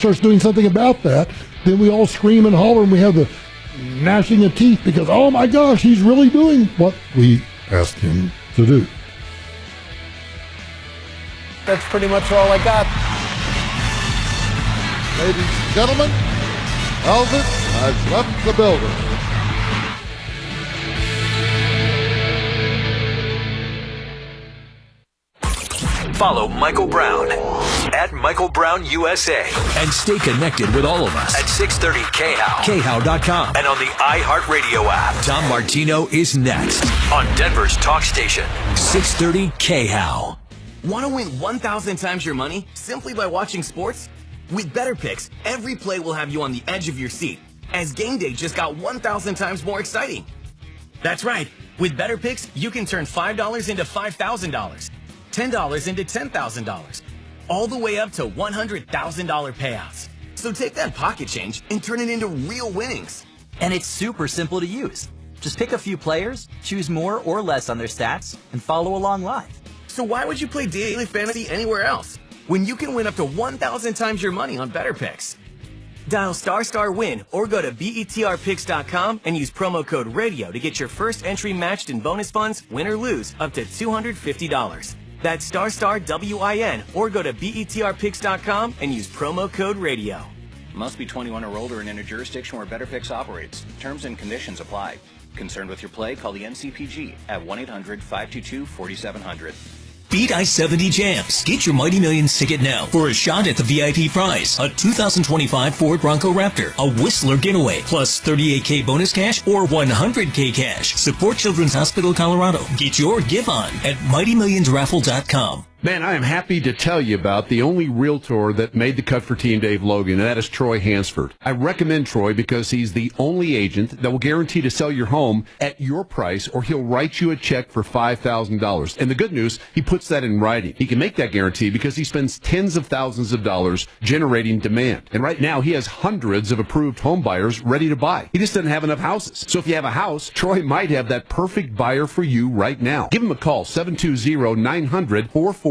starts doing something about that, then we all scream and holler and we have the gnashing of teeth because, oh my gosh, he's really doing what we asked him to do. That's pretty much all I got. Ladies and gentlemen, Elvis has left the building. Follow Michael Brown at Michael Brown USA. And stay connected with all of us at 630 KHOW, KHOW.com, and on the iHeartRadio app. Tom Martino is next on Denver's talk station, 630 KHOW. Want to win 1,000 times your money simply by watching sports? With Better Picks, every play will have you on the edge of your seat, as game day just got 1,000 times more exciting. That's right. With Better Picks, you can turn $5 into $5,000, $10 into $10,000, all the way up to $100,000 payouts. So take that pocket change and turn it into real winnings. And it's super simple to use. Just pick a few players, choose more or less on their stats, and follow along live. So why would you play daily fantasy anywhere else when you can win up to 1,000 times your money on Better Picks? Dial **win or go to betrpicks.com and use promo code RADIO to get your first entry matched in bonus funds, win or lose, up to $250. That's **WIN or go to betrpicks.com and use promo code RADIO. Must be 21 or older and in a jurisdiction where Better Picks operates. Terms and conditions apply. Concerned with your play? Call the NCPG at 1-800-522-4700. Beat I-70 Jams. Get your Mighty Millions ticket now for a shot at the VIP prize. A 2025 Ford Bronco Raptor, a Whistler Getaway, plus $38K bonus cash or $100K cash. Support Children's Hospital Colorado. Get your give on at MightyMillionsRaffle.com. Man, I am happy to tell you about the only realtor that made the cut for Team Dave Logan, and that is Troy Hansford. I recommend Troy because he's the only agent that will guarantee to sell your home at your price, or he'll write you a check for $5,000. And the good news, he puts that in writing. He can make that guarantee because he spends tens of thousands of dollars generating demand. And right now, he has hundreds of approved home buyers ready to buy. He just doesn't have enough houses. So if you have a house, Troy might have that perfect buyer for you right now. Give him a call, 720-900-4433.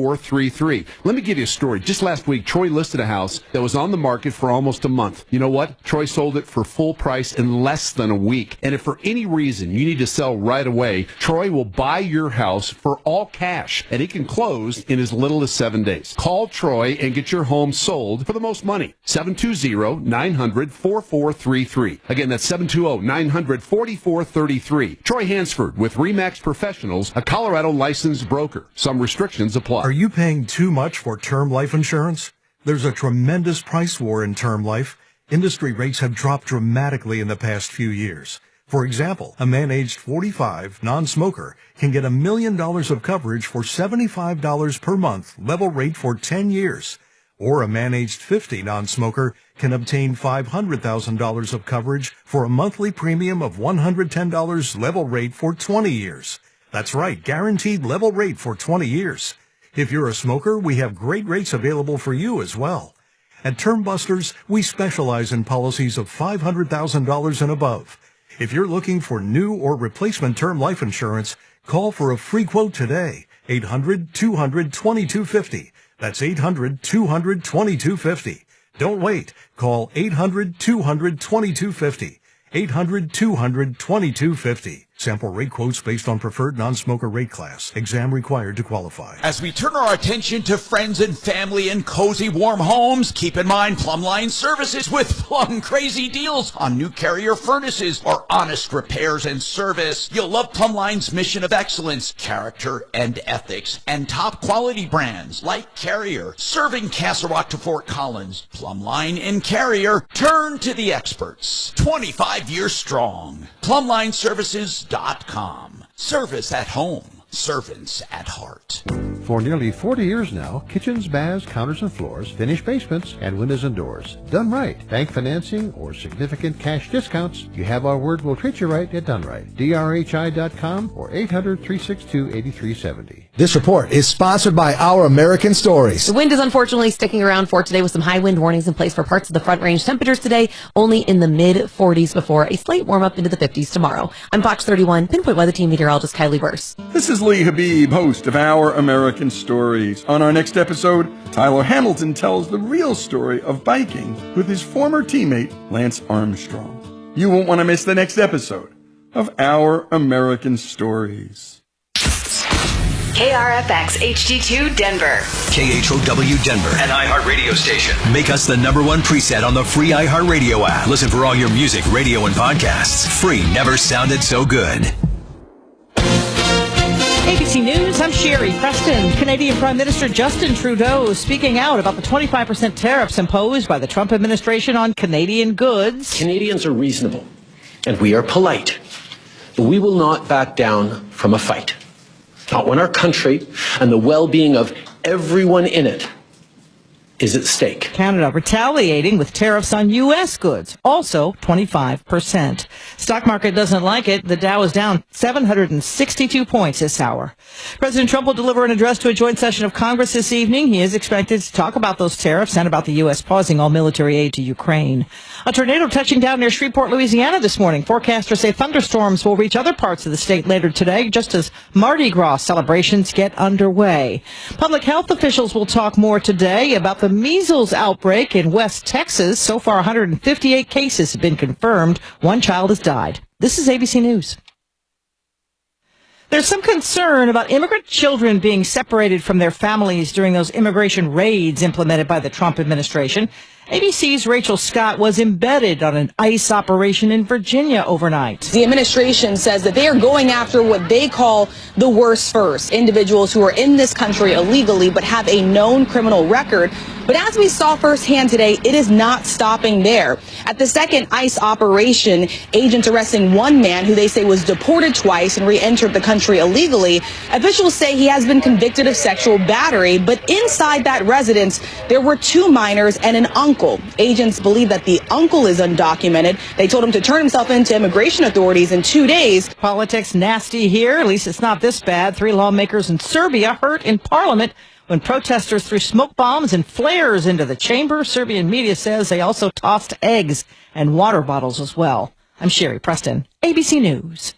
Let me give you a story. Just last week, Troy listed a house that was on the market for almost a month. You know what? Troy sold it for full price in less than a week. And if for any reason you need to sell right away, Troy will buy your house for all cash, and he can close in as little as 7 days. Call Troy and get your home sold for the most money. 720-900-4433. Again, that's 720-900-4433. Troy Hansford with RE/MAX Professionals, a Colorado licensed broker. Some restrictions apply. Are you paying too much for term life insurance? There's a tremendous price war in term life. Industry rates have dropped dramatically in the past few years. For example, a man aged 45, non-smoker, can get $1 million of coverage for $75 per month, level rate for 10 years. Or a man aged 50, non-smoker, can obtain $500,000 of coverage for a monthly premium of $110, level rate for 20 years. That's right, guaranteed level rate for 20 years. If you're a smoker, we have great rates available for you as well. At Term Busters, we specialize in policies of $500,000 and above. If you're looking for new or replacement term life insurance, call for a free quote today. 800-200-2250. That's 800-200-2250. Don't wait. Call 800-200-2250. 800-200-2250. Sample rate quotes based on preferred non-smoker rate class. Exam required to qualify. As we turn our attention to friends and family in cozy, warm homes, keep in mind Plumline Services with plum crazy deals on new Carrier furnaces or honest repairs and service. You'll love Plumline's mission of excellence, character, and ethics, and top quality brands like Carrier, serving Castle Rock to Fort Collins. Plumline and Carrier, turn to the experts. 25 years strong. PlumlineServices.com. Service at home. Servants at heart. For nearly 40 years now, kitchens, baths, counters and floors, finished basements, and windows and doors. Done right. Bank financing or significant cash discounts. You have our word, we'll treat you right at Done Right. DRHI.com or 800-362-8370. This report is sponsored by Our American Stories. The wind is unfortunately sticking around for today with some high wind warnings in place for parts of the Front Range. Temperatures today only in the mid-40s before a slight warm-up into the 50s tomorrow. I'm Fox 31 Pinpoint Weather Team meteorologist Kylie Burse. This is Lee Habib, host of Our American Stories. On our next episode, Tyler Hamilton tells the real story of biking with his former teammate, Lance Armstrong. You won't want to miss the next episode of Our American Stories. KRFX HD2 Denver. KHOW Denver, an iHeart radio station. Make us the #1 preset on the free iHeart Radio app. Listen for all your music, radio, and podcasts. Free never sounded so good. ABC News, I'm Sherry Preston. Canadian Prime Minister Justin Trudeau speaking out about the 25% tariffs imposed by the Trump administration on Canadian goods. Canadians are reasonable, and we are polite, but we will not back down from a fight. Not when our country and the well-being of everyone in it is at stake. Canada retaliating with tariffs on U.S. goods, also 25%. Stock market doesn't like it. The Dow is down 762 points this hour. President Trump will deliver an address to a joint session of Congress this evening. He is expected to talk about those tariffs and about the U.S. pausing all military aid to Ukraine. A tornado touching down near Shreveport, Louisiana this morning. Forecasters say thunderstorms will reach other parts of the state later today, just as Mardi Gras celebrations get underway. Public health officials will talk more today about the measles outbreak in West Texas. So far, 158 cases have been confirmed. One child has died. This is ABC News. There's some concern about immigrant children being separated from their families during those immigration raids implemented by the Trump administration. ABC's Rachel Scott was embedded on an ICE operation in Virginia overnight. The administration says that they are going after what they call the worst first, individuals who are in this country illegally but have a known criminal record. But as we saw firsthand today, it is not stopping there. At the second ICE operation, agents arresting one man who they say was deported twice and re-entered the country illegally. Officials say he has been convicted of sexual battery, but inside that residence, there were two minors and an uncle. Agents believe that the uncle is undocumented. They told him to turn himself in to immigration authorities in 2 days. Politics nasty here. At least it's not this bad. 3 lawmakers in Serbia hurt in parliament when protesters threw smoke bombs and flares into the chamber. Serbian media says they also tossed eggs and water bottles as well. I'm Sherry Preston, ABC News.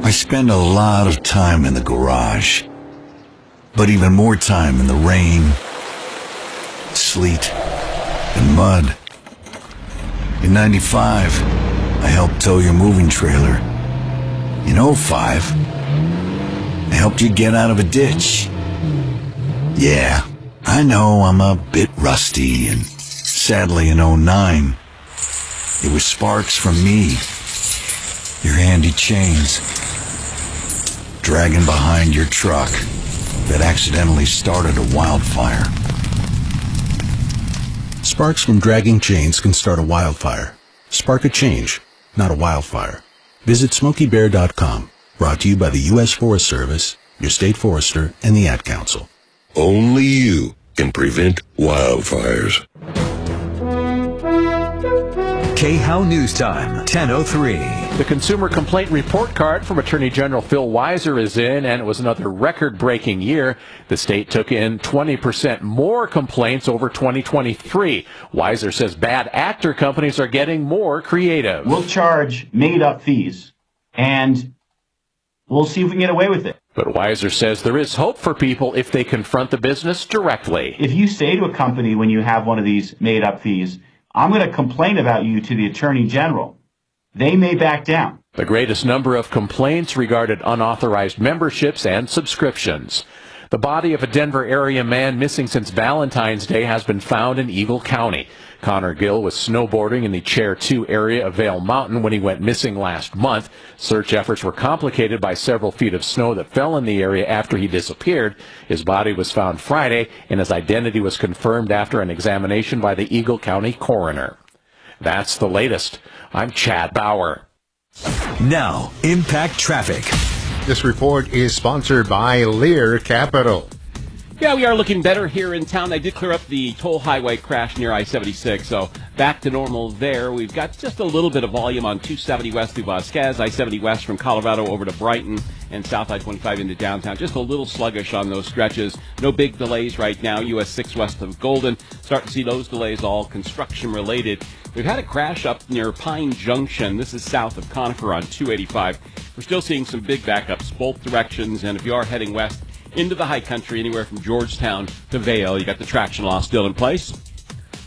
I spend a lot of time in the garage, but even more time in the rain, sleet, and mud. In 95, I helped tow your moving trailer. In 05, I helped you get out of a ditch. Yeah, I know I'm a bit rusty, and sadly in 09, it was sparks from me, your handy chains, dragging behind your truck that accidentally started a wildfire. Sparks from dragging chains can start a wildfire. Spark a change, not a wildfire. Visit SmokeyBear.com. Brought to you by the U.S. Forest Service, your state forester, and the Ad Council. Only you can prevent wildfires. KHOW News Time, 10:03. The Consumer Complaint Report Card from Attorney General Phil Weiser is in, and it was another record-breaking year. The state took in 20% more complaints over 2023. Weiser says bad actor companies are getting more creative. We'll charge made-up fees, and we'll see if we can get away with it. But Weiser says there is hope for people if they confront the business directly. If you say to a company when you have one of these made-up fees, I'm going to complain about you to the Attorney General, they may back down. The greatest number of complaints regarded unauthorized memberships and subscriptions. The body of a Denver area man missing since Valentine's Day has been found in Eagle County. Connor Gill was snowboarding in the Chair 2 area of Vail Mountain when he went missing last month. Search efforts were complicated by several feet of snow that fell in the area after he disappeared. His body was found Friday, and his identity was confirmed after an examination by the Eagle County coroner. That's the latest. I'm Chad Bauer. Now, Impact Traffic. This report is sponsored by Lear Capital. Yeah, we are looking better here in town. I did clear up the toll highway crash near I-76, so back to normal there. We've got just a little bit of volume on 270 west through Vasquez, I-70 west from Colorado over to Brighton, and South I-25 into downtown. Just a little sluggish on those stretches. No big delays right now. US 6 west of Golden. Starting to see those delays all construction related. We've had a crash up near Pine Junction. This is south of Conifer on 285. We're still seeing some big backups both directions, and if you are heading west into the high country, anywhere from Georgetown to Vail, you got the traction law still in place.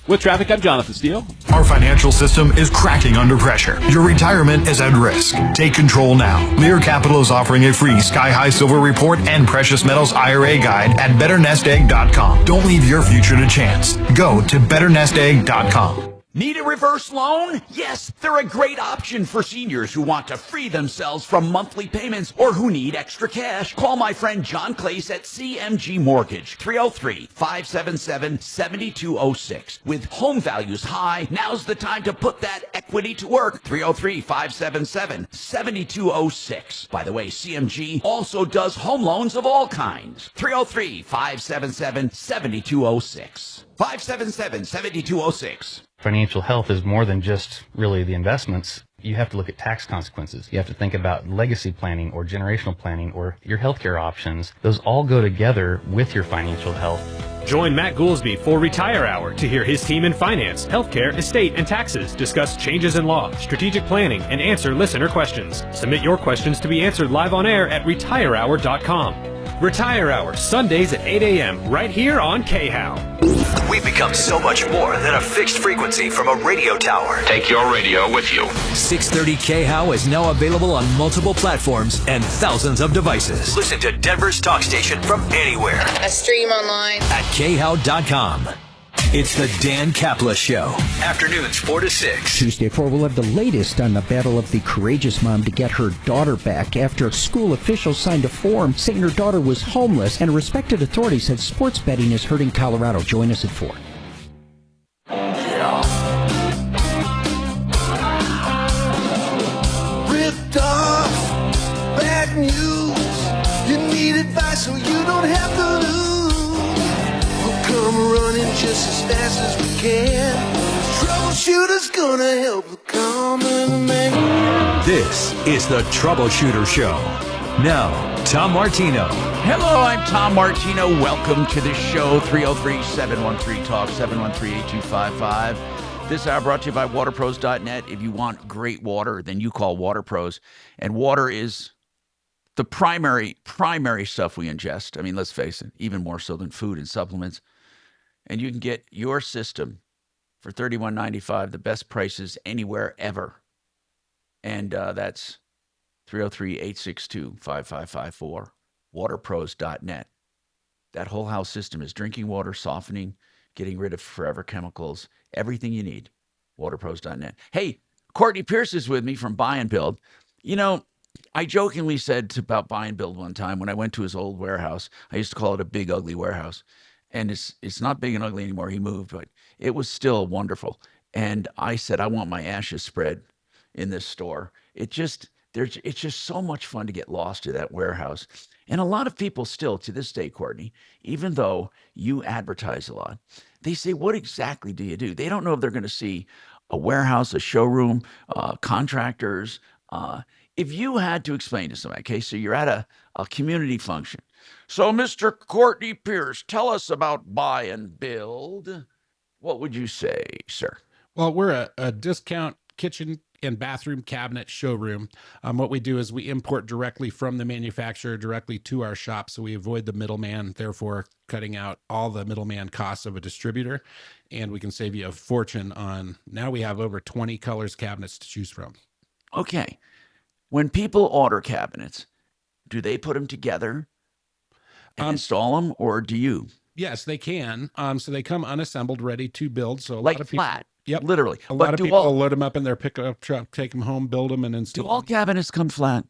With traffic, I'm Jonathan Steele. Our financial system is cracking under pressure. Your retirement is at risk. Take control now. Lear Capital is offering a free Sky High Silver Report and Precious Metals IRA Guide at BetterNestEgg.com. Don't leave your future to chance. Go to BetterNestEgg.com. Need a reverse loan? Yes, they're a great option for seniors who want to free themselves from monthly payments or who need extra cash. Call my friend John Clace at CMG Mortgage, 303-577-7206. With home values high, now's the time to put that equity to work. 303-577-7206. By the way, CMG also does home loans of all kinds. 303-577-7206. 577-7206. Financial health is more than just really the investments. You have to look at tax consequences. You have to think about legacy planning or generational planning or your healthcare options. Those all go together with your financial health. Join Matt Goolsby for Retire Hour to hear his team in finance, healthcare, estate, and taxes discuss changes in law, strategic planning, and answer listener questions. Submit your questions to be answered live on air at retirehour.com. Retire Hour, Sundays at 8 a.m. right here on KHOW. We've become so much more than a fixed frequency from a radio tower. Take your radio with you. 630 KHOW is now available on multiple platforms and thousands of devices. Listen to Denver's talk station from anywhere. A stream online at KHOW.com. It's the Dan Kapla Show. Afternoons 4 to 6. Tuesday 4, we'll have the latest on the battle of the courageous mom to get her daughter back after school officials signed a form saying her daughter was homeless, and a respected authority said sports betting is hurting Colorado. Join us at 4. Ripped off, bad news. You need advice so you don't have to lose. Come running just as fast as we can. Troubleshooter's gonna help the common man. This is the Troubleshooter Show. Now, Tom Martino. Hello, I'm Tom Martino. Welcome to the show. 303-713-TALK, 713-8255. This hour brought to you by waterpros.net. If you want great water, then you call Water Pros. And water is the primary stuff we ingest. I mean, let's face it, even more so than food and supplements. And you can get your system for $31.95, the best prices anywhere ever. And that's 303-862-5554, waterpros.net. That whole house system is drinking water, softening, getting rid of forever chemicals, everything you need, waterpros.net. Hey, Courtney Pierce is with me from Buy and Build. You know, I jokingly said about Buy and Build one time when I went to his old warehouse. I used to call it a big, ugly warehouse. And it's not big and ugly anymore. He moved, but it was still wonderful. And I said, I want my ashes spread in this store. It's just so much fun to get lost to that warehouse. And a lot of people still, to this day, Courtney, even though you advertise a lot, they say, what exactly do you do? They don't know if they're going to see a warehouse, a showroom, contractors. If you had to explain to somebody, okay, so you're at a community function. So, Mr. Courtney Pierce, tell us about Buy and Build. What would you say, sir? Well, we're a discount kitchen and bathroom cabinet showroom. What we do is we import directly from the manufacturer directly to our shop, so we avoid the middleman, therefore cutting out all the middleman costs of a distributor, and we can save you a fortune on, now we have over 20 colors cabinets to choose from. Okay. When people order cabinets, do they put them together and install them, or do you? Yes, they can. So they come unassembled, ready to build. So a like lot of people, flat, yep, literally. A lot of people load them up in their pickup truck, take them home, build them, and install. Do all cabinets come flat?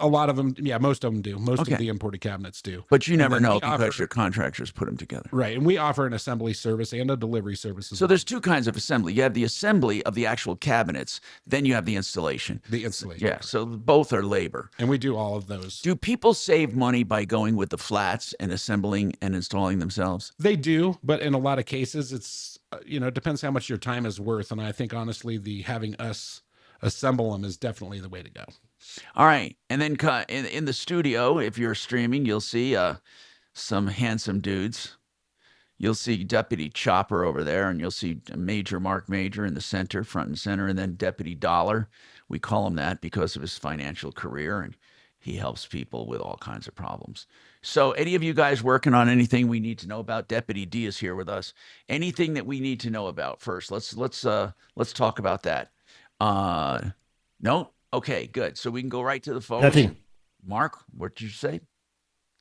A lot of them, yeah, most of them do. Most of the imported cabinets do. But you never know because your contractors put them together. Right, and we offer an assembly service and a delivery service as well. So there's two kinds of assembly. You have the assembly of the actual cabinets, then you have the installation. The installation. Yeah, so both are labor. And we do all of those. Do people save money by going with the flats and assembling and installing themselves? They do, but in a lot of cases, it's it depends how much your time is worth. And I think honestly, having us assemble them is definitely the way to go. All right. And then in the studio, if you're streaming, you'll see some handsome dudes. You'll see Deputy Chopper over there, and you'll see Major Marc Mager in the center, front and center, and then Deputy Dollar. We call him that because of his financial career, and he helps people with all kinds of problems. So any of you guys working on anything we need to know about? Deputy D is here with us. Anything that we need to know about first? Let's talk about that. No? Okay, good. So we can go right to the phones. Nothing. Mark, what did you say?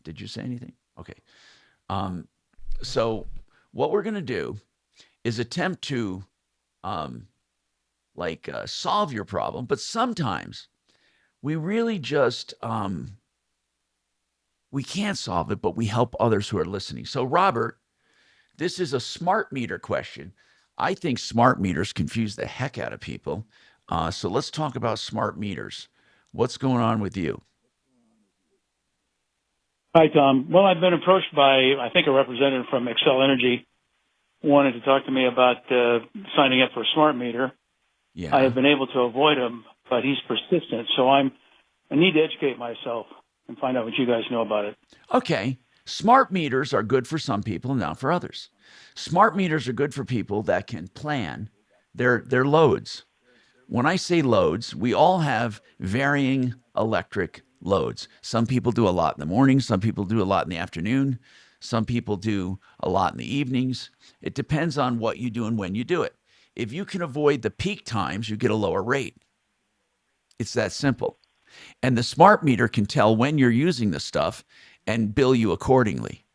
Did you say anything? Okay. So what we're going to do is attempt to solve your problem, but sometimes we really just we can't solve it, but we help others who are listening. So Robert, this is a smart meter question. I think smart meters confuse the heck out of people. So let's talk about smart meters. What's going on with you? Hi, Tom. Well, I've been approached by, I think, a representative from Xcel Energy wanted to talk to me about signing up for a smart meter. Yeah. I have been able to avoid him, but he's persistent. So I need to educate myself and find out what you guys know about it. Okay. Smart meters are good for some people and not for others. Smart meters are good for people that can plan their loads. When I say loads, we all have varying electric loads. Some people do a lot in the morning. Some people do a lot in the afternoon. Some people do a lot in the evenings. It depends on what you do and when you do it. If you can avoid the peak times, you get a lower rate. It's that simple. And the smart meter can tell when you're using the stuff and bill you accordingly.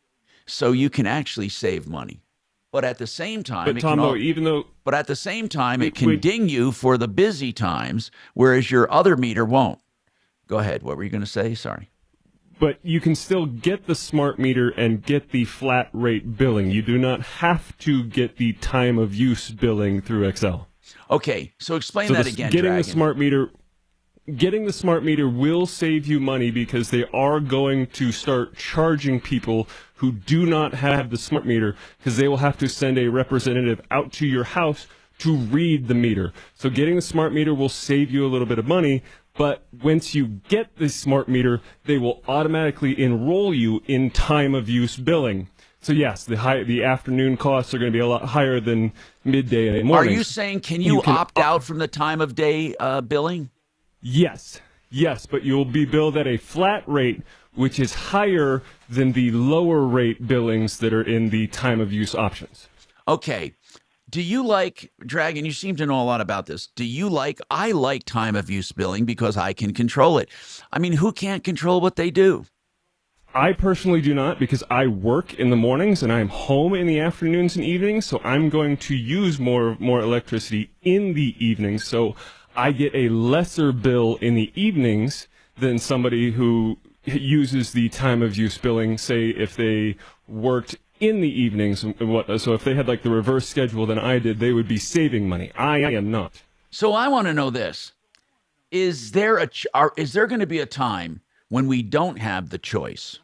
So you can actually save money. But at the same time, But Tom, at the same time, it can ding you for the busy times, whereas your other meter won't. Go ahead. What were you going to say? Sorry. But you can still get the smart meter and get the flat rate billing. You do not have to get the time of use billing through Xcel. Okay, so explain that again, Getting Dragon. Getting the smart meter will save you money because they are going to start charging people who do not have the smart meter because they will have to send a representative out to your house to read the meter. So getting the smart meter will save you a little bit of money, but once you get the smart meter, they will automatically enroll you in time of use billing. So yes, the afternoon costs are going to be a lot higher than midday and mornings. Are you saying can you opt out from the time of day billing? Yes, but you'll be billed at a flat rate, which is higher than the lower rate billings that are in the time of use options. Okay. Do you like, Dragon, you seem to know a lot about this. I like time of use billing because I can control it. I mean, who can't control what they do? I personally do not because I work in the mornings and I'm home in the afternoons and evenings, so I'm going to use more electricity in the evenings. So I get a lesser bill in the evenings than somebody who uses the time of use billing, say if they worked in the evenings and whatnot. So if they had like the reverse schedule than I did, they would be saving money. I am not. So I want to know this. Is there going to be a time when we don't have the choice?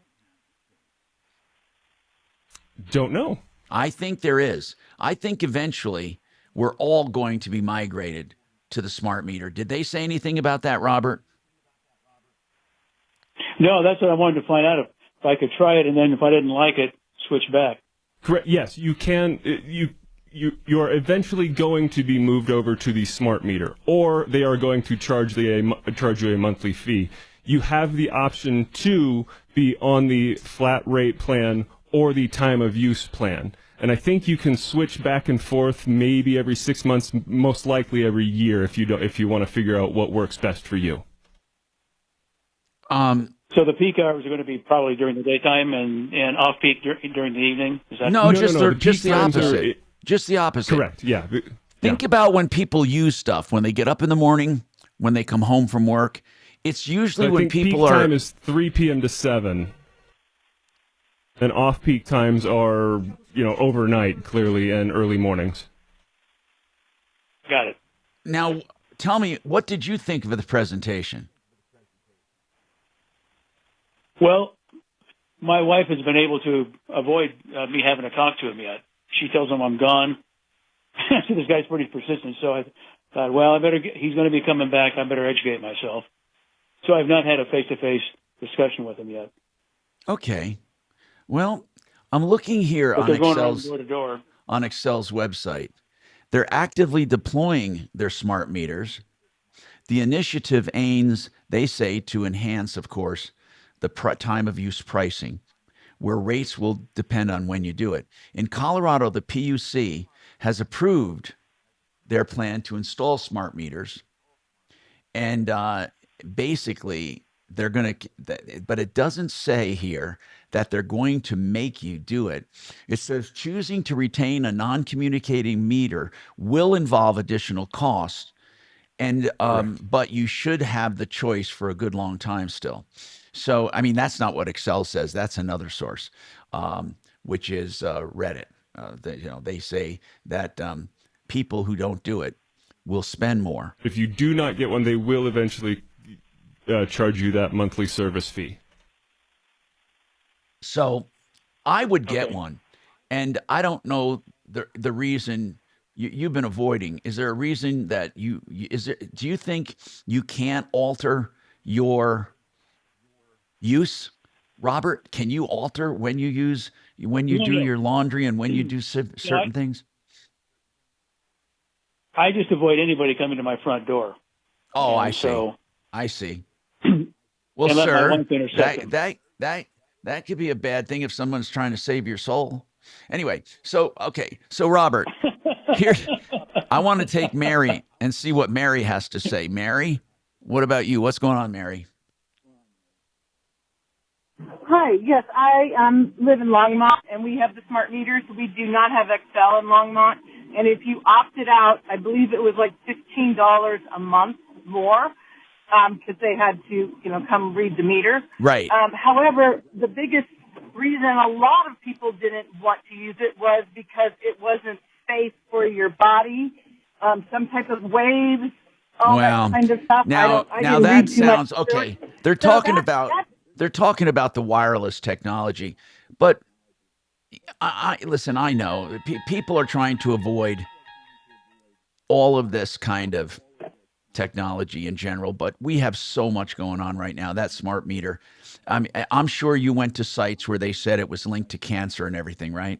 Don't know. I think there is. I think eventually we're all going to be migrated to the smart meter. Did they say anything about that, Robert? No, that's what I wanted to find out. If I could try it, and then if I didn't like it, switch back. Correct. Yes, you can. You are eventually going to be moved over to the smart meter, or they are going to charge you a monthly fee. You have the option to be on the flat rate plan or the time of use plan. And I think you can switch back and forth maybe every 6 months, most likely every year if you want to figure out what works best for you. So the peak hours are going to be probably during the daytime and off peak during the evening. Is that just the opposite. Just the opposite. Correct. Yeah. Think about when people use stuff when they get up in the morning, when they come home from work. It's usually when people peak time is 3 p.m. to 7. And off-peak times are, overnight, clearly, and early mornings. Got it. Now, tell me, what did you think of the presentation? Well, my wife has been able to avoid me having to talk to him yet. She tells him I'm gone, this guy's pretty persistent. So I thought, well, he's going to be coming back. I better educate myself. So I've not had a face-to-face discussion with him yet. Okay. Well, I'm looking here But on they're going Excel's door to door. on Excel's website. They're actively deploying their smart meters. The initiative aims, they say, to enhance, of course, the time of use pricing, where rates will depend on when you do it. In Colorado, the PUC has approved their plan to install smart meters, and basically they're going to, but it doesn't say here that they're going to make you do it. It says choosing to retain a non-communicating meter will involve additional costs, and but you should have the choice for a good long time still. So, I mean, that's not what Excel says. That's another source, which is Reddit. They say that people who don't do it will spend more. If you do not get one, they will eventually charge you that monthly service fee. So I would get one, and I don't know the reason you've been avoiding. Is there a reason that do you think you can't alter your use? Robert, can you alter when you do your laundry and when you do certain things? I just avoid anybody coming to my front door. Oh, And I see. so- I see. Well, And let my sir, wife intercept them. that could be a bad thing if someone's trying to save your soul. Anyway, so Robert, here I want to take Mary and see what Mary has to say. Mary, what about you? What's going on, Mary? Hi, yes, I live in Longmont, and we have the smart meters. We do not have Excel in Longmont, and if you opted out, I believe it was like $15 a month more, because they had to, come read the meter. Right. However, the biggest reason a lot of people didn't want to use it was because it wasn't safe for your body, some type of waves, all that kind of stuff. Now that sounds okay. They're talking about the wireless technology, but listen, I know people are trying to avoid all of this kind of technology in general, but we have so much going on right now. That smart meter, I'm sure you went to sites where they said it was linked to cancer and everything, right?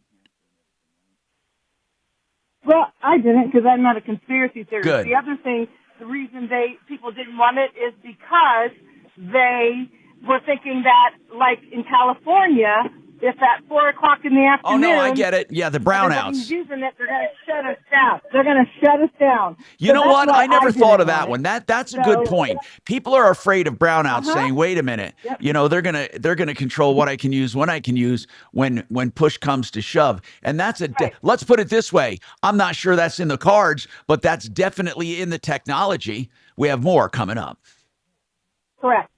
Well, I didn't, because I'm not a conspiracy theorist. Good. The other thing, the reason people didn't want it is because they were thinking that, like in California, if at 4 o'clock in the afternoon... Oh, no, I get it. Yeah, the brownouts. everybody's using it, they're going to shut us down. They're going to shut us down. You know what? I never thought of that one. one. That's a good point. People are afraid of brownouts, saying, "Wait a minute, they're gonna control what I can use, when I can use, when push comes to shove." And that's let's put it this way: I'm not sure that's in the cards, but that's definitely in the technology. We have more coming up. Correct.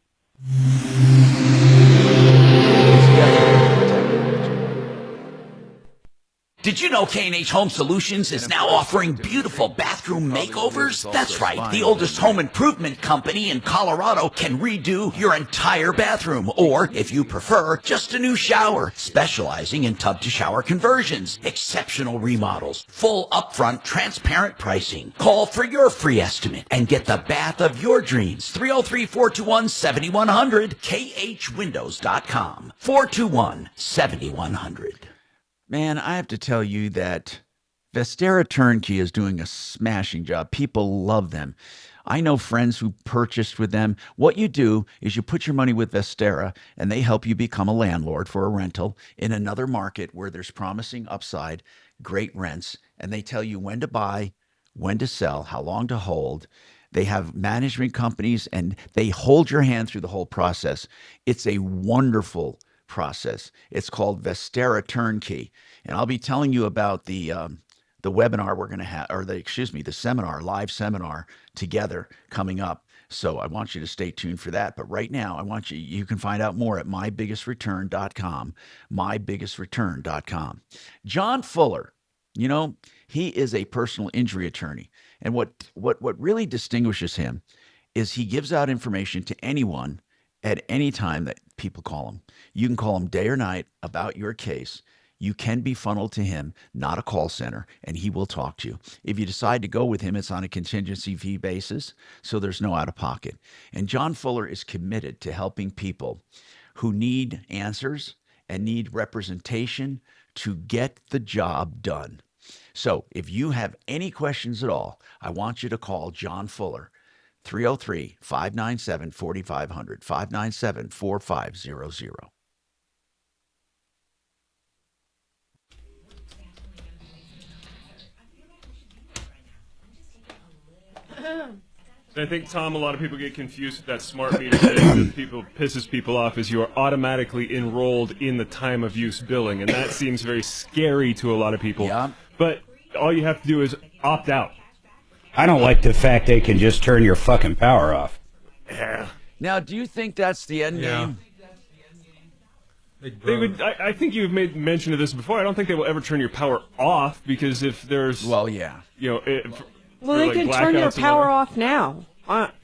Did you know K&H Home Solutions is now offering beautiful bathroom makeovers? That's right. The oldest home improvement company in Colorado can redo your entire bathroom, or, if you prefer, just a new shower, specializing in tub-to-shower conversions, exceptional remodels, full upfront transparent pricing. Call for your free estimate and get the bath of your dreams. 303-421-7100, khwindows.com, 421-7100. Man, I have to tell you that Vestera Turnkey is doing a smashing job. People love them. I know friends who purchased with them. What you do is you put your money with Vestera, and they help you become a landlord for a rental in another market where there's promising upside, great rents, and they tell you when to buy, when to sell, how long to hold. They have management companies, and they hold your hand through the whole process. It's a wonderful process. It's called Vestera Turnkey, and I'll be telling you about the webinar we're going to have, or the seminar, live seminar together coming up. So I want you to stay tuned for that. But right now, you can find out more at mybiggestreturn.com, mybiggestreturn.com. John Fuller, he is a personal injury attorney, and what really distinguishes him is he gives out information to anyone at any time that people call him. You can call him day or night about your case. you can be funneled to him, not a call center, and he will talk to you. If you decide to go with him, it's on a contingency fee basis, so there's no out-of-pocket. And John Fuller is committed to helping people who need answers and need representation to get the job done. So if you have any questions at all, I want you to call John Fuller, 303-597-4500, 597-4500. I think, Tom, a lot of people get confused with that smart meter thing that pisses people off is you are automatically enrolled in the time of use billing, and that seems very scary to a lot of people. Yeah. But all you have to do is opt out. I don't like the fact they can just turn your fucking power off. Yeah. Now, do you think that's the end game? They would. I think you've made mention of this before. I don't think they will ever turn your power off because if there's, well, yeah, you know, well, they can turn your power off now,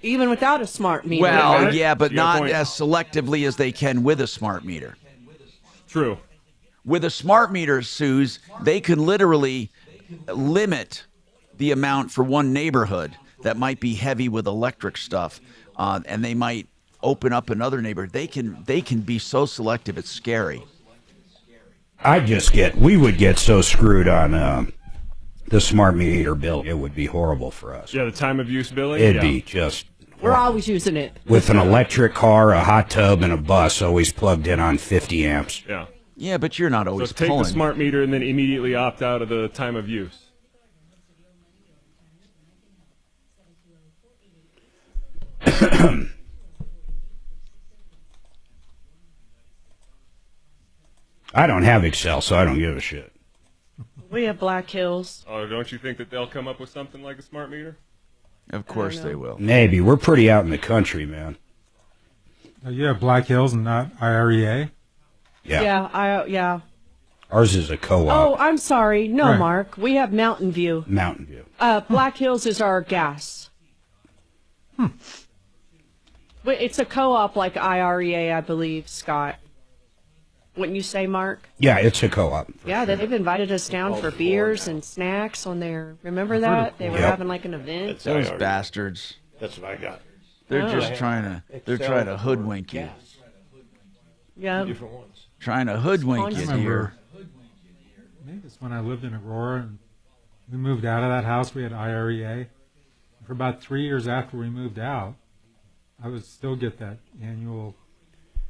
even without a smart meter. Well, yeah, but not as selectively as they can with a smart meter. True. With a smart meter, Suze, they can literally limit the amount for one neighborhood that might be heavy with electric stuff, and they might open up another neighborhood. They can be so selective, it's scary. We would get so screwed on the smart meter bill. It would be horrible for us. Yeah, the time of use billing? It'd be just... We're always using it. With an electric car, a hot tub, and a bus always plugged in on 50 amps. Yeah. Yeah, but you're not always so take pulling. the smart meter and then immediately opt out of the time of use. I don't have Excel, so I don't give a shit. We have Black Hills. Oh, don't you think that they'll come up with something like a smart meter? Of course they will. Maybe. We're pretty out in the country, man. You have Black Hills and not IREA? Yeah. Yeah. Ours is a co-op. Oh, I'm sorry. No, Right. Mark. We have Mountain View. Mountain View. Black Hills is our gas. Wait, it's a co-op like IREA, I believe, Scott. Wouldn't you say, Mark? Yeah, it's a co-op. Yeah, they've invited us down for beers and snacks on there. Remember that? They were having like an event. Those bastards. That's what I got. They're just trying to hoodwink you. Yeah. Different ones. Trying to hoodwink you here. Maybe it's when I lived in Aurora and we moved out of that house. We had IREA. For about 3 years after we moved out, I would still get that annual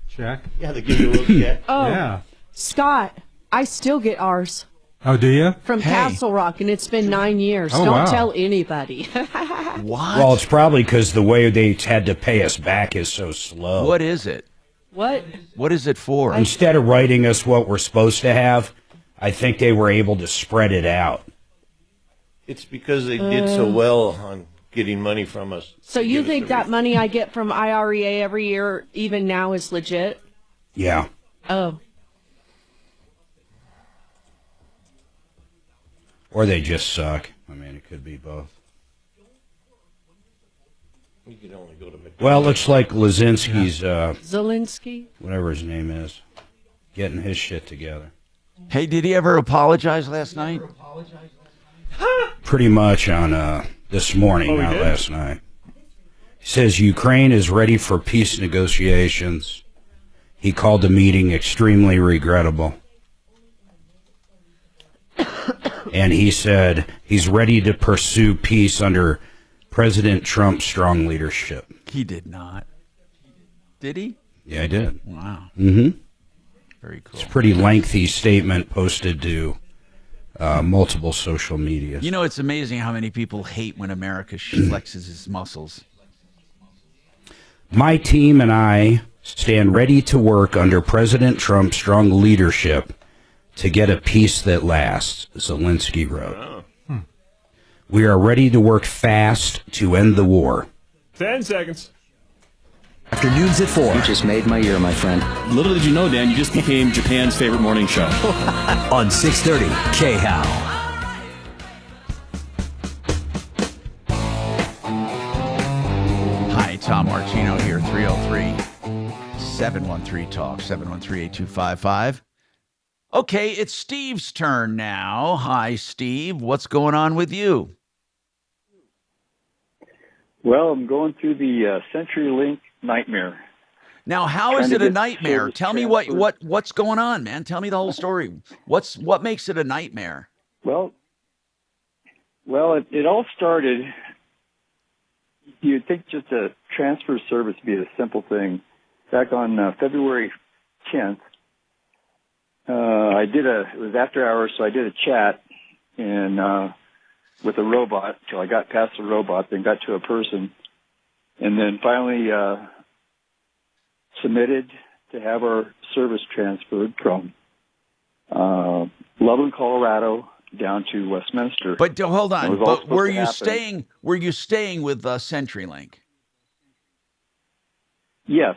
check. Yeah, they give you a little check. Oh, yeah. Scott, I still get ours. Oh, do you? From Castle Rock, and it's been 9 years. Oh, Don't wow. tell anybody. What? Well, it's probably because the way they had to pay us back is so slow. What is it? What? What is it for? Instead of writing us what we're supposed to have, I think they were able to spread it out. It's because they did so well on getting money from us. So you think that money I get from IREA every year, even now, is legit? Yeah. Oh. Or they just suck. I mean, it could be both. You can only go to McDonald's. Well, looks like Lazinski's, Zelensky? whatever his name is, getting his shit together. Hey, did he ever apologize last night? Pretty much on this morning, not last night. He says Ukraine is ready for peace negotiations. He called the meeting extremely regrettable. And he said he's ready to pursue peace under President Trump's strong leadership. He did not. Did he? Yeah, I did. Wow. Mm-hmm. Very cool. It's a pretty lengthy statement posted to multiple social media. You know, it's amazing how many people hate when America flexes its muscles. My team and I stand ready to work under President Trump's strong leadership to get a peace that lasts, Zelensky wrote. Oh. We are ready to work fast to end the war. 10 seconds. Afternoons at 4. You just made my year, my friend. Little did you know, Dan, you just became Japan's favorite morning show. On 630 K-How. Hi, Tom Martino here, 303-713-TALK, 713-8255. Okay, it's Steve's turn now. Hi, Steve. What's going on with you? Well, I'm going through the CenturyLink nightmare. Now, how is it a nightmare? Tell me what's going on, man. Tell me the whole story. What makes it a nightmare? Well, it all started. You'd think just a transfer service would be a simple thing. Back on February 10th, it was after hours, so I did a chat and with a robot till I got past the robot, then got to a person, and then finally submitted to have our service transferred from Loveland, Colorado, down to Westminster. But hold on. But were you staying with CenturyLink? Yes.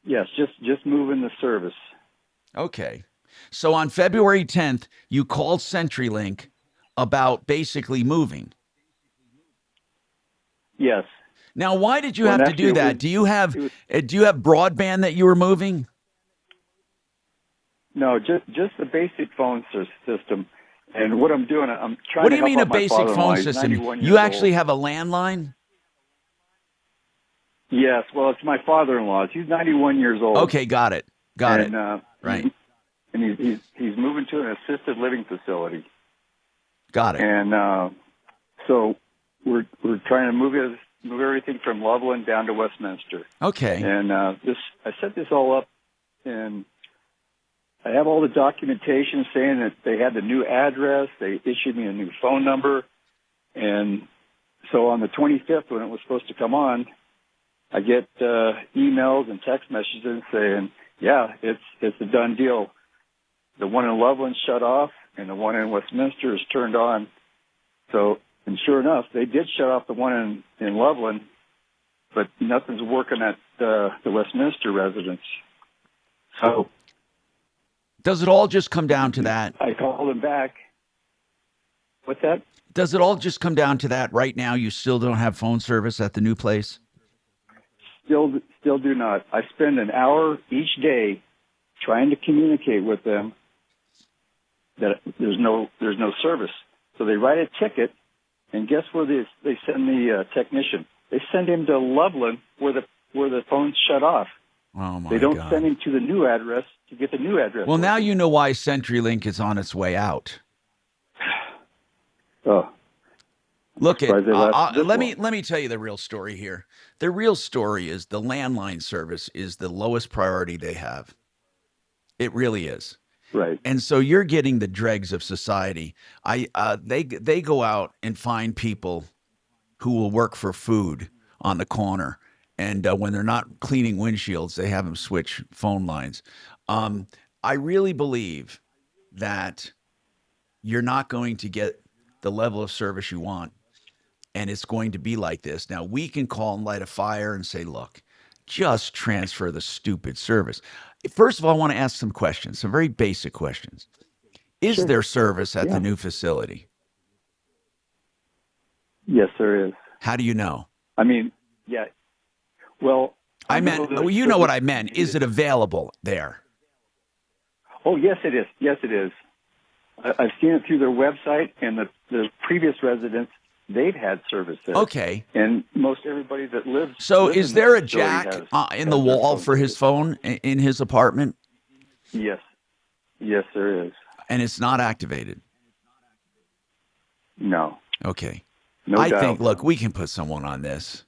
Just moving the service. Okay. So on February 10th, you called CenturyLink about basically moving. Yes. Now, why did you have to do that? Do you have broadband that you were moving? No, just the basic phone system. And what I'm doing, I'm trying. What do to you mean a help out my basic phone father-in-law. He's system? 91 You years actually old. have a landline? Yes. Well, it's my father-in-law's. He's 91 years old. Okay, got it. Right. And he's moving to an assisted living facility. Got it. And so we're trying to move everything from Loveland down to Westminster. Okay. And I set this all up, and I have all the documentation saying that they had the new address. They issued me a new phone number. And so on the 25th, when it was supposed to come on, I get emails and text messages saying, yeah, it's a done deal. The one in Loveland shut off, and the one in Westminster is turned on. So, and sure enough, they did shut off the one in Loveland, but nothing's working at the Westminster residence. So, does it all just come down to that? I called him back. What's that? Does it all just come down to that? Right now, you still don't have phone service at the new place? Still do not. I spend an hour each day trying to communicate with them that there's no service. So they write a ticket, and guess where they send the technician? They send him to Loveland where the phone's shut off. Oh my! They don't God. send him to the new address to get the new address. Well, now you know why CenturyLink is on its way out. Oh. Look let me tell you the real story here. The real story is the landline service is the lowest priority they have. It really is. Right. And so you're getting the dregs of society. They go out and find people who will work for food on the corner. And when they're not cleaning windshields, they have them switch phone lines. I really believe that you're not going to get the level of service you want. And it's going to be like this. Now, we can call and light a fire and say, look, just transfer the stupid service. First of all, I want to ask some questions, some very basic questions. Is there service at the new facility? Yes, there is. How do you know? I mean, yeah. Well, I meant, you know what I meant. Is it available there? Oh, yes, it is. Yes, it is. I've seen it through their website, and the previous residents, they've had service there. Okay. And most everybody that lives. So is there a jack in the wall for his phone in his apartment? Yes. Yes, there is. And it's not activated? No. Okay. No I doubt. think, look, we can put someone on this.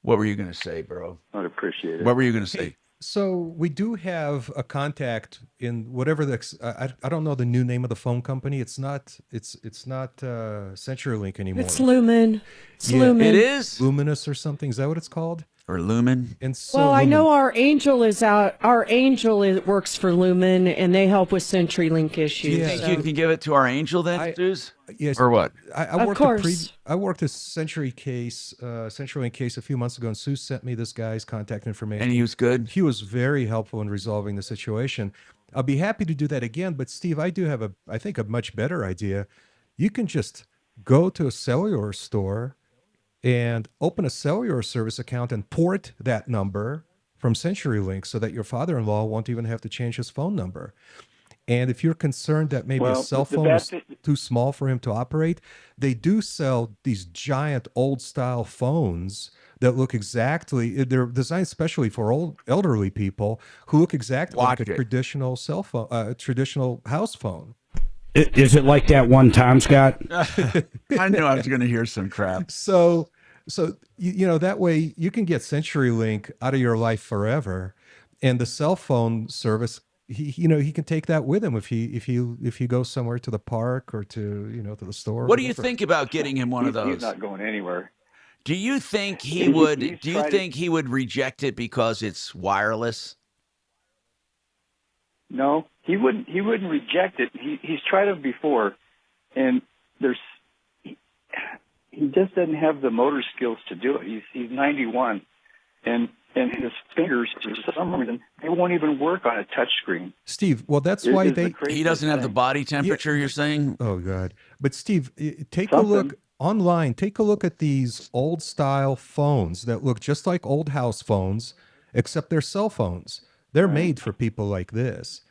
What were you going to say, bro? I'd appreciate it. What were you going to say? So we do have a contact in whatever I don't know the new name of the phone company. It's not CenturyLink anymore. It's Lumen. It's Yeah. Lumen. It is Luminous or something. Is that what it's called? Or Lumen? And so Well, I Lumen- know our angel is out. Our angel works for Lumen, and they help with CenturyLink issues. You think you can give it to our angel then, Suze? Yes. Or what? I Of worked course. I worked a CenturyLink case a few months ago, and Sue sent me this guy's contact information. And he was good? He was very helpful in resolving the situation. I'll be happy to do that again, but Steve, I do have I think a much better idea. You can just go to a cellular store and open a cellular service account and port that number from CenturyLink so that your father-in-law won't even have to change his phone number. And if you're concerned that maybe a cell phone is too small for him to operate, they do sell these giant old-style phones that look exactly, they're designed especially for old elderly people who look exactly like a traditional cell phone, traditional house phone. Is it like that one time, Scott? I knew I was going to hear some crap. So you know, that way you can get CenturyLink out of your life forever, and the cell phone service, he can take that with him if he goes somewhere to the park or to the store. What do you think about getting him one of those? He's not going anywhere. Do you think he would? Do you think he would reject it because it's wireless? No, he wouldn't. He wouldn't reject it. He's tried it before, and he just doesn't have the motor skills to do it. He's 91, and his fingers, for some reason, they won't even work on a touch screen. Steve, well, that's why he doesn't have the body temperature. You're saying? Oh God! But Steve, take a look online. Take a look at these old style phones that look just like old house phones, except they're cell phones. They're made for people like this.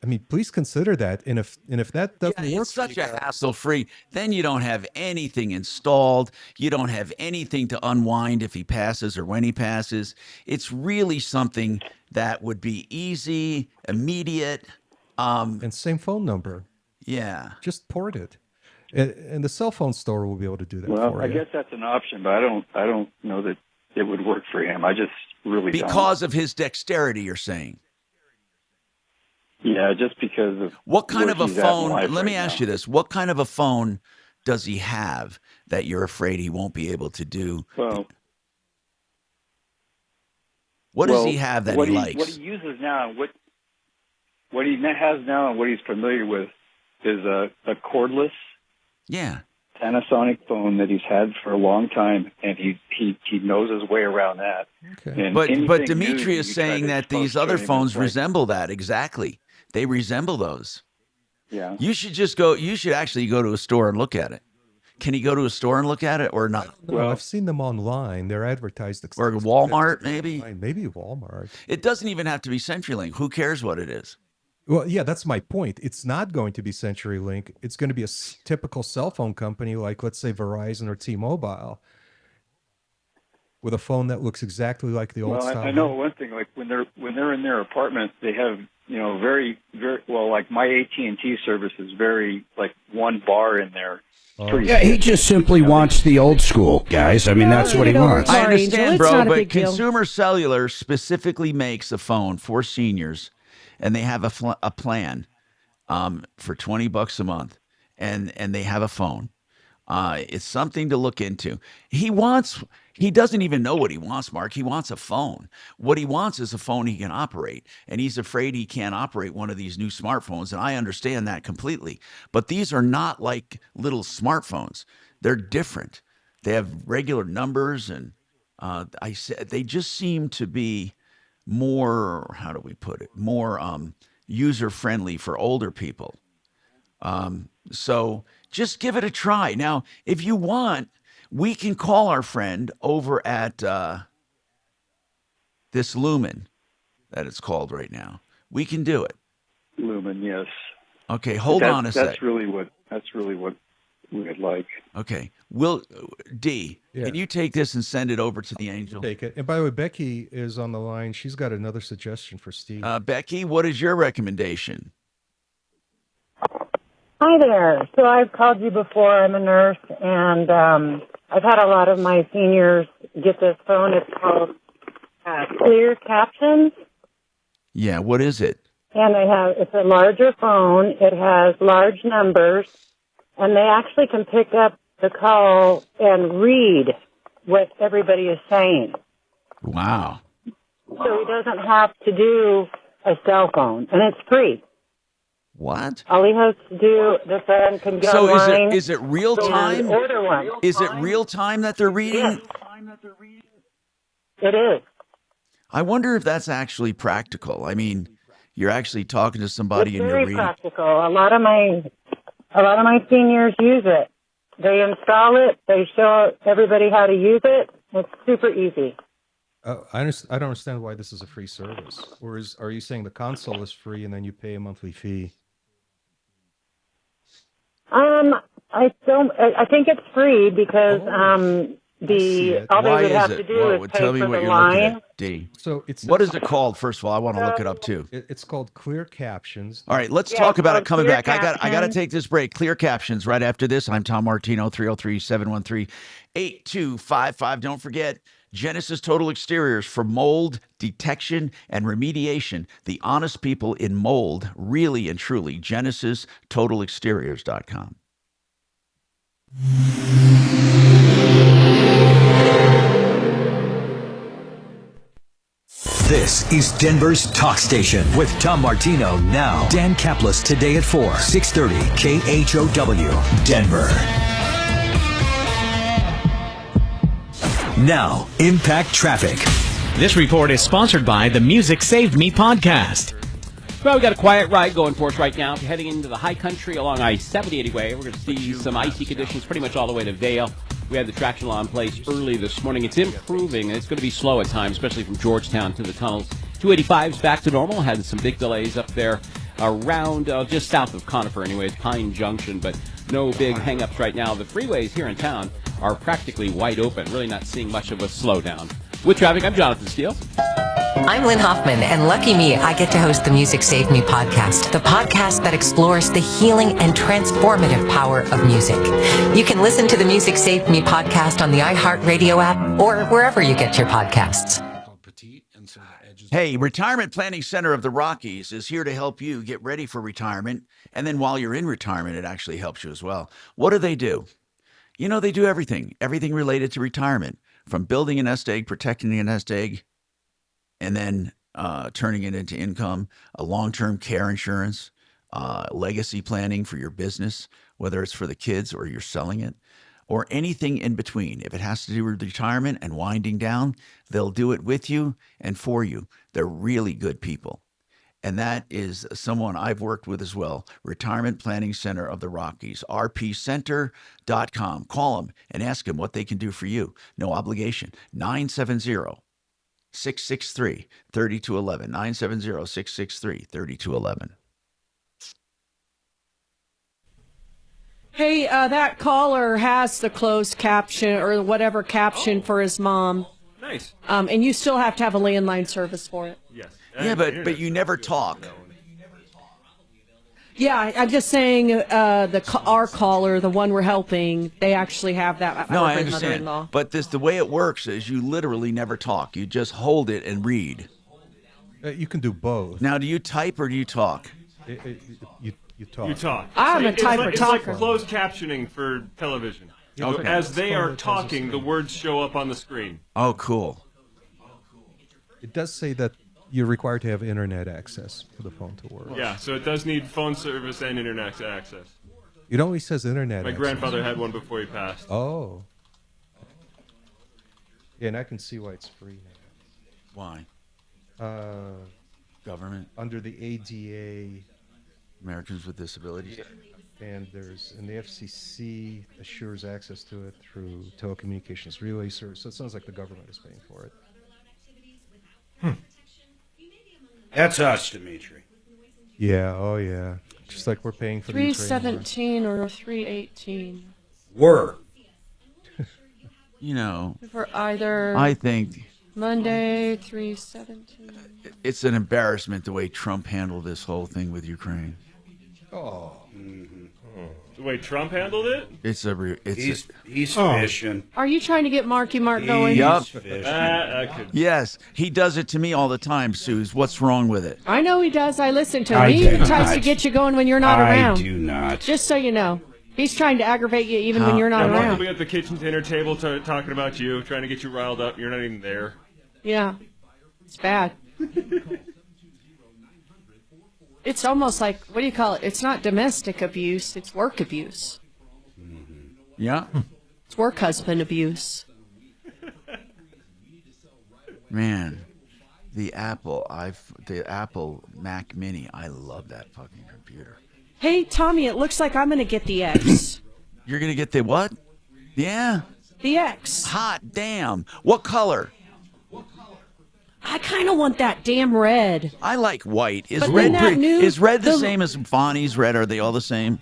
I mean, please consider that. And if that doesn't work, it's such a hassle-free. Then you don't have anything installed. You don't have anything to unwind if he passes or when he passes. It's really something that would be easy, immediate, and same phone number. Yeah, just port it, and the cell phone store will be able to do that. Well, for I you. guess that's an option, but I don't know that it would work for him. I just really because of his dexterity. You're saying? Yeah, just because of what kind of a phone? Let me ask you this: what kind of a phone does he have that you're afraid he won't be able to do? Well, what does he have that he likes? What he uses now, what he has now, and what he's familiar with is a cordless, Panasonic phone that he's had for a long time, and he knows his way around that. Okay. And But Dimitri is saying that these other phones resemble that exactly. They resemble those. Yeah. You should just go. You should actually go to a store and look at it. Can he go to a store and look at it or not? Well, I've seen them online. They're advertised. Or Walmart, maybe. Maybe Walmart. It doesn't even have to be CenturyLink. Who cares what it is? Well, yeah, that's my point. It's not going to be CenturyLink. It's going to be a typical cell phone company like, let's say, Verizon or T-Mobile, with a phone that looks exactly like the old style. I know one thing. Like when they're in their apartment, they have very well. Like my AT&T service is very like one bar in there. Yeah, he just simply wants the old school, guys. I mean, that's what he wants. I understand, bro, but Consumer Cellular specifically makes a phone for seniors, and they have a plan for $20 a month, and they have a phone. It's something to look into. He doesn't even know what he wants, Mark. He wants a phone. What he wants is a phone he can operate, and he's afraid he can't operate one of these new smartphones, and I understand that completely. But these are not like little smartphones. They're different. They have regular numbers, and they just seem to be more, how do we put it, more user-friendly for older people. So just give it a try. Now, if you want, we can call our friend over at this Lumen that it's called right now. We can do it. Lumen, yes. Okay, hold on a sec. That's really what we'd like. Okay, can you take this and send it over to the Angel? Take it. And by the way, Becky is on the line. She's got another suggestion for Steve. Becky, what is your recommendation? Hi there. So I've called you before. I'm a nurse, and I've had a lot of my seniors get this phone. It's called Clear Captions. Yeah, what is it? And it's a larger phone. It has large numbers, and they actually can pick up the call and read what everybody is saying. Wow. So he doesn't have to do a cell phone, and it's free. What? All he has to do, the phone can go so online. Is it real time? Order one. Is it real time that they're reading? Yes. It is. I wonder if that's actually practical. I mean, you're actually talking to somebody It's and you're very reading. practical. A lot of my seniors use it. They install it. They show everybody how to use it. It's super easy. I don't understand why this is a free service. Or are you saying the console is free and then you pay a monthly fee? I don't. I think it's free because all they Why would have is to it? do is pay Tell me for what the you're line. looking at, D. So it's what is it called? First of all, I want to look it up too. It's called Clear Captions. All right, let's Yeah, talk it's about it called coming Clear back. I got to Captions. take this break. Clear Captions right after this. I'm Tom Martino, 303-713-8255. Don't forget, Genesis Total Exteriors for mold detection and remediation. The honest people in mold, really and truly. GenesisTotalExteriors.com. This is Denver's Talk Station with Tom Martino now. Dan Kaplis today at 4, 630 KHOW, Denver. Now, Impact Traffic. This report is sponsored by the Music Saved Me podcast. Well, we got a quiet ride going for us right now. If you're heading into the high country along I-70 anyway, we're going to see some icy conditions pretty much all the way to Vail. We had the traction law in place early this morning. It's improving, and it's going to be slow at times, especially from Georgetown to the tunnels. 285's back to normal. Had some big delays up there around just south of Conifer anyways, Pine Junction, but no big hang-ups right now. The freeways here in town are practically wide open, really not seeing much of a slowdown. With traffic, I'm Jonathan Steele. I'm Lynn Hoffman, and lucky me, I get to host the Music Saved Me podcast, the podcast that explores the healing and transformative power of music. You can listen to the Music Saved Me podcast on the iHeartRadio app or wherever you get your podcasts. Hey, Retirement Planning Center of the Rockies is here to help you get ready for retirement. And then while you're in retirement, it actually helps you as well. What do? They do everything related to retirement, from building a nest egg, protecting a nest egg, and then turning it into income, a long-term care insurance, legacy planning for your business, whether it's for the kids or you're selling it, or anything in between. If it has to do with retirement and winding down, they'll do it with you and for you. They're really good people. And that is someone I've worked with as well. Retirement Planning Center of the Rockies, rpcenter.com. Call them and ask them what they can do for you. No obligation. 970-663-3211. 970-663-3211. Hey, that caller has the closed caption or whatever caption for his mom. Nice. And you still have to have a landline service for it. Yes. Yeah, but you never talk. Yeah, I'm just saying our caller, the one we're helping, they actually have that. No, I understand. But the way it works is you literally never talk. You just hold it and read. You can do both. Now, do you type or do you talk? You talk. You talk. I'm a typer It's talker. like closed captioning for television. So Okay. as they are talking, the words show up on the screen. Oh, cool. It does say that you're required to have internet access for the phone to work. Yeah, so it does need phone service and internet access. It only says internet My access. grandfather had one before he passed. Oh. Yeah, and I can see why it's free now. Why? Government? Under the ADA. Americans with Disabilities. And the FCC assures access to it through telecommunications relay service. So it sounds like the government is paying for it. That's us, Dimitri. Yeah, oh yeah. Just like we're paying for the Ukraine war. 317 or 318. Were. You know, For either I think Monday, 317. it's an embarrassment the way Trump handled this whole thing with Ukraine. Oh. The way Trump handled it? He's fishing. Are you trying to get Marky Mark going? Yup. Could... Yes, he does it to me all the time, Suze. What's wrong with it? I know he does. I listen to him. I He do even tries not. to get you going when you're not around. I do not. Just so you know. He's trying to aggravate you even when you're not Mark will around. be at the kitchen dinner table talking about you, trying to get you riled up. You're not even there. Yeah. It's bad. It's almost like, what do you call it? It's not domestic abuse, it's work abuse. Yeah. It's work husband abuse. Man, the Apple Mac Mini, I love that fucking computer. Hey, Tommy, it looks like I'm going to get the X. You're going to get the what? Yeah. The X. Hot damn. What color? I kind of want that damn red. I like white. Is But red then that new- is red the the- same as Bonnie's red? Are they all the same?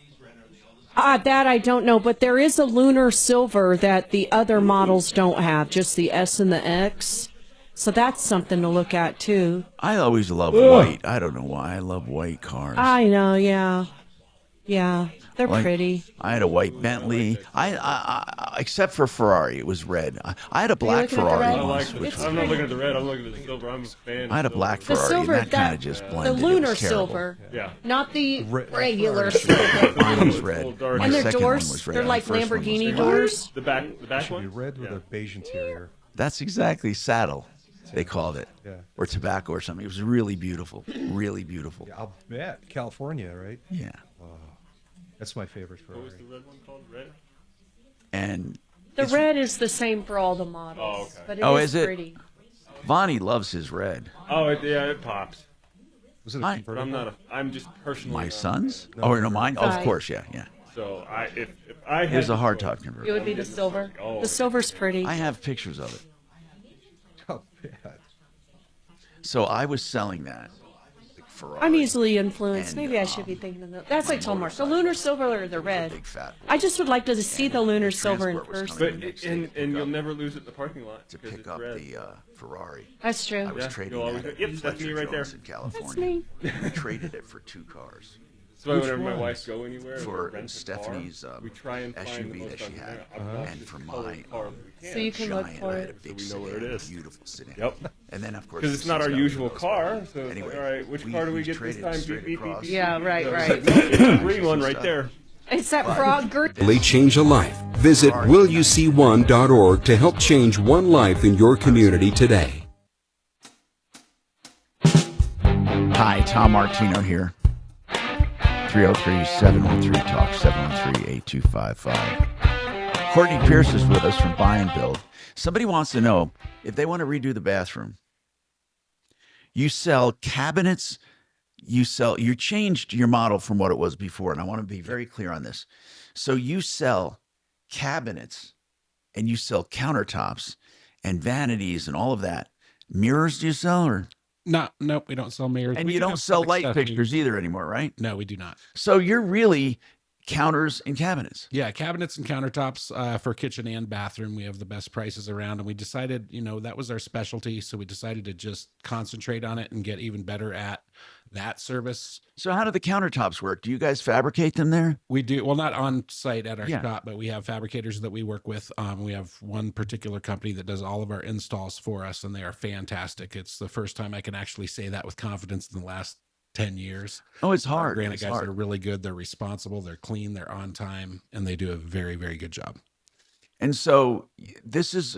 That I don't know, but there is a lunar silver that the other models don't have, just the S and the X. So that's something to look at, too. I always love white. I don't know why. I love white cars. I know, yeah. Yeah, they're pretty. I had a white Bentley. I except for Ferrari, it was red. I had a black looking at the Ferrari red? once. I'm not looking at the red. I'm looking at the silver. I'm a fan. I had a black Ferrari, silver, and that kind of just the blended. lunar It was terrible. silver. Yeah. Not the regular silver. Mine was red. My And their second one doors, was red. they're My like first one was Lamborghini red. doors. The back It should be red with a beige interior. That's exactly saddle. They called it, Yeah. or tobacco or something. It was really beautiful, really beautiful. Yeah, I'll bet. California, right? Yeah. Oh, that's my favorite Ferrari. What was the red one called? Red? And The red is the same for all the models, but it is is it? pretty. Vonnie loves his red. Oh, yeah, it pops. Was it a I- But convertible? I'm just personally. My son's? No, Oh, no, mine? Oh, of Right. course, yeah, yeah. So if I had Here's a to hardtop choose- It convertible. would be the silver. Oh, The silver's pretty. I have pictures of it. Oh, bad. So I was selling that Ferrari. I'm easily influenced. And, Maybe I should be thinking of that. That's like Tom Martino. The lunar silver or the red. big fat I just would like to see the lunar silver in transport was person. coming But the next day and to pick you'll up- never lose it in the parking lot to because pick it's up red. the Ferrari. That's true. I was Yeah, trading you'll always that go, at "Yep, that's me Fletcher right there." Jones in California. That's me. We traded it for 2 cars. So Which whenever my ones? wife go anywhere and For rent a car, Stephanie's we try and find the SUV most that she had, obnoxious and for colored my car that we can. So you can look Giant, for I had a it. big So we know where it sedan, is. beautiful sedan. Yep. And then of course Because it's not our got usual those car. ones. So it's Anyway, like, all right, which car do we get this traded time? straight Beep, beep, beep, across. beep. Yeah, right, So it's right. like, no, it's the green one right there. It's that frog green. Really change a life. Visit willyouseeone.org to help change one life in your community today. Hi, Tom Martino here. 303-713-TALK, 713-8255. Courtney Pierce is with us from Buy and Build. Somebody wants to know if they want to redo the bathroom. You sell cabinets, you changed your model from what it was before, and I want to be very clear on this. So you sell cabinets and you sell countertops and vanities and all of that. Mirrors do you sell, or? Nope, we don't sell mirrors. And We you do don't have sell product light stuff. fixtures either anymore, right? No, we do not. So you're really counters and cabinets. Yeah, cabinets and countertops for kitchen and bathroom. We have the best prices around, and we decided, that was our specialty. So we decided to just concentrate on it and get even better at that service. So how do the countertops work? Do you guys fabricate them there? We do. Well, not on site at our Yeah. shop, but we have fabricators that we work with. We have one particular company that does all of our installs for us, and they are fantastic. It's the first time I can actually say that with confidence in the last 10 years. Oh, it's hard. Our granite It's guys hard. are really good. They're responsible. They're clean. They're on time, and they do a very, very good job. And so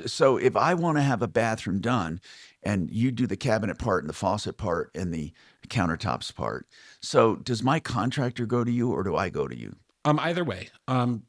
so if I want to have a bathroom done and you do the cabinet part and the faucet part and the countertops part, so does my contractor go to you or do I go to you? Either way,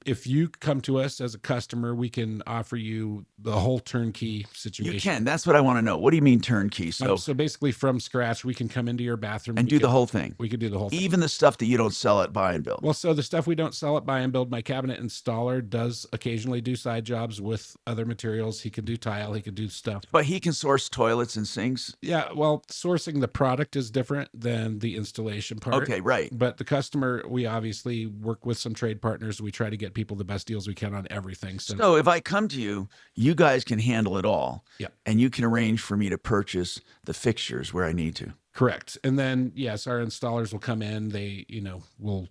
if you come to us as a customer, we can offer you the whole turnkey situation. You can. That's what I want to know. What do you mean turnkey? So So basically, from scratch, we can come into your bathroom and we do the can- whole thing. We could do the whole thing. Even the stuff that you don't sell at Buy and Build. Well, so the stuff we don't sell at Buy and Build, my cabinet installer does occasionally do side jobs with other materials. He can do tile. He can do stuff. But he can source toilets and sinks. Yeah, well, sourcing the product is different than the installation part. Okay, right. But the customer, we obviously work with some trade partners. We try to get people the best deals we can on everything. So if I come to you, you guys can handle it all. Yep. And you can arrange for me to purchase the fixtures where I need to. Correct. And then, yes, our installers will come in. They, will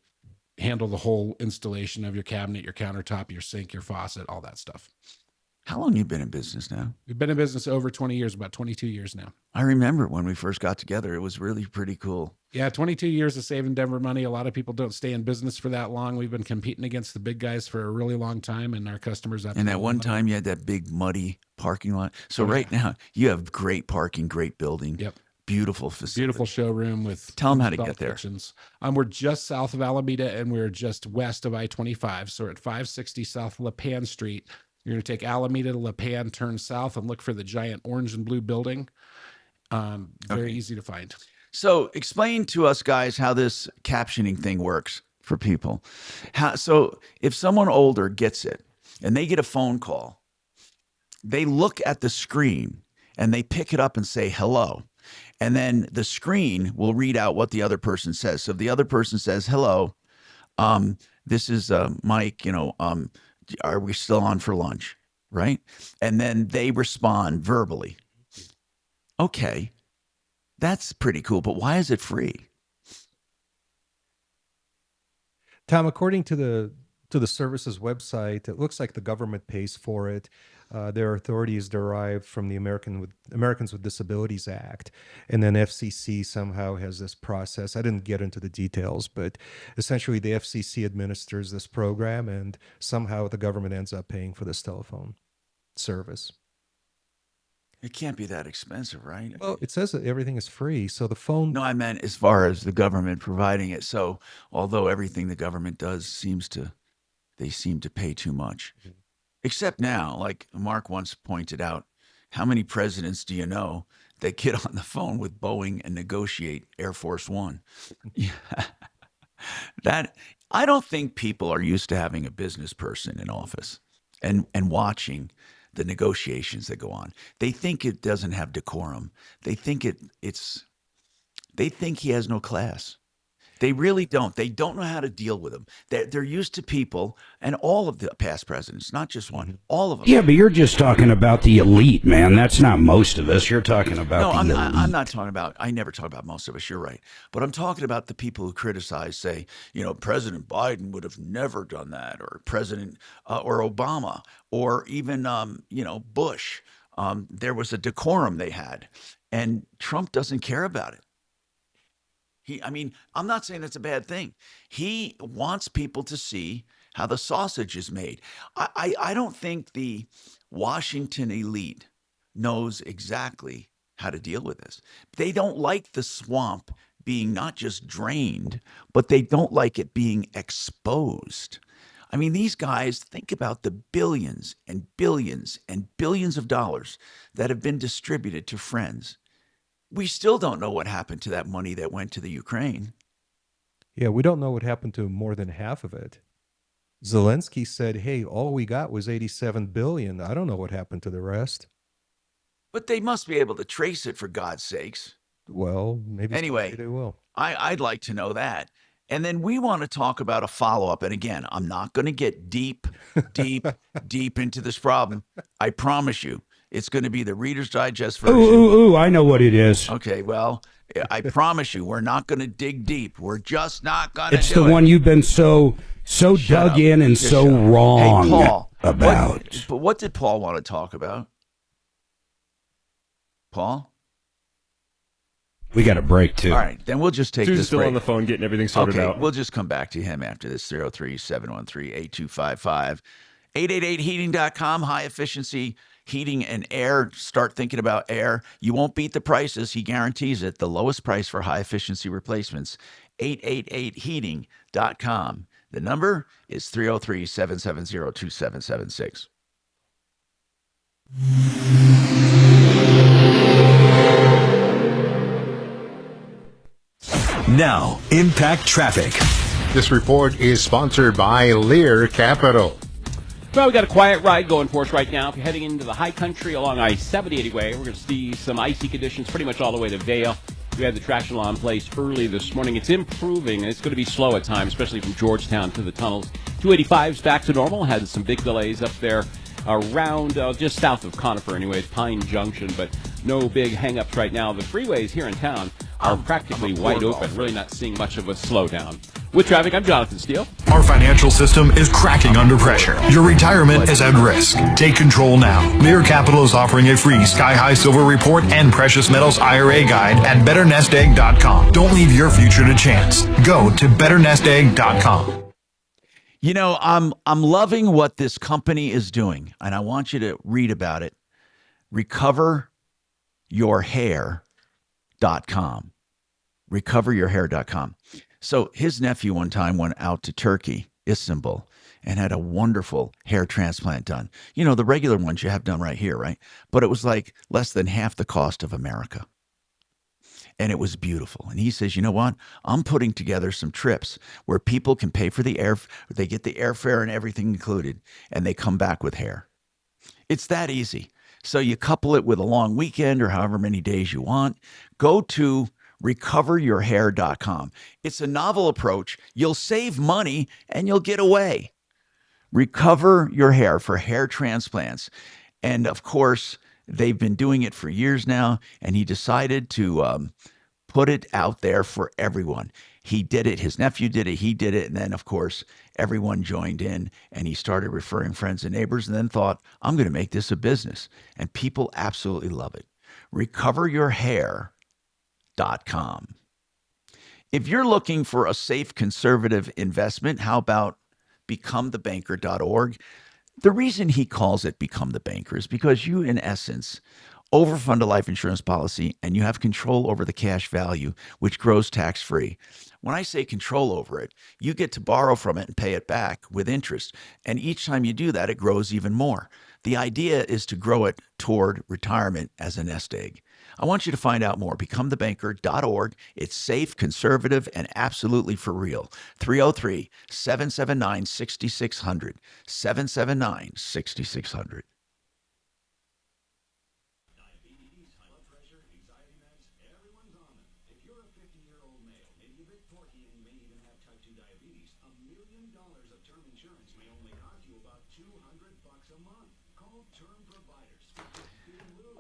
handle the whole installation of your cabinet, your countertop, your sink, your faucet, all that stuff. How long you been in business now? We've been in business over 20 years, about 22 years now. I remember when we first got together, it was really pretty cool. Yeah, 22 years of saving Denver money. A lot of people don't stay in business for that long. We've been competing against the big guys for a really long time, and our customers. And that one time you had that big muddy parking lot. So right now you have great parking, great building. Yep. Beautiful facility. Beautiful showroom with. Tell them how to installed get there. Kitchens. We're just south of Alameda, and we're just west of I-25. So we're at 560 South LaPan Street. You're going to take Alameda to LaPan, turn south, and look for the giant orange and blue building. Very easy to find. So explain to us guys how this captioning thing works for people. So if someone older gets it and they get a phone call, they look at the screen and they pick it up and say hello. And then the screen will read out what the other person says. So if the other person says, hello, this is Mike, are we still on for lunch? Right? And then they respond verbally. Okay, that's pretty cool, but why is it free? Tom, according to the service's website, it looks like the government pays for it. Their authority is derived from the Americans with Disabilities Act, and then FCC somehow has this process. I didn't get into the details, but essentially the FCC administers this program, and somehow the government ends up paying for this telephone service. It can't be that expensive, right? Well, it says that everything is free, so the phone... No, I meant as far as the government providing it. So although everything the government does seem to pay too much. Except now, like Mark once pointed out, how many presidents do you know that get on the phone with Boeing and negotiate Air Force One? That I don't think people are used to having a business person in office and watching the negotiations that go on. They think it doesn't have decorum. They think they think he has no class. They really don't. They don't know how to deal with him. They're used to people, and all of the past presidents, not just one, all of them. Yeah, but you're just talking about the elite, man. That's not most of us. You're talking about the elite. I'm not talking about, I never talk about most of us, you're right. But I'm talking about the people who criticize, say, President Biden would have never done that, or President, or Obama, or even, Bush. There was a decorum they had, and Trump doesn't care about it. I'm not saying that's a bad thing. He wants people to see how the sausage is made. I don't think the Washington elite knows exactly how to deal with this. They don't like the swamp being not just drained, but they don't like it being exposed. These guys, think about the billions and billions and billions of dollars that have been distributed to friends. We still don't know what happened to that money that went to the Ukraine. Yeah, we don't know what happened to more than half of it. Zelensky said, hey, all we got was $87 billion. I don't know what happened to the rest. But they must be able to trace it, for God's sakes. Well, maybe anyway, they will. I'd like to know that. And then we want to talk about a follow-up. And again, I'm not going to get deep into this problem. I promise you. It's going to be the Reader's Digest version. Ooh, I know what it is. Okay, well, I promise you, we're not going to dig deep. We're just not going to do it. It's the one you've been so dug in and so wrong about. But what did Paul want to talk about? Paul? We got a break, too. All right, then we'll just take this still break. On the phone getting everything sorted out. We'll just come back to him after this. 303-713-8255. 888heating.com, high efficiency heating and air. Start thinking about air. You won't beat the prices. He guarantees it. The lowest price for high efficiency replacements. 888heating.com. The number is 303-770-2776. Now, Impact Traffic. This report is sponsored by Lear Capital. Well, we got a quiet ride going for us right now. If you're heading into the high country along I-70 way, we're going to see some icy conditions pretty much all the way to Vail. We had the traction law in place early this morning. It's improving, and it's going to be slow at times, especially from Georgetown to the tunnels. 285's back to normal. Had some big delays up there around just south of Conifer anyway, Pine Junction, but no big hang-ups right now. The freeways here in town are practically wide open, really not seeing much of a slowdown. With traffic, I'm Jonathan Steele. Our financial system is cracking under pressure. Your retirement is at risk. Take control now. Lear Capital is offering a free Sky High Silver Report and Precious Metals IRA Guide at BetterNestEgg.com. Don't leave your future to chance. Go to BetterNestEgg.com. You know, I'm loving what this company is doing, and I want you to read about it. RecoverYourHair.com. RecoverYourHair.com. So his nephew one time went out to Turkey, Istanbul, and had a wonderful hair transplant done. You know, the regular ones you have done right here, right? But it was like less than half the cost of America. And it was beautiful. And he says, you know what? I'm putting together some trips where people can pay for the air. They get the airfare and everything included, and they come back with hair. It's that easy. So you couple it with a long weekend or however many days you want. Go to recoveryourhair.com. It's a novel approach. You'll save money and you'll get away. Recover Your Hair for hair transplants. And of course, they've been doing it for years now, and he decided to put it out there for everyone. He did it. His nephew did it. He did it. And then, of course, everyone joined in, and he started referring friends and neighbors, and then thought, I'm going to make this a business. And people absolutely love it. recoveryourhair.com. If you're looking for a safe conservative investment, how about becomethebanker.org? The reason he calls it Become the Banker is because you, in essence, overfund a life insurance policy and you have control over the cash value, which grows tax-free. When I say control over it, you get to borrow from it and pay it back with interest. And each time you do that, it grows even more. The idea is to grow it toward retirement as a nest egg. I want you to find out more. BecomeTheBanker.org. It's safe, conservative, and absolutely for real. 303-779-6600. 779-6600.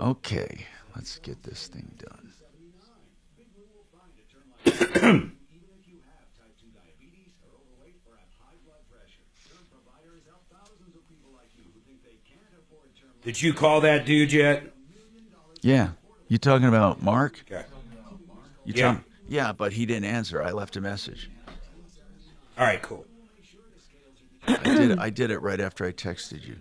Okay, let's get this thing done. Did you call that dude yet? Yeah. You talking about Mark? Okay. Yeah, but he didn't answer. I left a message. All right, cool. I did it right after I texted you.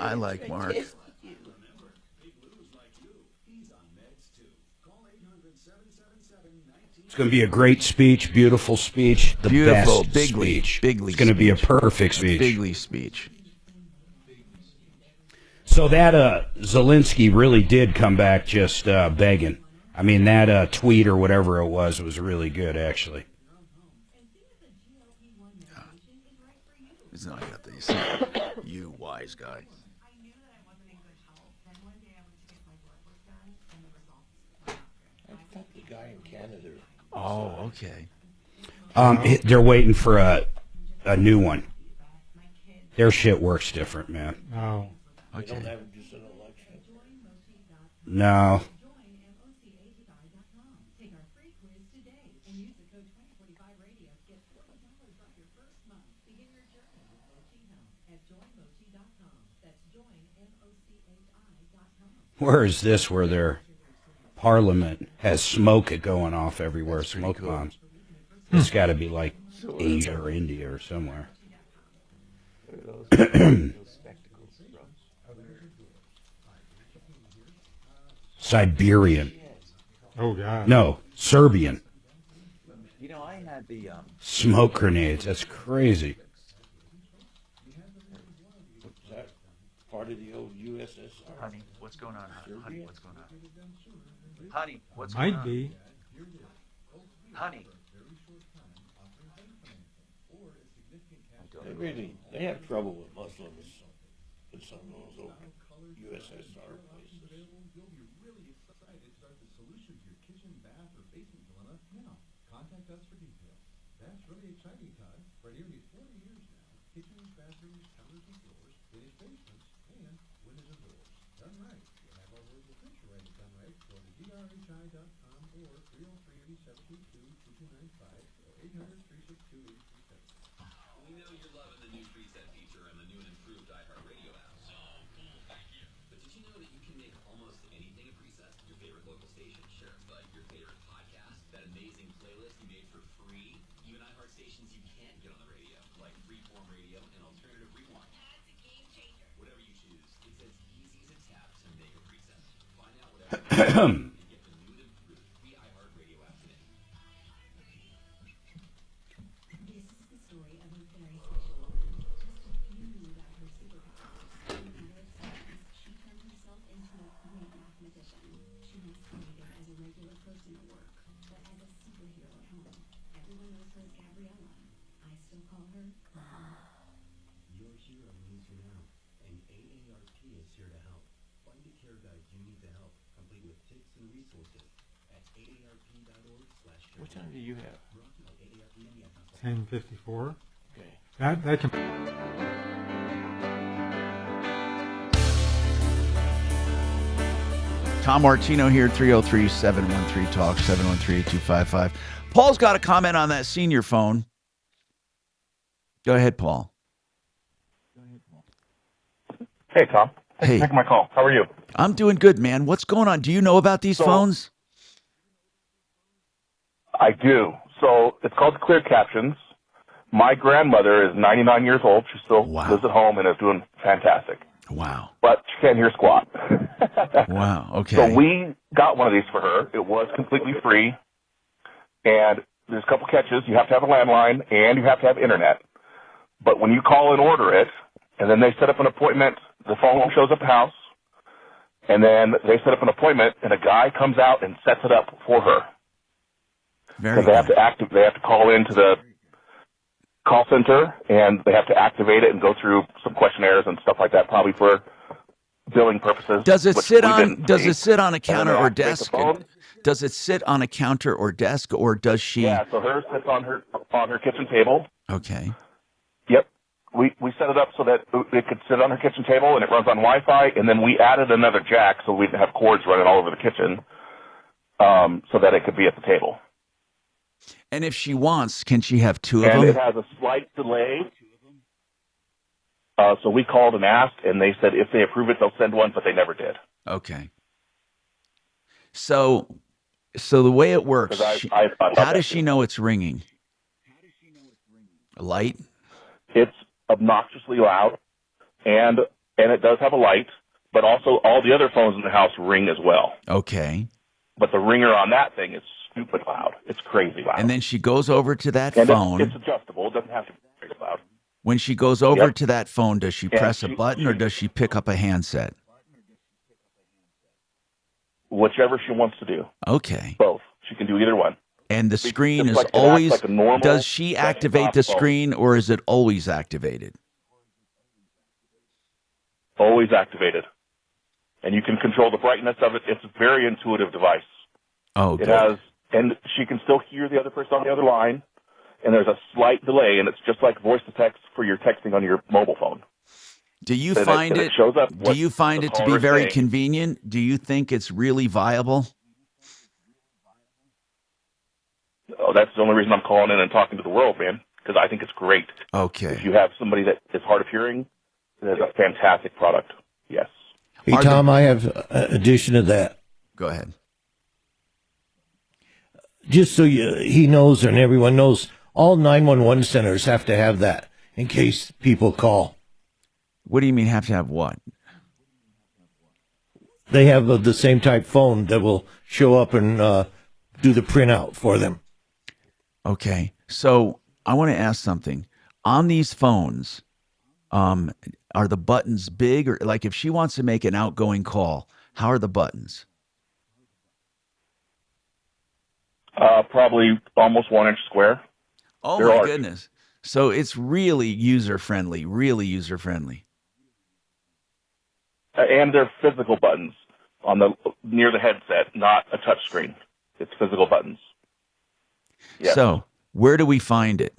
I like Mark. It's going to be a great speech, beautiful speech, the Beautiful, best bigly, speech. bigly. It's going to be a speech. perfect speech. Bigly speech. So that Zelensky really did come back just begging. I mean, that tweet or whatever it was really good, actually. It's not got these. You wise guy. The guy in Canada. Oh, okay. They're waiting for a new one. Their shit works different, man. Oh. They don't Okay. have just an election. No. Where is this where their parliament has smoke going off everywhere, smoke bombs? It's got to be like Asia or India or somewhere. Siberian. Oh, God. No, Serbian. You know, I had the Smoke grenades. That's crazy. Is that part of the old USSR? Honey, what's going on? Honey, what's going on? Honey, what's going Might on? be. Honey. They have trouble with Muslims in some of those old USSR places. Contact us for details. That's really exciting, Todd. For nearly 40 years now, kitchens, bathrooms, counters and floors, finished basements, and windows and doors. Done right. You have our local picture ready done right. Go to drhi.com or 303-722-2295 or 800-362-8370. We know you're loving the new preset feature and the new and improved iHeartRadio app. So cool, thank you. But did you know that you can make almost anything a preset? Your favorite local station, sure, but your favorite podcast, that amazing playlist you made for free, even iHeart stations you can't get on the radio, like Freeform Radio and Alternative Rewind. That's a game changer. Whatever you choose, it's as easy as a tap to make a preset. Find out whatever you and get the new and improved free iHeartRadio app today. This is the story of a very special woman. Just a few knew about her superpowers. In a matter of seconds, she turned herself into a great mathematician. She once created as a regular person at work, but as a superhero at home. Everyone knows her as Gabriella. I still call her Mom. You're here on News Now, and AARP is here to help. Find the care guide you need to help, complete with tips and resources at aarp.org/. What time do you have? 10:54. Okay. That can. Tom Martino here, 303-713-TALK, 713-8255. Paul's got a comment on that senior phone. Go ahead, Paul. Hey, Tom. Thanks Hey. for taking my call. How are you? I'm doing good, man. What's going on? Do you know about these phones? I do. So it's called Clear Captions. My grandmother is 99 years old. She still lives at home and is doing fantastic. Wow. But she can't hear squat. Wow. Okay. So we got one of these for her. It was completely free. And there's a couple catches. You have to have a landline and you have to have internet. But when you call and order it, and then they set up an appointment, the phone shows up at the house, and then they set up an appointment, and a guy comes out and sets it up for her. Very they have to call into the call center, and they have to activate it and go through some questionnaires and stuff like that, probably for billing purposes. Does it which sit we on didn't does see. it sit on a And then counter they or activate the desk? phone. Does it sit on a counter or desk, or does she? Yeah, so hers sits on her kitchen table. Okay. Yep. We set it up so that it could sit on her kitchen table, and it runs on Wi-Fi, and then we added another jack so we didn't have cords running all over the kitchen, so that it could be at the table. And if she wants, can she have two of And them? it has a slight delay. So we called and asked, and they said if they approve it, they'll send one, but they never did. Okay. So the way it works, 'Cause I thought how that does she know it's ringing? A light? It's obnoxiously loud, and it does have a light, but also all the other phones in the house ring as well. Okay. But the ringer on that thing is stupid loud. It's crazy loud. And then she goes over to that And phone. it's adjustable. It doesn't have to be very loud. When she goes over Yep. to that phone, does she Yeah, press a button or does she pick up a handset? Whichever she wants to do. Okay. Both. She can do either one. And the screen It's is like- it acts always, like a normal does she activate the desktop phone. screen or is it always activated? Always activated. And you can control the brightness of it. It's a very intuitive device. Oh, It good. has, and she can still hear the other person on the other line, and there's a slight delay, and it's just like voice to text for your texting on your mobile phone. Do you And find and it, shows up do what you find the it to be caller is very saying. convenient? Do you think it's really viable? Oh, that's the only reason I'm calling in and talking to the world, man, because I think it's great. Okay. If you have somebody that is hard of hearing, it's a fantastic product. Yes. Hey, Tom, I have an addition to that. Go ahead. Just so he knows and everyone knows, all 911 centers have to have that in case people call. What do you mean have to have what? They have the same type phone that will show up and do the printout for them. Okay. So I want to ask something. On these phones, are the buttons big, or like if she wants to make an outgoing call, how are the buttons? Probably almost 1 inch square. Oh They're my large. goodness. So it's really user friendly, really user friendly. And they're physical buttons on the near the headset, not a touch screen. It's physical buttons. Yes. So where do we find it?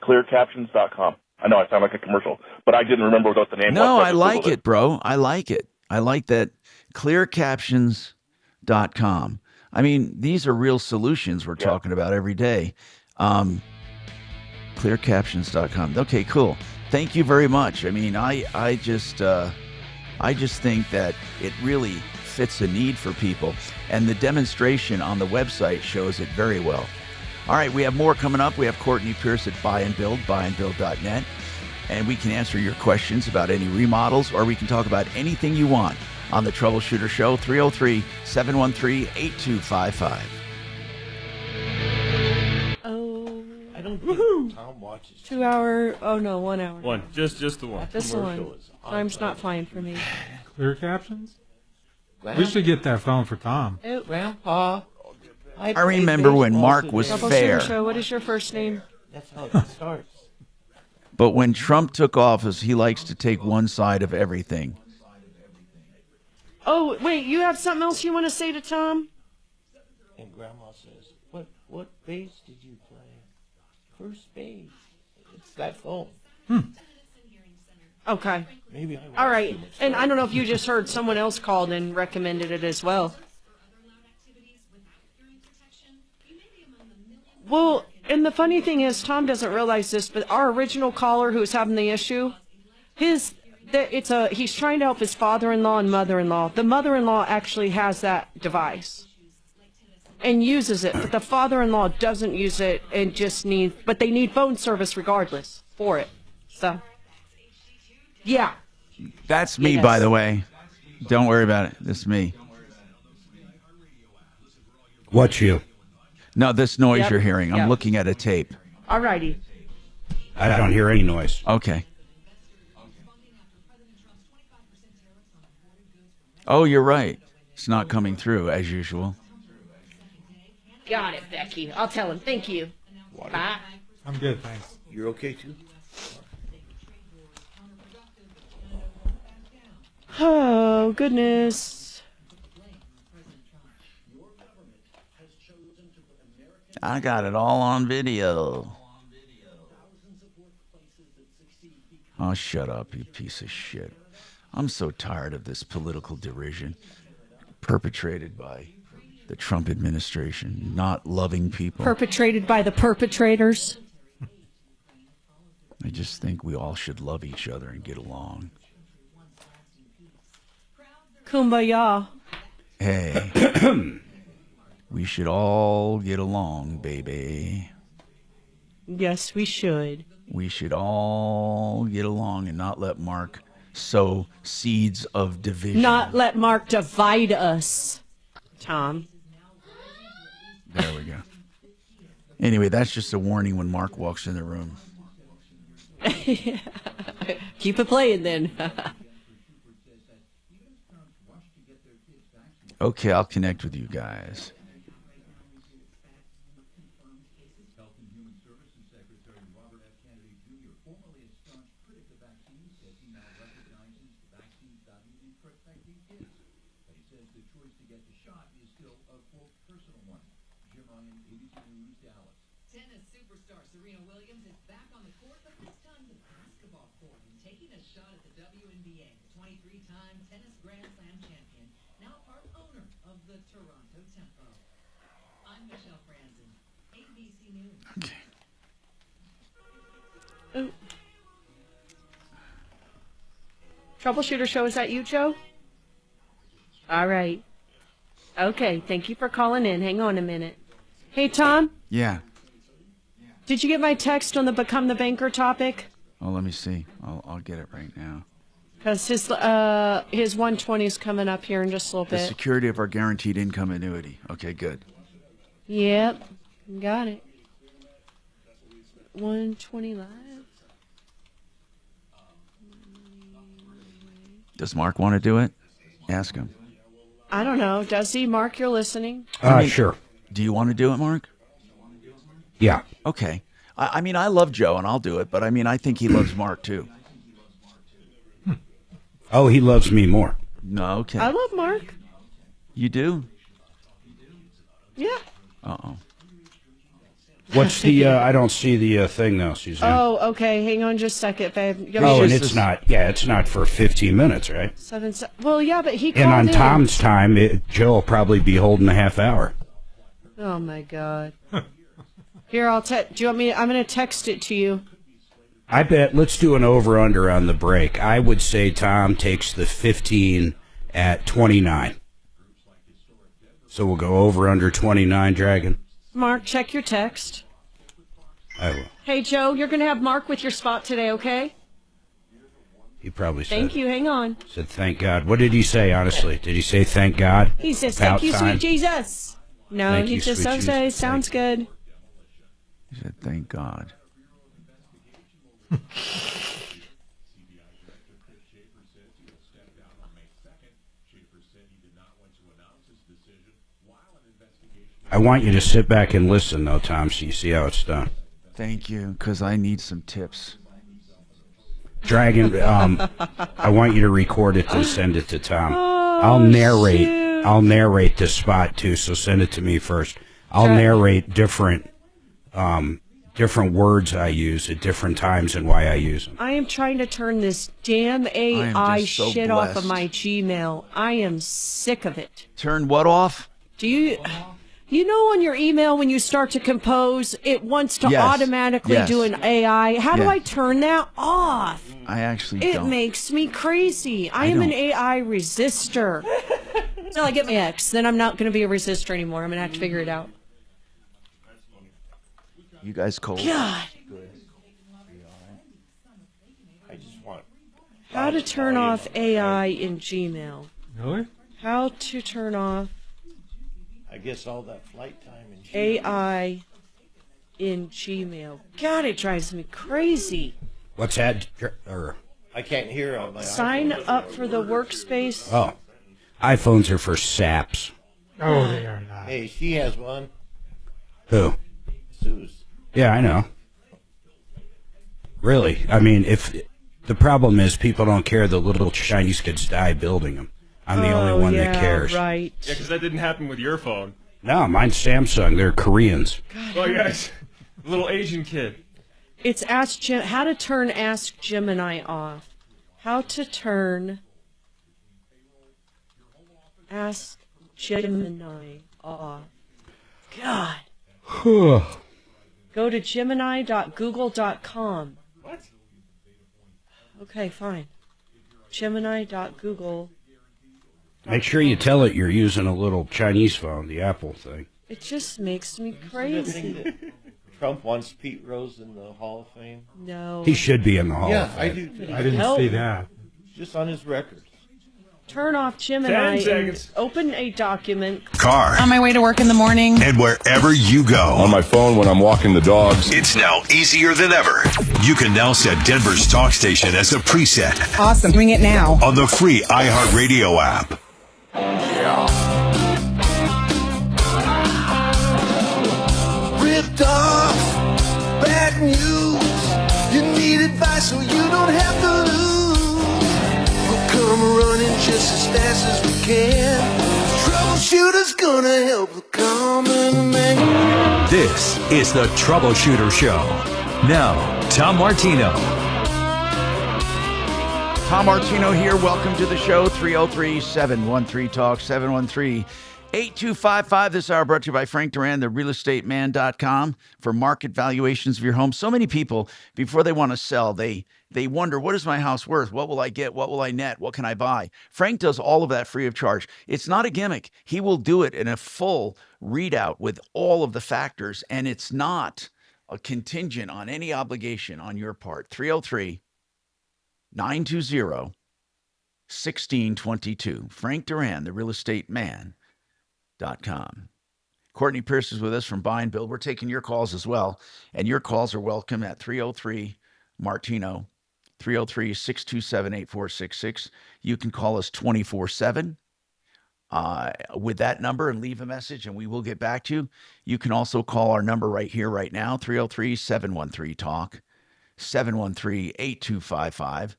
Clearcaptions.com. I know I sound like a commercial, but I didn't remember what the name was. No, so I just like Googled it, bro. I like it. I like that. Clearcaptions.com. I mean, these are real solutions we're talking about every day. Clearcaptions.com. Okay, cool. Thank you very much. I mean, I just think that it really fits a need for people, and the demonstration on the website shows it very well. All right, we have more coming up. We have Courtney Pierce at Buy and Build, buyandbuild.net, and we can answer your questions about any remodels, or we can talk about anything you want on the Troubleshooter Show, 303-713-8255. Oh. I don't think Tom watches. 2 hour. Oh no, 1 hour. One, just the one. Just the one. Time's not flying for me. Clear captions? We should get that phone for Tom. Grandpa. I remember when Mark was Troubleshooter fair. Show. What is your first name? That's how it starts. But when Trump took office, he likes to take one side of everything. Oh, wait, you have something else you want to say to Tom? And Grandma says, what bass did you play? First bass. It's that phone. Okay. Maybe All right. And I don't know if you just heard someone else called and recommended it as well. Well, and the funny thing is, Tom doesn't realize this, but our original caller who was having the issue, he's trying to help his father-in-law and mother-in-law. The mother-in-law actually has that device and uses it, but the father-in-law doesn't use it and but they need phone service regardless for it. So, yeah. That's me, by the way. Don't worry about it. This is me. What's you? No, this noise Yep. you're hearing. I'm Yep. looking at a tape. All righty. I don't hear any noise. Okay. Oh, you're right. It's not coming through, as usual. Got it, Becky. I'll tell him. Thank you. Bye. I'm good, thanks. You're okay too? Oh, goodness. I got it all on video. Oh, shut up, you piece of shit. I'm so tired of this political derision perpetrated by the Trump administration, not loving people. Perpetrated by the perpetrators. I just think we all should love each other and get along. Kumbaya. Hey, we should all get along, baby. Yes, we should. We should all get along and not let Mark sow seeds of division. Not let Mark divide us, Tom. There we go. Anyway, that's just a warning when Mark walks in the room. Keep it playing then. Okay, I'll connect with you guys. Tennis superstar Serena Williams is back on the court, but this time the basketball court, and taking a shot at the WNBA. The 23-time tennis Grand Slam champion, now part owner of the Toronto Tempo. I'm Michelle Franzen, ABC News. Ooh. Troubleshooter Show, is that you, Joe? All right. Okay, thank you for calling in. Hang on a minute. Hey, Tom? Yeah. Did you get my text on the Become the Banker topic? Oh, let me see. I'll get it right now. Because his 120 is coming up here in just a little The bit. security of our guaranteed income annuity. Okay, good. Yep, got it. 120 live. Does Mark want to do it? Ask him. I don't know. Does he? Mark, you're listening? Sure. Do you want to do it, Mark? Yeah. Okay. I mean, I love Joe, and I'll do it, but I mean, I think he loves Mark, too. Oh, he loves me more. No, okay. I love Mark. You do? Yeah. Uh-oh. What's the, I don't see the thing now, Suzanne. Oh, okay. Hang on just a second, babe. Oh, and it's not, it's not for 15 minutes, right? Well, yeah, but he called And on in. Tom's time, Joe will probably be holding a half hour. Oh, my God. Here, do you want me? I'm going to text it to you. I bet, let's do an over-under on the break. I would say Tom takes the 15 at 29. So we'll go over-under 29, Dragon. Mark, check your text. I will. Hey, Joe, you're going to have Mark with your spot today, okay? He probably said. Thank you. Hang on. Said thank God. What did he say, honestly? Did he say thank God? He says, About thank you, time? sweet Jesus. No, Thank he you, just sweet says, Jesus. "Hey, sounds good." He said, thank God. I want you to sit back and listen, though, Tom, so you see how it's done. Thank you, because I need some tips. Dragon, I want you to record it and send it to Tom. Oh, I'll narrate. shoot. I'll narrate the spot too. So send it to me first. I'll narrate different words I use at different times and why I use them. I am trying to turn this damn AI just so shit off of blessed. my Gmail. I am sick of it. Turn what off? Do you know on your email when you start to compose, it wants to Yes. automatically Yes. do an AI? How do Yeah. I turn that off? I actually It don't. makes me crazy. I am an AI resistor. Until I get my ex, then I'm not going to be a resistor anymore. I'm going to have to figure it out. You guys cold? God. I just want. How to turn off AI in Gmail. Really? How to turn off I guess all that flight time and AI in Gmail. God, it drives me crazy. What's that? Or I can't hear on my Sign iPhone. up for the workspace. oh, iPhones are for saps. Oh, they are not. Hey, she has one. Who? Sue's. Yeah, I know. Really, I mean, if the problem is people don't care, the little Chinese kids die building them. I'm the only one that cares. Right. Yeah, because that didn't happen with your phone. No, mine's Samsung. They're Koreans. Oh, yes. Little Asian kid. It's how to turn Ask Gemini off. How to turn Ask Gemini off. God. Go to gemini.google.com. What? Okay, fine. Gemini.google. Make sure you tell it you're using a little Chinese phone, the Apple thing. It just makes me That thing crazy. that Trump wants Pete Rose in the Hall of Fame. No. He should be in the Hall Yeah, of Fame. I do. Too. I didn't see that. Just on his record. Turn off 10 Gemini and seconds. open a document. Car. On my way to work in the morning. And wherever you go. On my phone when I'm walking the dogs. It's now easier than ever. You can now set Denver's talk station as a preset Awesome. Doing it now. on the free iHeartRadio app. Ripped off, bad news. You need advice so you don't have to lose. We'll come running just as fast as we can. Troubleshooter's gonna help the common man. This is the Troubleshooter Show. Now, Tom Martino. Tom Martino here. Welcome to the show. 303-713-TALK, 713-8255. This hour brought to you by Frank Duran, the realestateman.com, for market valuations of your home. So many people, before they want to sell, they wonder, what is my house worth? What will I get? What will I net? What can I buy? Frank does all of that free of charge. It's not a gimmick. He will do it in a full readout with all of the factors, and it's not a contingent on any obligation on your part. 303-920-1622. Frank Duran, the realestateman.com. Courtney Pierce is with us from Buy and Build. We're taking your calls as well, and your calls are welcome at 303-MARTINO, 303-627-8466. You can call us 24/7 with that number and leave a message, and we will get back to you. You can also call our number right here, right now, 303-713-TALK, 713-8255.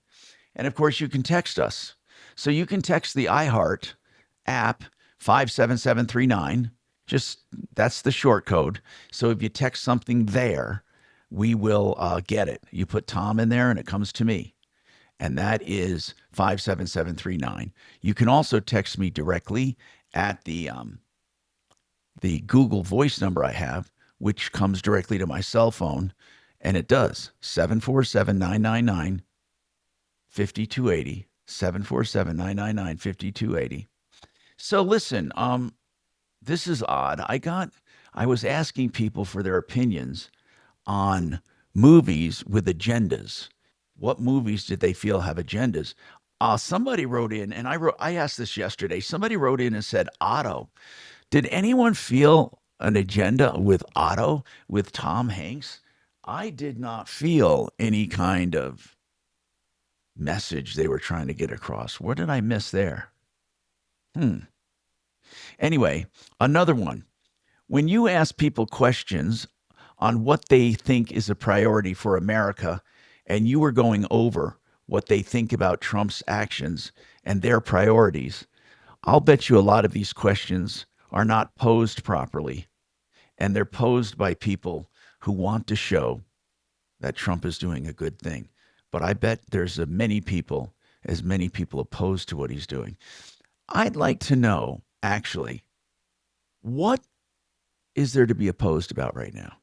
And, of course, you can text us. So you can text the iHeart app 57739. That's the short code. So if you text something there, we will get it. You put Tom in there and it comes to me. And that is 57739. You can also text me directly at the Google Voice number I have, which comes directly to my cell phone. And it does. 747-999-5280. 747-999-5280. So listen, this is odd. I was asking people for their opinions on movies with agendas. What movies did they feel have agendas? Somebody wrote in, and I asked this yesterday. Somebody wrote in and said, Otto. Did anyone feel an agenda with Otto, with Tom Hanks? I did not feel any kind of message they were trying to get across. What did I miss there? Anyway, another one. When you ask people questions on what they think is a priority for America, and you were going over what they think about Trump's actions and their priorities, I'll bet you a lot of these questions are not posed properly, and they're posed by people who want to show that Trump is doing a good thing. But I bet there's as many people opposed to what he's doing. I'd like to know, actually, what is there to be opposed about right now?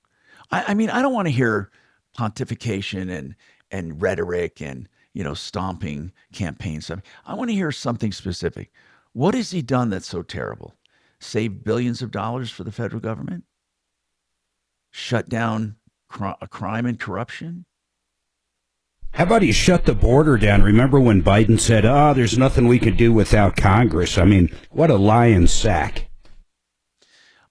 I mean, I don't want to hear pontification and rhetoric and, stomping campaign stuff. I want to hear something specific. What has he done that's so terrible? Saved billions of dollars for the federal government? Shut down crime and corruption? How about he shut the border down? Remember when Biden said, there's nothing we could do without Congress? I mean, what a lying sack.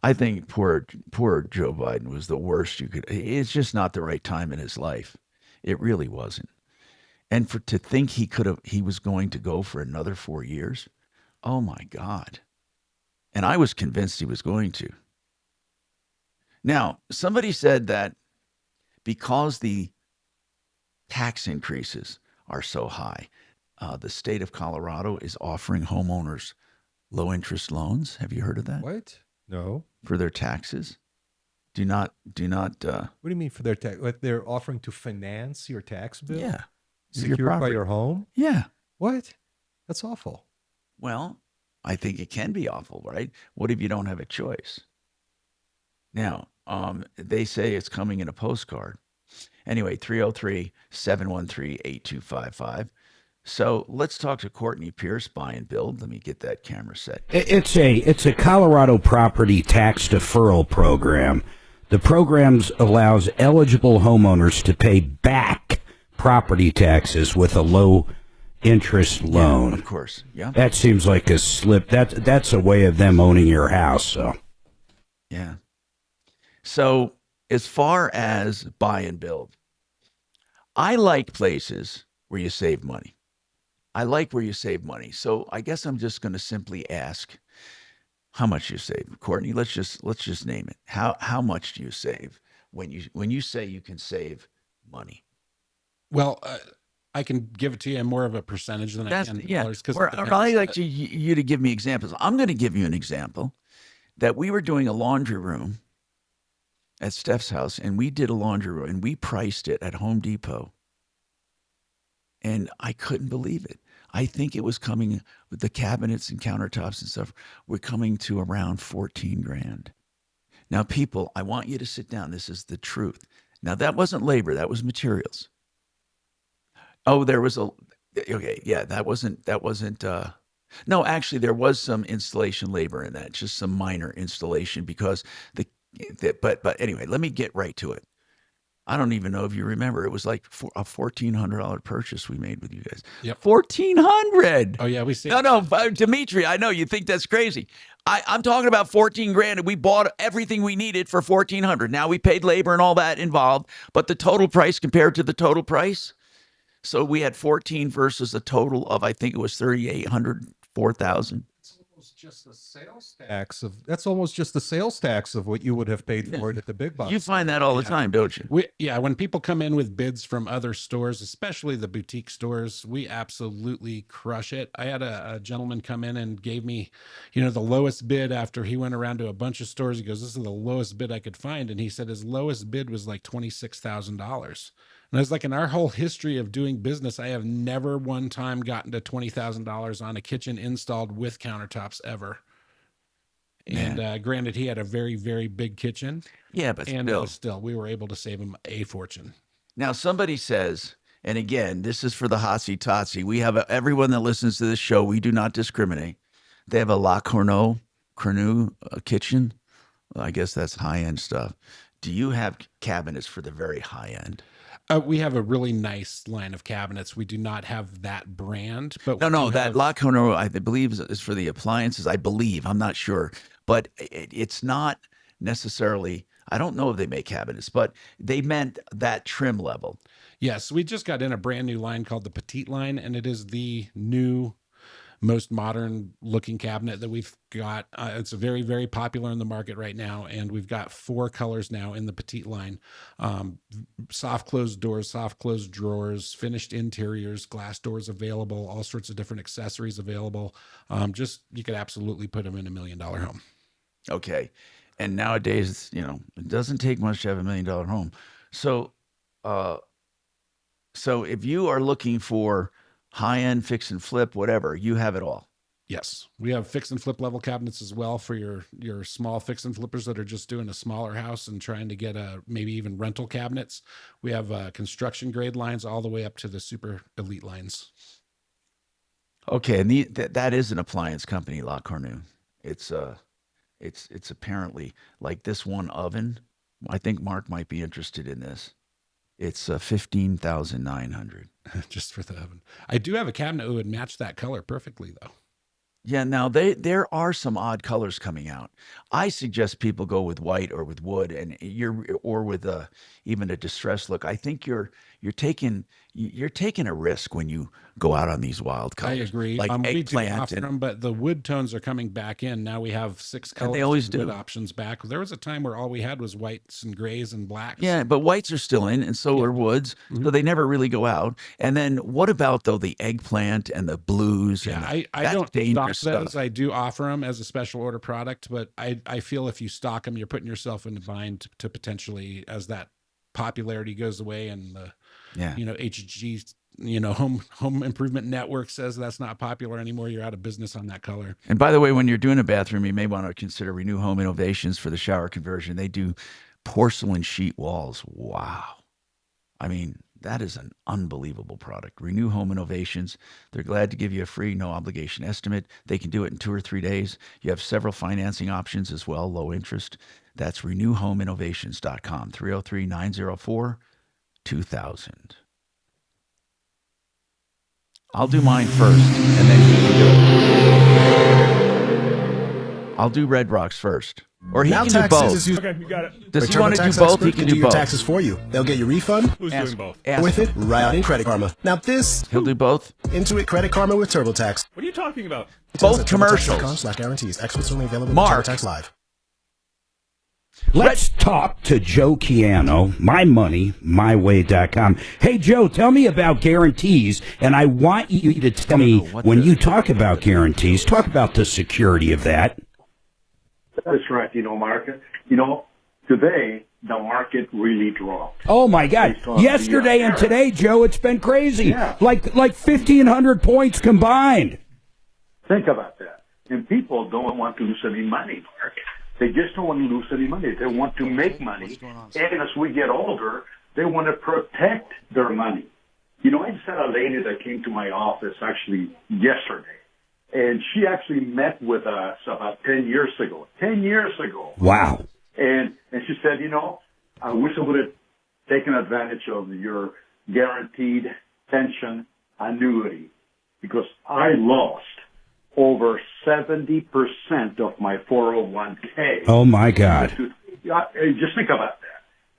I think poor Joe Biden was the worst you could. It's just not the right time in his life. It really wasn't. And to think he was going to go for another 4 years. Oh my God. And I was convinced he was going to. Now, somebody said that because the tax increases are so high, the state of Colorado is offering homeowners low interest loans. Have you heard of that? What? No. For their taxes. Do not. What do you mean for their tax? What they're offering to finance your tax bill? Yeah. Secured by your home? Yeah. What? That's awful. Well, I think it can be awful, right? What if you don't have a choice? Now, they say it's coming in a postcard. Anyway, 303-713-8255. So let's talk to Courtney Pierce, buy and build. Let me get that camera set. It's a Colorado property tax deferral program. The program allows eligible homeowners to pay back property taxes with a low interest loan. Yeah, of course. Yeah. That seems like a slip. That's a way of them owning your house. So. Yeah. So as far as buy and build, I like places where you save money. I like where you save money. So I guess I'm just going to simply ask how much you save. Courtney, let's just name it. How much do you save when you say you can save money? Well, I can give it to you in more of a percentage than I can dollars. I'd like you to give me examples. I'm going to give you an example that we were doing a laundry room at Steph's house, and we did a laundry room, and we priced it at Home Depot. And I couldn't believe it. I think it was coming with the cabinets and countertops and stuff. We're coming to around 14 grand. Now, people, I want you to sit down. This is the truth. Now, that wasn't labor. That was materials. Oh, there was that wasn't, no, actually there was some installation labor in that, just some minor installation because but anyway, let me get right to it. I don't even know if you remember. It was like a $1,400 purchase we made with you guys. Yep. $1,400. Oh yeah, we see. No, Dimitri, I know you think that's crazy. I'm talking about 14 grand, and we bought everything we needed for 1,400. Now we paid labor and all that involved, but the total price compared to the total price. So we had 14 versus a total of, I think it was 3,800, 4,000. That's almost just the sales tax of what you would have paid for it at the big box. You find that all the time, don't you? When people come in with bids from other stores, especially the boutique stores, we absolutely crush it. I had a gentleman come in and gave me, the lowest bid after he went around to a bunch of stores. He goes, "This is the lowest bid I could find." And he said his lowest bid was like $26,000. And I was like, in our whole history of doing business, I have never one time gotten to $20,000 on a kitchen installed with countertops ever. And granted, he had a very, very big kitchen. Yeah, but still, we were able to save him a fortune. Now, somebody says, and again, this is for the Hotsy Totsy. We have everyone that listens to this show, we do not discriminate. They have a La Corneau kitchen. Well, I guess that's high-end stuff. Do you have cabinets for the very high end? We have a really nice line of cabinets. We do not have that brand, but that La Corneau, I believe, is for the appliances. I believe, I'm not sure, but it's not necessarily. I don't know if they make cabinets, but they meant that trim level. Yes, we just got in a brand new line called the Petite line, and it is the new most modern looking cabinet that we've got. It's very, very popular in the market right now, and we've got 4 colors now in the petite line. Soft closed doors, soft closed drawers, finished interiors, glass doors available, all sorts of different accessories available. You could absolutely put them in $1 million home. Okay. And nowadays, it doesn't take much to have $1 million home. So if you are looking for high-end fix and flip, whatever, you have it all. Yes, we have fix and flip level cabinets as well for your small fix and flippers that are just doing a smaller house and trying to get maybe even rental cabinets. We have construction grade lines all the way up to the super elite lines. Okay, and that is an appliance company, La Cornue. It's apparently like this one oven. I think Mark might be interested in this. It's $15,900 just for the oven. I do have a cabinet that would match that color perfectly, though. Yeah, now there are some odd colors coming out. I suggest people go with white or with wood, and or with even a distressed look. I think you're taking a risk when you go out on these wild colors. I agree. Like We do eggplant, offer them, but the wood tones are coming back in. Now we have 6 colors. they always wood do. options back. There was a time where all we had was whites and grays and blacks. Yeah, but whites are still in, and so are woods. Mm-hmm. So they never really go out. And then what about though the eggplant and the blues? Yeah, and I don't stock stuff. those. I do offer them as a special order product, but I feel if you stock them, you're putting yourself in the bind to potentially, as that popularity goes away and the HG home improvement network says that's not popular anymore, you're out of business on that color. And by the way, when you're doing a bathroom, you may want to consider Renew Home Innovations for the shower conversion. They do porcelain sheet walls. Wow. I mean, that is an unbelievable product. Renew Home Innovations. They're glad to give you a free, no obligation estimate. They can do it in 2 or 3 days. You have several financing options as well, low interest. That's renewhomeinnovations.com, 303-904-2000. I'll do mine first, and then he can do it. I'll do Red Rocks first. Or he now can do both. Okay, you got it. Does he want to do both? He can do your both. taxes for you. They'll get your refund. Who's doing both? With it, right in Credit Karma. Now this... He'll do both? Intuit Credit Karma with TurboTax. What are you talking about? Both commercials. TurboTax.com/guarantees. Experts only available Mark. with TurboTax Live. Let's talk to Joe Chiano, mymoney.myway.com. Hey, Joe, tell me about guarantees, and I want you to tell me, when you talk about guarantees, talk about the security of that. That's right, Mark. Today, the market really dropped. Oh, my God. Yesterday and today, Joe, it's been crazy. Yeah. Like 1,500 points combined. Think about that. And people don't want to lose any money, Mark. They just don't want to lose any money. They want to make money. And as we get older, they want to protect their money. I just had a lady that came to my office actually yesterday. And she actually met with us about 10 years ago. 10 years ago. Wow. And she said, I wish I would have taken advantage of your guaranteed pension annuity because I lost over 70% of my 401k. Oh, my God. Just think about that.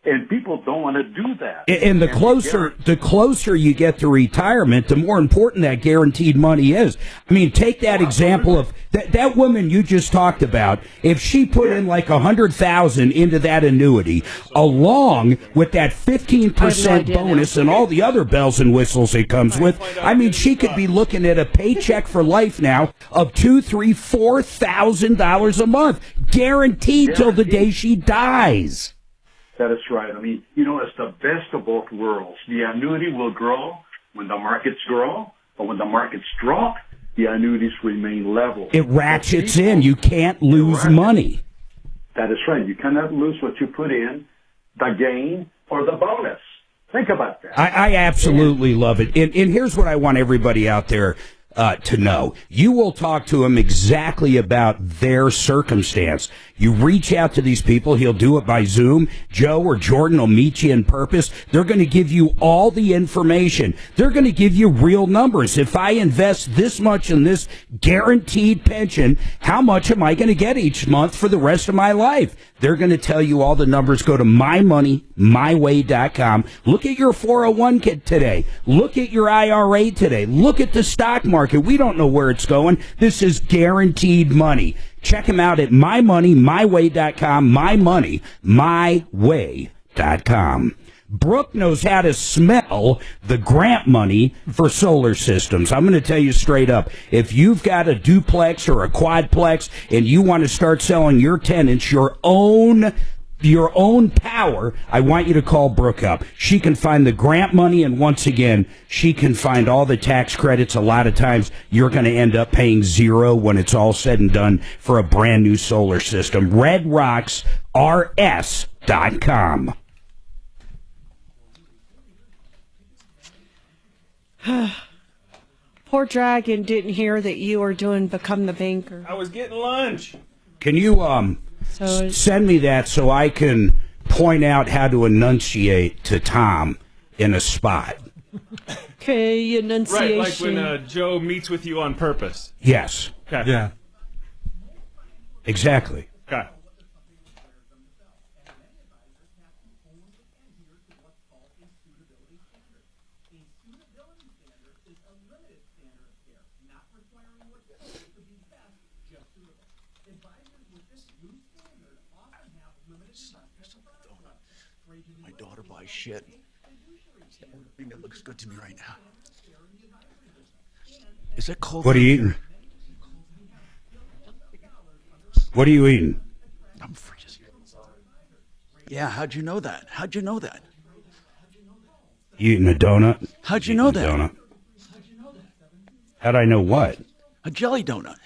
And people don't want to do that. And the closer you get to retirement, the more important that guaranteed money is. I mean, take that example of that woman you just talked about. If she put in like $100,000 into that annuity, along with that 15% bonus and all the other bells and whistles it comes with, I mean, she could be looking at a paycheck for life now of $2,000, $3,000, $4,000 a month, guaranteed till the day she dies. That is right. I mean, it's the best of both worlds. The annuity will grow when the markets grow, but when the markets drop, the annuities remain level. It ratchets in. You can't lose money. That is right. You cannot lose what you put in, the gain or the bonus. Think about that. I absolutely love it. And here's what I want everybody out there to know. You will talk to him exactly about their circumstance. You reach out to these people. He'll do it by Zoom. Joe or Jordan will meet you in purpose. They're going to give you all the information. They're going to give you real numbers. If I invest this much in this guaranteed pension, how much am I going to get each month for the rest of my life? They're going to tell you all the numbers. Go to mymoney.myway.com. Look at your 401k today. Look at your IRA today. Look at the stock market market. We don't know where it's going. This is guaranteed money. Check him out at mymoneymyway.com, mymoneymyway.com. Brooke knows how to smell the grant money for solar systems. I'm going to tell you straight up, if you've got a duplex or a quadplex and you want to start selling your tenants your own power, I want you to call Brooke up. She can find the grant money, and once again, she can find all the tax credits. A lot of times, you're going to end up paying zero when it's all said and done for a brand new solar system. RedRocksRS.com. Poor Dragon didn't hear that you were doing Become the Banker. I was getting lunch. Can you send me that so I can point out how to enunciate to Tom in a spot? Okay, enunciation. Right, like when Joe meets with you on purpose. Yes. Okay. Yeah. Exactly. Okay. My daughter buys shit. Thing that looks good to me right now. Is it cold? What are you eating? What are you eating? I'm freezing. Yeah, how'd you know that? How'd you know that? You eating a donut? How'd you know that? Donut. How'd I know what? A jelly donut.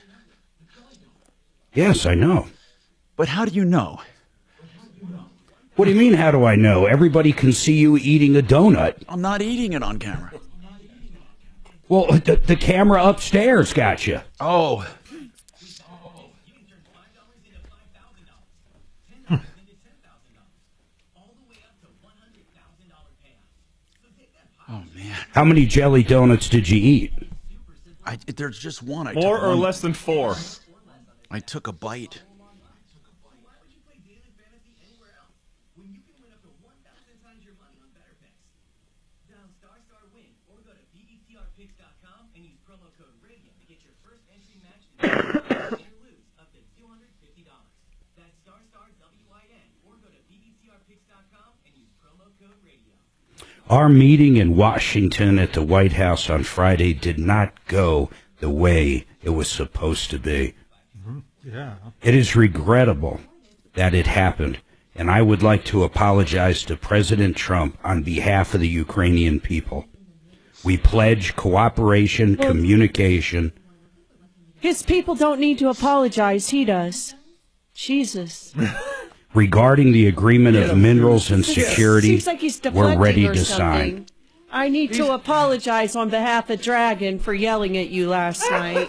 Yes, I know. But how do you know? What do you mean, how do I know? Everybody can see you eating a donut. I'm not eating it on camera. Well, the camera upstairs got you. Oh. Oh, man. How many jelly donuts did you eat? There's just one. More or less than 4? I took a bite. Our meeting in Washington at the White House on Friday did not go the way it was supposed to be. Yeah. It is regrettable that it happened, and I would like to apologize to President Trump on behalf of the Ukrainian people. We pledge cooperation, communication. His people don't need to apologize. He does. Jesus. Regarding the agreement of minerals and security, Seems like he's we're ready deflecting or to something. sign. I need to apologize on behalf of Dragon for yelling at you last night.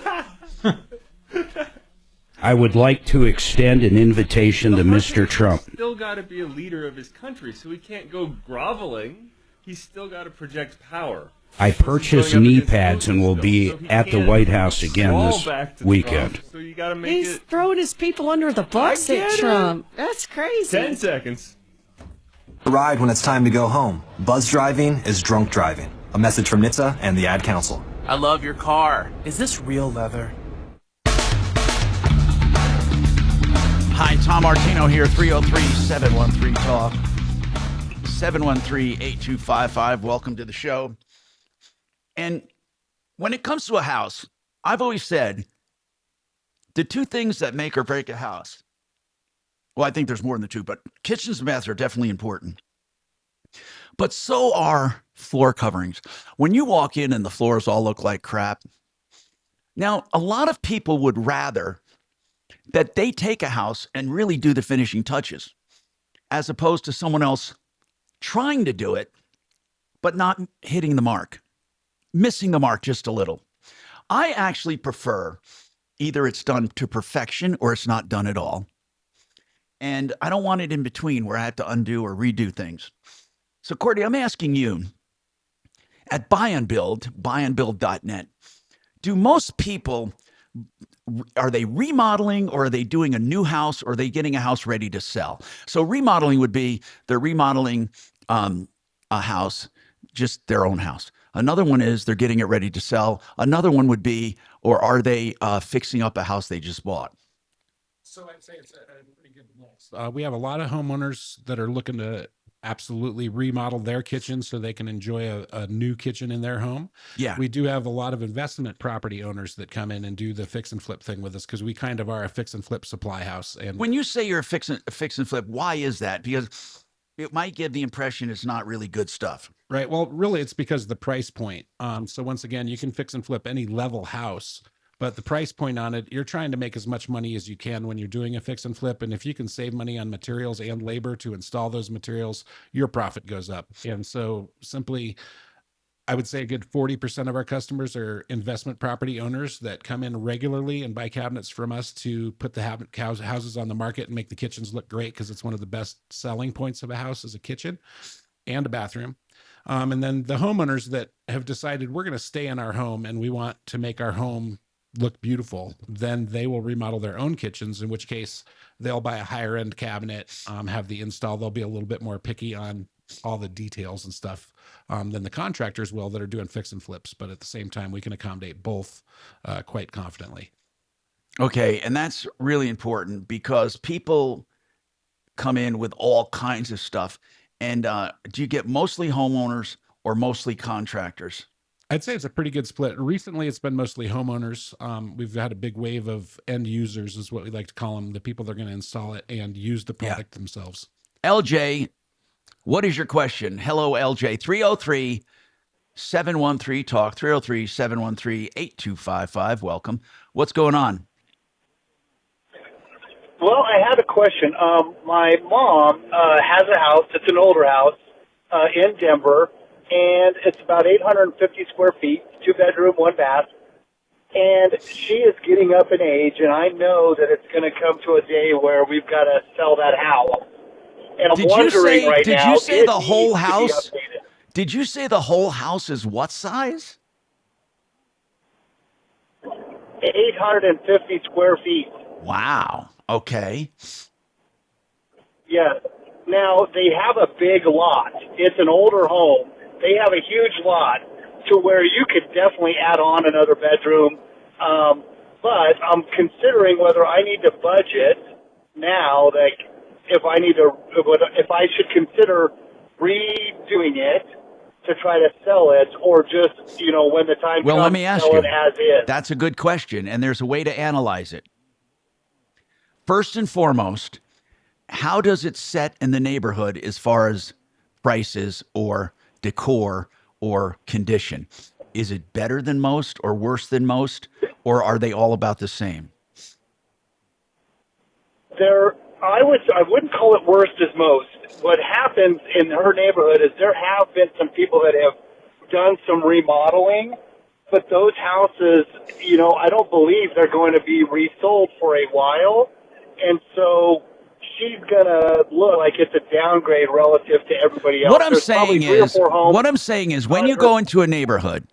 I would like to extend an invitation to Mr. Trump. Still got to be a leader of his country, so he can't go groveling. He's still got to project power. I purchased knee pads and will be at the White House again this weekend. So you got to make He's throwing his people under the bus at Trump. That's crazy. 10 seconds. Ride when it's time to go home. Buzz driving is drunk driving. A message from NHTSA and the Ad Council. I love your car. Is this real leather? Hi, Tom Martino here, 303-713-TALK, 713-8255. Welcome to the show. And when it comes to a house, I've always said the two things that make or break a house, well, I think there's more than the two, but kitchens and baths are definitely important. But so are floor coverings. When you walk in and the floors all look like crap, now, a lot of people would rather that they take a house and really do the finishing touches, as opposed to someone else trying to do it, but not hitting the mark, missing the mark just a little. I actually prefer either it's done to perfection or it's not done at all. And I don't want it in between where I have to undo or redo things. So, Courtney, I'm asking you, at Buy and Build, buyandbuild.net, do most people, are they remodeling or are they doing a new house or are they getting a house ready to sell? So remodeling would be they're remodeling a house, just their own house. Another one is they're getting it ready to sell. Another one would be, or are they fixing up a house they just bought? So I'd say it's a pretty good mix. We have a lot of homeowners that are looking to absolutely remodel their kitchen so they can enjoy a new kitchen in their home. Yeah. We do have a lot of investment property owners that come in and do the fix and flip thing with us because we kind of are a fix and flip supply house. And When you say you're a fix and flip, why is that? Because it might give the impression it's not really good stuff. right, well, really, it's because of the price point. So once again, you can fix and flip any level house, but the price point on it, you're trying to make as much money as you can when you're doing a fix and flip. And if you can save money on materials and labor to install those materials, your profit goes up. And so simply, I would say a good 40% of our customers are investment property owners that come in regularly and buy cabinets from us to put the houses on the market and make the kitchens look great because it's one of the best selling points of a house is a kitchen and a bathroom. And then the homeowners that have decided we're going to stay in our home and we want to make our home look beautiful, then they will remodel their own kitchens, in which case they'll buy a higher end cabinet, have the install. They'll be a little bit more picky on all the details and stuff than the contractors will that are doing fix and flips. But at the same time, we can accommodate both quite confidently. Okay, and that's really important because people come in with all kinds of stuff. And do you get mostly homeowners or mostly contractors? I'd say it's a pretty good split. Recently, it's been mostly homeowners. We've had a big wave of end users, is what we like to call them, the people that are going to install it and use the product themselves. LJ, what is your question? Hello, LJ. 303-713-TALK, 303-713-8255. Welcome. What's going on? Well, I had a question. My mom has a house. It's an older house in Denver, and it's about 850 square feet, 2-bedroom, 1 bath. And she is getting up in age, and I know that it's going to come to a day where we've got to sell that house. And I'm wondering right now, did you say it the whole needs to be house? updated. Did you say the whole house is what size? 850 square feet. Wow. Okay. Yeah. Now, they have a big lot. It's an older home. They have a huge lot to where you could definitely add on another bedroom. But I'm considering whether I need to budget now, like if I should consider redoing it to try to sell it, or just, when the time Well, comes, let me ask sell you. it as is. That's a good question, and there's a way to analyze it. First and foremost, how does it set in the neighborhood as far as prices or decor or condition? Is it better than most or worse than most, or are they all about the same? I wouldn't call it worst as most. What happens in her neighborhood is there have been some people that have done some remodeling, but those houses, I don't believe they're going to be resold for a while. And so she's going to look like it's a downgrade relative to everybody else. What I'm There's saying probably 3 or 4 homes. when you go into a neighborhood,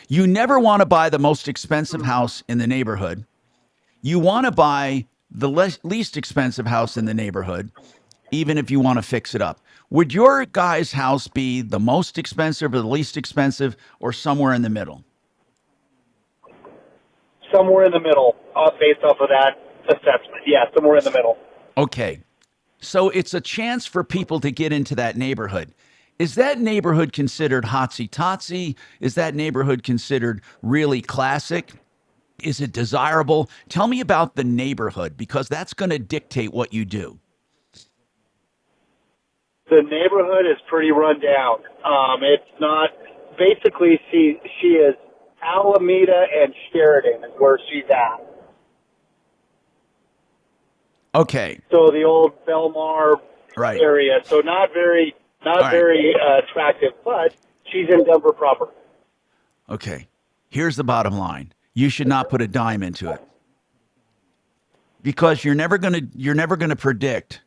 you never want to buy the most expensive house in the neighborhood. You want to buy the least expensive house in the neighborhood, even if you want to fix it up. Would your guy's house be the most expensive or the least expensive, or somewhere in the middle? Somewhere in the middle, based off of that assessment. Yeah, somewhere in the middle. Okay. So it's a chance for people to get into that neighborhood. Is that neighborhood considered hotsy-totsy? Is that neighborhood considered really classic? Is it desirable? Tell me about the neighborhood, because that's going to dictate what you do. The neighborhood is pretty run down. It's not, basically she is Alameda and Sheridan is where she's at. Okay. So the old Belmar area. So not very attractive, but she's in Denver proper. Okay. Here's the bottom line. You should not put a dime into it, because you're never going to predict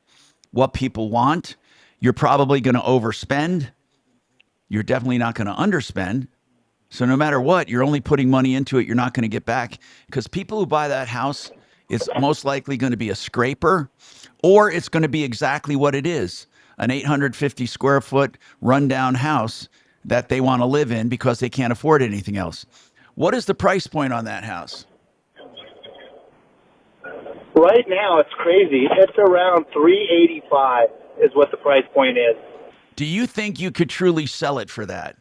what people want. You're probably going to overspend. You're definitely not going to underspend. So no matter what, you're only putting money into it you're not going to get back, because people who buy that house, it's most likely going to be a scraper, or it's going to be exactly what it is, an 850 square foot rundown house that they want to live in because they can't afford anything else. What is the price point on that house? Right now, it's crazy. It's around $385 is what the price point is. Do you think you could truly sell it for that?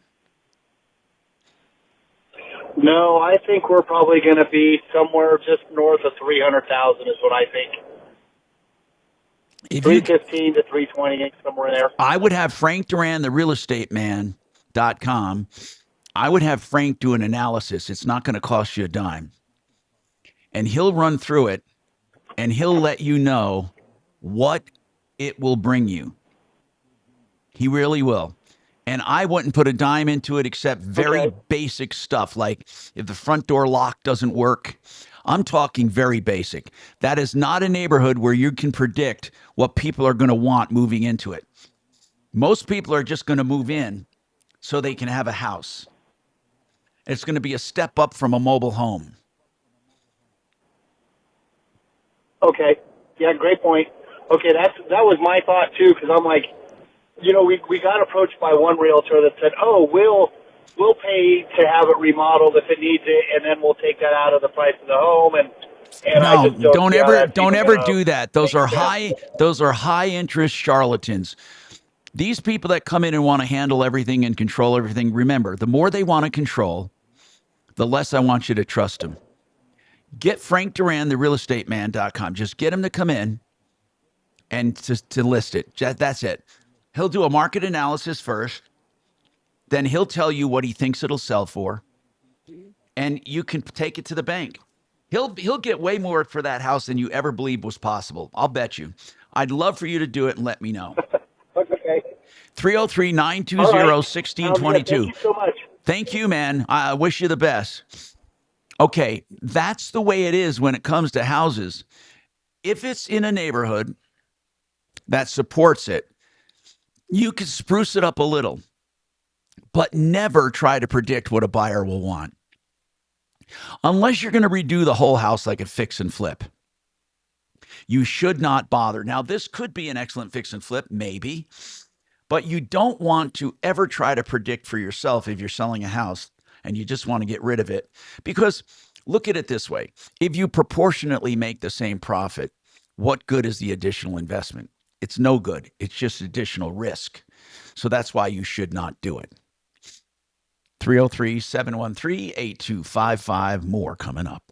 No, I think we're probably going to be somewhere just north of 300,000 is what I think. 315 to 320, somewhere there. I would have Frank Duran, the realestateman.com. I would have Frank do an analysis. It's not going to cost you a dime. And he'll run through it, and he'll let you know what it will bring you. He really will. And I wouldn't put a dime into it except very basic stuff, like if the front door lock doesn't work. I'm talking very basic. That is not a neighborhood where you can predict what people are going to want moving into it. Most people are just going to move in so they can have a house. It's going to be a step up from a mobile home. Okay. Yeah, great point. Okay, that was my thought, too, because I'm like, you know, we got approached by one realtor that said, oh, we'll pay to have it remodeled if it needs it, and then we'll take that out of the price of the home. And No, I just don't ever gonna do that. Those are make high interest charlatans. These people that come in and want to handle everything and control everything, remember, the more they want to control, the less I want you to trust them. Get Frank Duran, the realestateman.com. Just get him to come in and to list it. That's it. He'll do a market analysis first. Then he'll tell you what he thinks it'll sell for. And you can take it to the bank. He'll get way more for that house than you ever believed was possible. I'll bet you. I'd love for you to do it and let me know. Okay. 303-920-1622. Thank you so much. Thank you, man. I wish you the best. Okay, that's the way it is when it comes to houses. If it's in a neighborhood that supports it, you can spruce it up a little, but never try to predict what a buyer will want. Unless you're going to redo the whole house like a fix and flip. You should not bother. Now, this could be an excellent fix and flip, maybe, but you don't want to ever try to predict for yourself if you're selling a house and you just want to get rid of it. Because look at it this way. If you proportionately make the same profit, what good is the additional investment? It's no good. It's just additional risk. So that's why you should not do it. 303-713-8255. More coming up.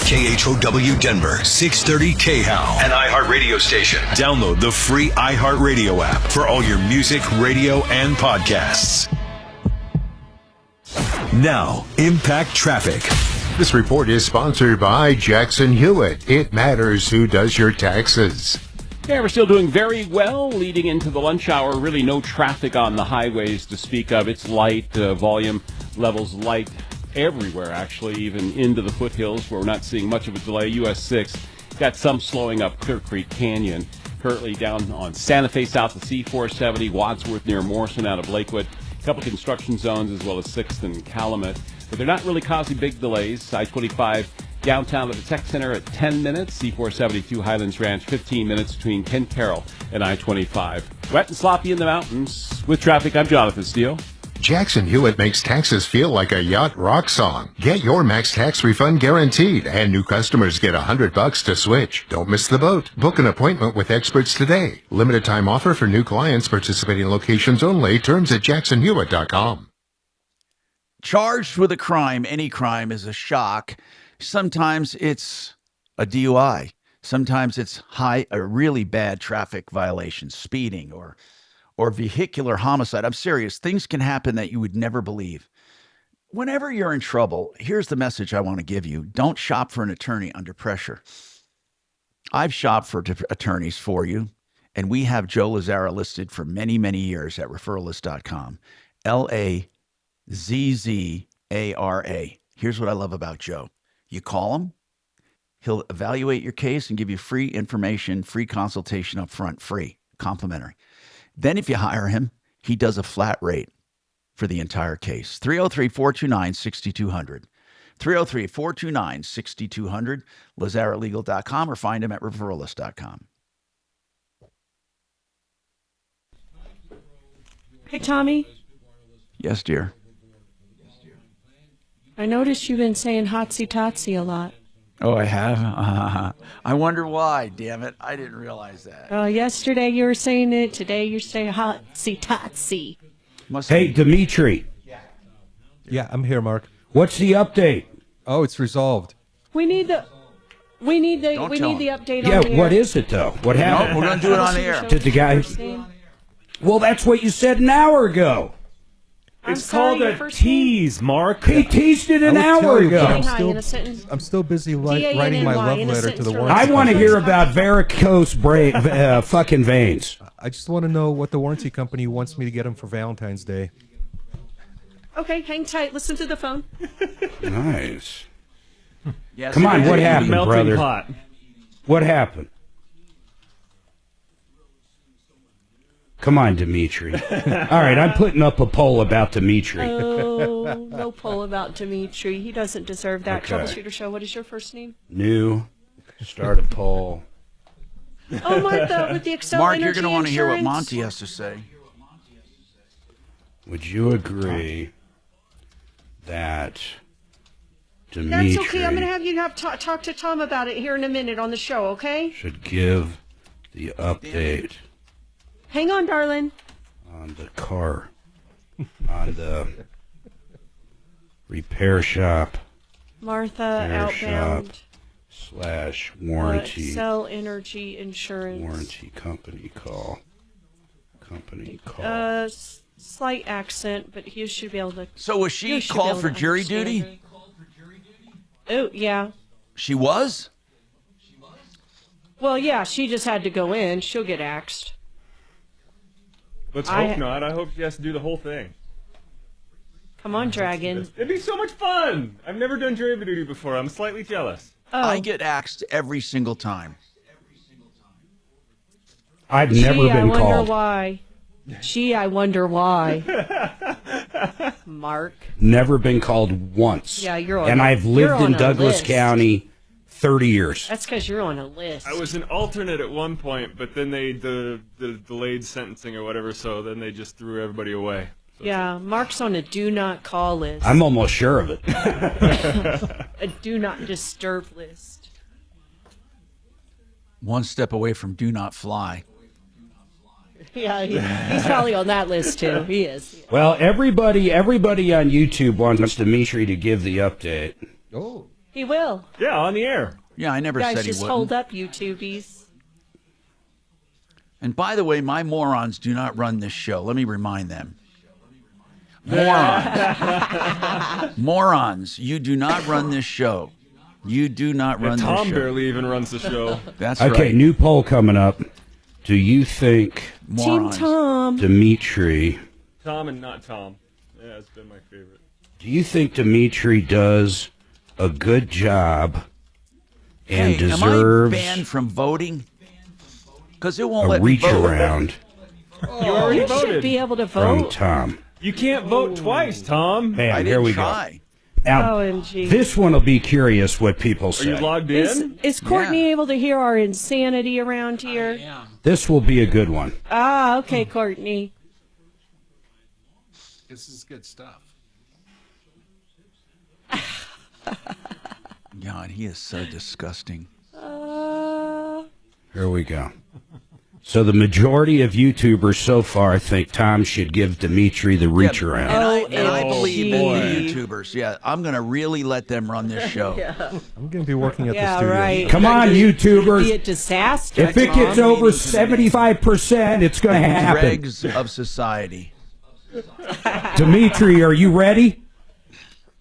KHOW Denver, 630 KHOW, an iHeart radio station. Download the free iHeart Radio app for all your music, radio, and podcasts. Now, Impact Traffic. This report is sponsored by Jackson Hewitt. It matters who does your taxes. Yeah, we're still doing very well leading into the lunch hour. Really no traffic on the highways to speak of. It's light, volume levels light everywhere, actually, even into the foothills where we're not seeing much of a delay. US 6 got some slowing up Clear Creek Canyon. Currently down on Santa Fe south of C470, Wadsworth near Morrison out of Lakewood. A couple construction zones as well as 6th and Calumet. But they're not really causing big delays. I-25 downtown at the Tech Center at 10 minutes. C472 Highlands Ranch, 15 minutes between Kent Carroll and I-25. Wet and sloppy in the mountains. With traffic, I'm Jonathan Steele. Jackson Hewitt makes taxes feel like a yacht rock song. Get your max tax refund guaranteed, and new customers get $100 to switch. Don't miss the boat. Book an appointment with experts today. Limited time offer for new clients. Participating locations only. Terms at jacksonhewitt.com. Charged with a crime, any crime is a shock. Sometimes it's a DUI. Sometimes it's a really bad traffic violation, speeding or vehicular homicide. I'm serious. Things can happen that you would never believe. Whenever you're in trouble, here's the message I want to give you. Don't shop for an attorney under pressure. I've shopped for attorneys for you, and we have Joe Lazzara listed for many, many years at referralist.com. Lazzara. Here's what I love about Joe. You call him, he'll evaluate your case and give you free information, free consultation up front, free, complimentary. Then if you hire him, he does a flat rate for the entire case. 303-429-6200. 303-429-6200, LazaraLegal.com, or find him at referralist.com. Hey, Tommy. Yes, dear. I noticed you've been saying hotsy totsy a lot. Oh, I have? I wonder why, damn it. I didn't realize that. Yesterday you were saying it. Today you're saying hotsy totsy. Hey, Dimitri. Yeah, I'm here, Mark. What's the update? Oh, it's resolved. We need the update Yeah, on the air. what is it, though? What happened? No, we're going to do it on the air. Did the guy... Well, that's what you said an hour ago. It's called a tease, Mark. He teased it an I would hour tell you, ago. but I'm still busy writing my love letter to the warranty. I want to company. hear about varicose fucking veins. I just want to know what the warranty company wants me to get them for Valentine's Day. Okay, hang tight. Listen to the phone. Nice. Yes, Come on, what happened, melting brother? pot. What happened? Come on, Dimitri. All right, I'm putting up a poll about Dimitri. Oh, no poll about Dimitri. He doesn't deserve that. Okay. Troubleshooter Show, what is your first name? New. Start a poll. Oh, Martha, with the Excel Mark, Energy you're going to want to hear what Insurance. Monty has to say. Would you agree that Dimitri That's okay. I'm going to have you talk to Tom about it here in a minute on the show, okay? should give the update Hang on, darling. on the car, on the repair shop Martha, Repair outbound. / warranty Excel Energy Insurance. warranty company call. Slight accent, but you should be able to. So was she called for jury duty? Oh, yeah. She was? Well, yeah, she just had to go in. She'll get axed. Let's hope not. I hope she has to do the whole thing. Come on, Dragon. It'd be so much fun. I've never done jury duty before. I'm slightly jealous. Oh. I get axed every single time. I've never been I called. wonder why. Gee, I wonder why. Mark. Never been called once. Yeah, you're on and a- I've you're lived in on a Douglas list. County 30 years. That's because you're on a list. I was an alternate at one point, but then they the delayed sentencing or whatever, so then they just threw everybody away. Yeah, Mark's on a do not call list. I'm almost sure of it. A do not disturb list. One step away from do not fly. Yeah, he's probably on that list too. He is. Well, everybody on YouTube wants Dimitri to give the update. Oh. He will. Yeah, on the air. Yeah, I never You guys said he just wouldn't. hold up, YouTubies. And by the way, my morons do not run this show. Let me remind them. Morons. Morons, you do not run this show. You do not run this show. Tom barely even runs the show. That's Okay, right. new poll coming up. Do you think Team Tom. Dimitri, Tom and not Tom. Yeah, it's been my favorite. do you think Dimitri does a good job and Hey, am I deserves banned from voting? Because it won't a let me reach vote. around You already You voted. should be able to from vote. Tom? You can't vote twice, Tom. Bam, I here didn't we try. go. Now, OMG. this one will be curious what people Are say. you logged in? Is Courtney able to hear our insanity around here? This will be a good one. Ah, okay, Courtney. This is good stuff. God, he is so disgusting. Here we go. So the majority of YouTubers so far think Tom should give Dimitri the reach around. And I believe in boy. the YouTubers. Yeah, I'm going to really let them run this show. I'm going to be working at the Yeah, studio. right. Come on, It'd YouTubers. be a disaster. If it gets over 75%, it's going to happen. Dregs of society. Dimitri, are you ready?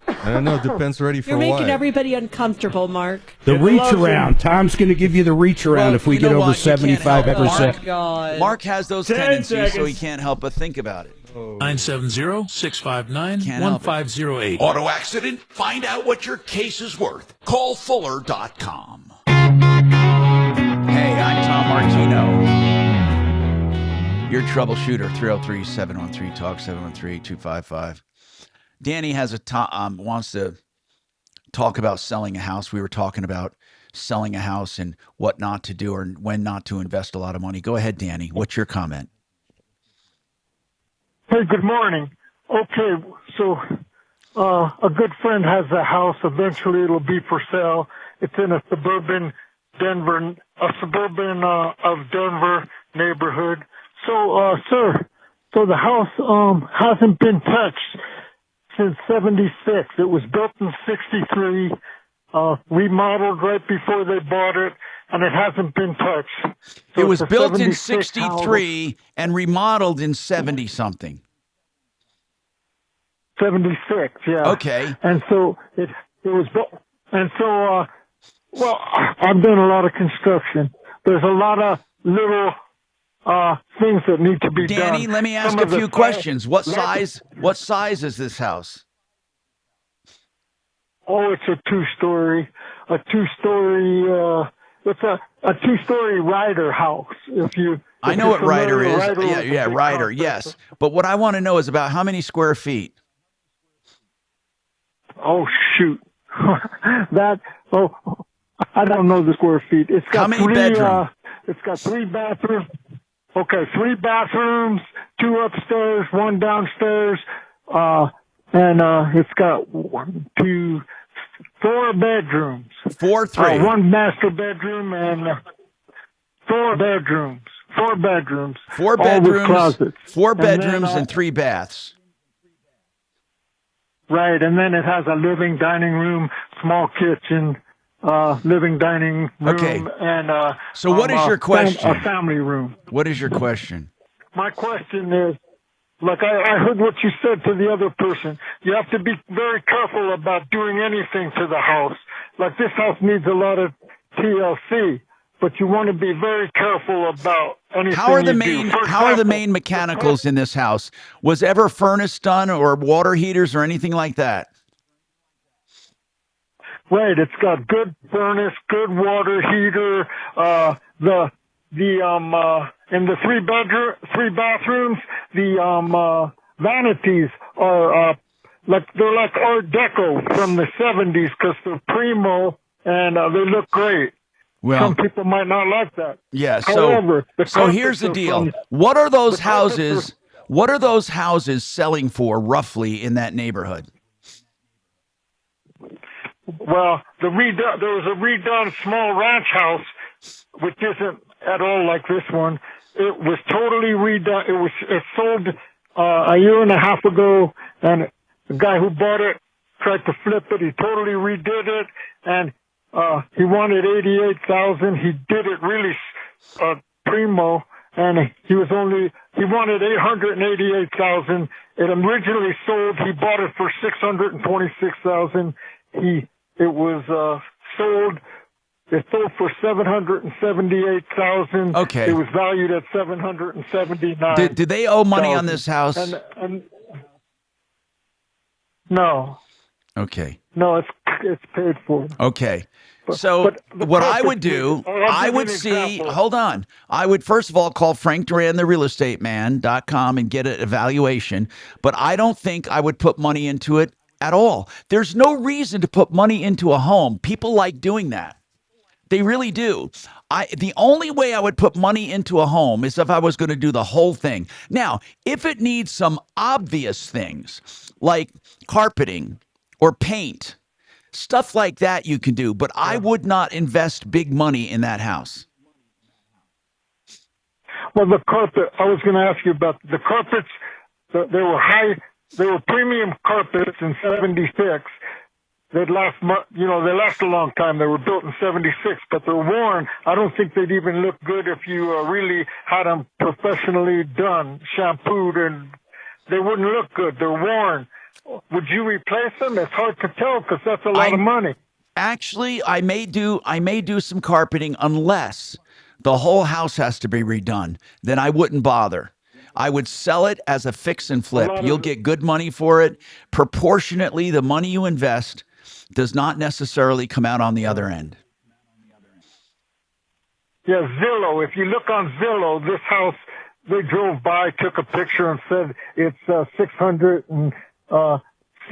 I don't know. Depends ready for You're making what. everybody uncomfortable, Mark. The It reach loves him. around. Tom's going to give you the reach around Well, if we you get know over what? You can't help it. 75%. God. Mark has those 10 tendencies, so he seconds. can't help but think about it. 970-659-1508. Auto accident? Find out what your case is worth. Call Fuller.com. Hey, I'm Tom Martino. Your troubleshooter, 303-713-TALK, 713-255. Danny has wants to talk about selling a house. We were talking about selling a house and what not to do or when not to invest a lot of money. Go ahead, Danny. What's your comment? Hey, good morning. Okay, so a good friend has a house. Eventually, it'll be for sale. It's in a suburban of Denver neighborhood. So, sir, so the house hasn't been touched since '76. It was built in '63, remodeled right before they bought it, and it hasn't been touched. So it was built in 76 '63 and remodeled in 70 something. 76, yeah. Okay. And so it was built, and so well, I've done a lot of construction. There's a lot of little things that need to be done. Danny, let me ask a few questions. What size is this house? Oh, it's a two-story. It's a two-story Ryder house. I know what Ryder is. Ryder, yes. But what I want to know is about how many square feet? Oh, shoot. I don't know the square feet. It's got how many bedrooms? It's got 3 bathrooms. Okay, 3 bathrooms, 2 upstairs, 1 downstairs, and it's got 4 bedrooms. 4, 3. 1 master bedroom and 4 bedrooms. 4 bedrooms. 4 all with bedrooms. closets. 4 bedrooms and 3 baths. Right, and then it has a living, dining room, small kitchen, living, dining room, Okay. and So what is your question? A family room. What is your question? My question is, like I heard what you said to the other person. You have to be very careful about doing anything to the house. Like this house needs a lot of TLC, but you want to be very careful about anything. How are the you do. main mechanicals in this house? Was ever furnace done or water heaters or anything like that? Right, it's got good furnace, good water heater. In the 3 bathrooms, the vanities are they're like Art Deco from the '70s because they're primo and they look great. Well, some people might not like that. Yeah. However, So here's the deal. What are those houses? What are those houses selling for roughly in that neighborhood? Well, there was a redone small ranch house, which isn't at all like this one. It was totally redone. It sold a year and a half ago, and the guy who bought it tried to flip it. He totally redid it, and he wanted $88,000. He did it really primo, and he wanted $888,000. It originally sold. He bought it for $626,000. It was sold. It sold for $778,000. Okay. It was valued at $779,000. Did they owe money on this house? And no. Okay. No, it's paid for. Okay. So what I would do, I would see, hold on. I would first of all call Frank Duran, the realestateman.com and get an evaluation. But I don't think I would put money into it at all. There's no reason to put money into a home. People like doing that. They really do. The only way I would put money into a home is if I was going to do the whole thing. Now, if it needs some obvious things like carpeting or paint, stuff like that you can do, but I would not invest big money in that house. Well, the carpet, I was going to ask you about the carpets. They were premium carpets in '76. They'd last, they last a long time. They were built in '76, but they're worn. I don't think they'd even look good if you really had them professionally done, shampooed, and they wouldn't look good. They're worn. Would you replace them? It's hard to tell because that's a lot of money. Actually, I may do some carpeting unless the whole house has to be redone. Then I wouldn't bother. I would sell it as a fix and flip. You'll get good money for it. Proportionately, the money you invest does not necessarily come out on the other end. Yeah, Zillow. If you look on Zillow, this house, they drove by, took a picture, and said it's $660,000.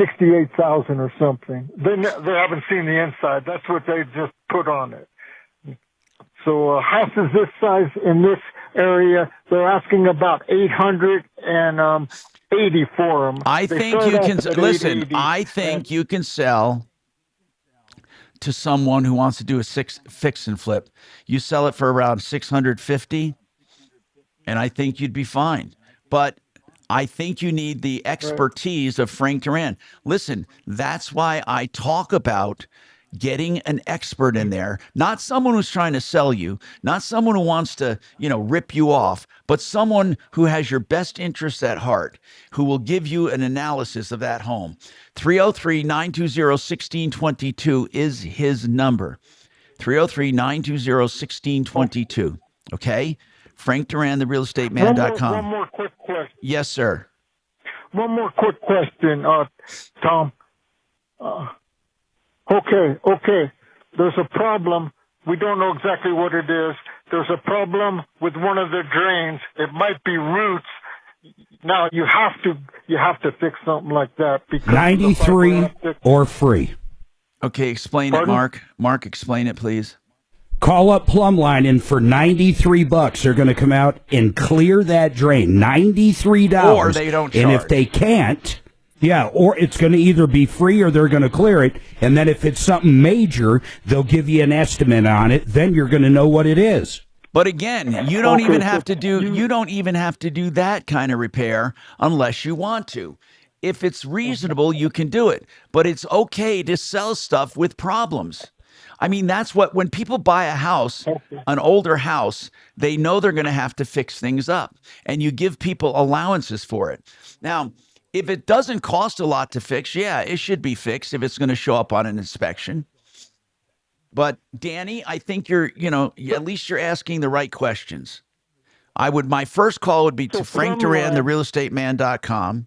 68,000 or something. They haven't seen the inside. That's what they just put on it. So houses this size in this area, they're asking about 880 for them. I think you can listen. I think you can sell to someone who wants to do a fix and flip. You sell it for around 650, and I think you'd be fine. But I think you need the expertise of Frank Duran. Listen, that's why I talk about getting an expert in there, not someone who's trying to sell you, not someone who wants to, rip you off, but someone who has your best interests at heart, who will give you an analysis of that home. 303-920-1622 is his number. 303-920-1622. Okay? Frank Duran, therealestateman.com. One more quick question. Yes, sir. One more quick question, Tom. Okay. There's a problem. We don't know exactly what it is. There's a problem with one of the drains. It might be roots. Now you have to fix something like that because 93 or free. Okay, explain Pardon? it, Mark. Mark, explain it, please. Call up Plumline, and for $93, they're going to come out and clear that drain. $93. Or they don't charge. And if they can't, or it's going to either be free or they're going to clear it. And then if it's something major, they'll give you an estimate on it. Then you're going to know what it is. But again, you don't even have to do that kind of repair unless you want to. If it's reasonable, you can do it. But it's okay to sell stuff with problems. I mean, that's what, when people buy a house, an older house, they know they're going to have to fix things up. And you give people allowances for it. Now, if it doesn't cost a lot to fix, it should be fixed if it's going to show up on an inspection. But Danny, I think you're, at least you're asking the right questions. My first call would be to Frank Duran, therealestateman.com.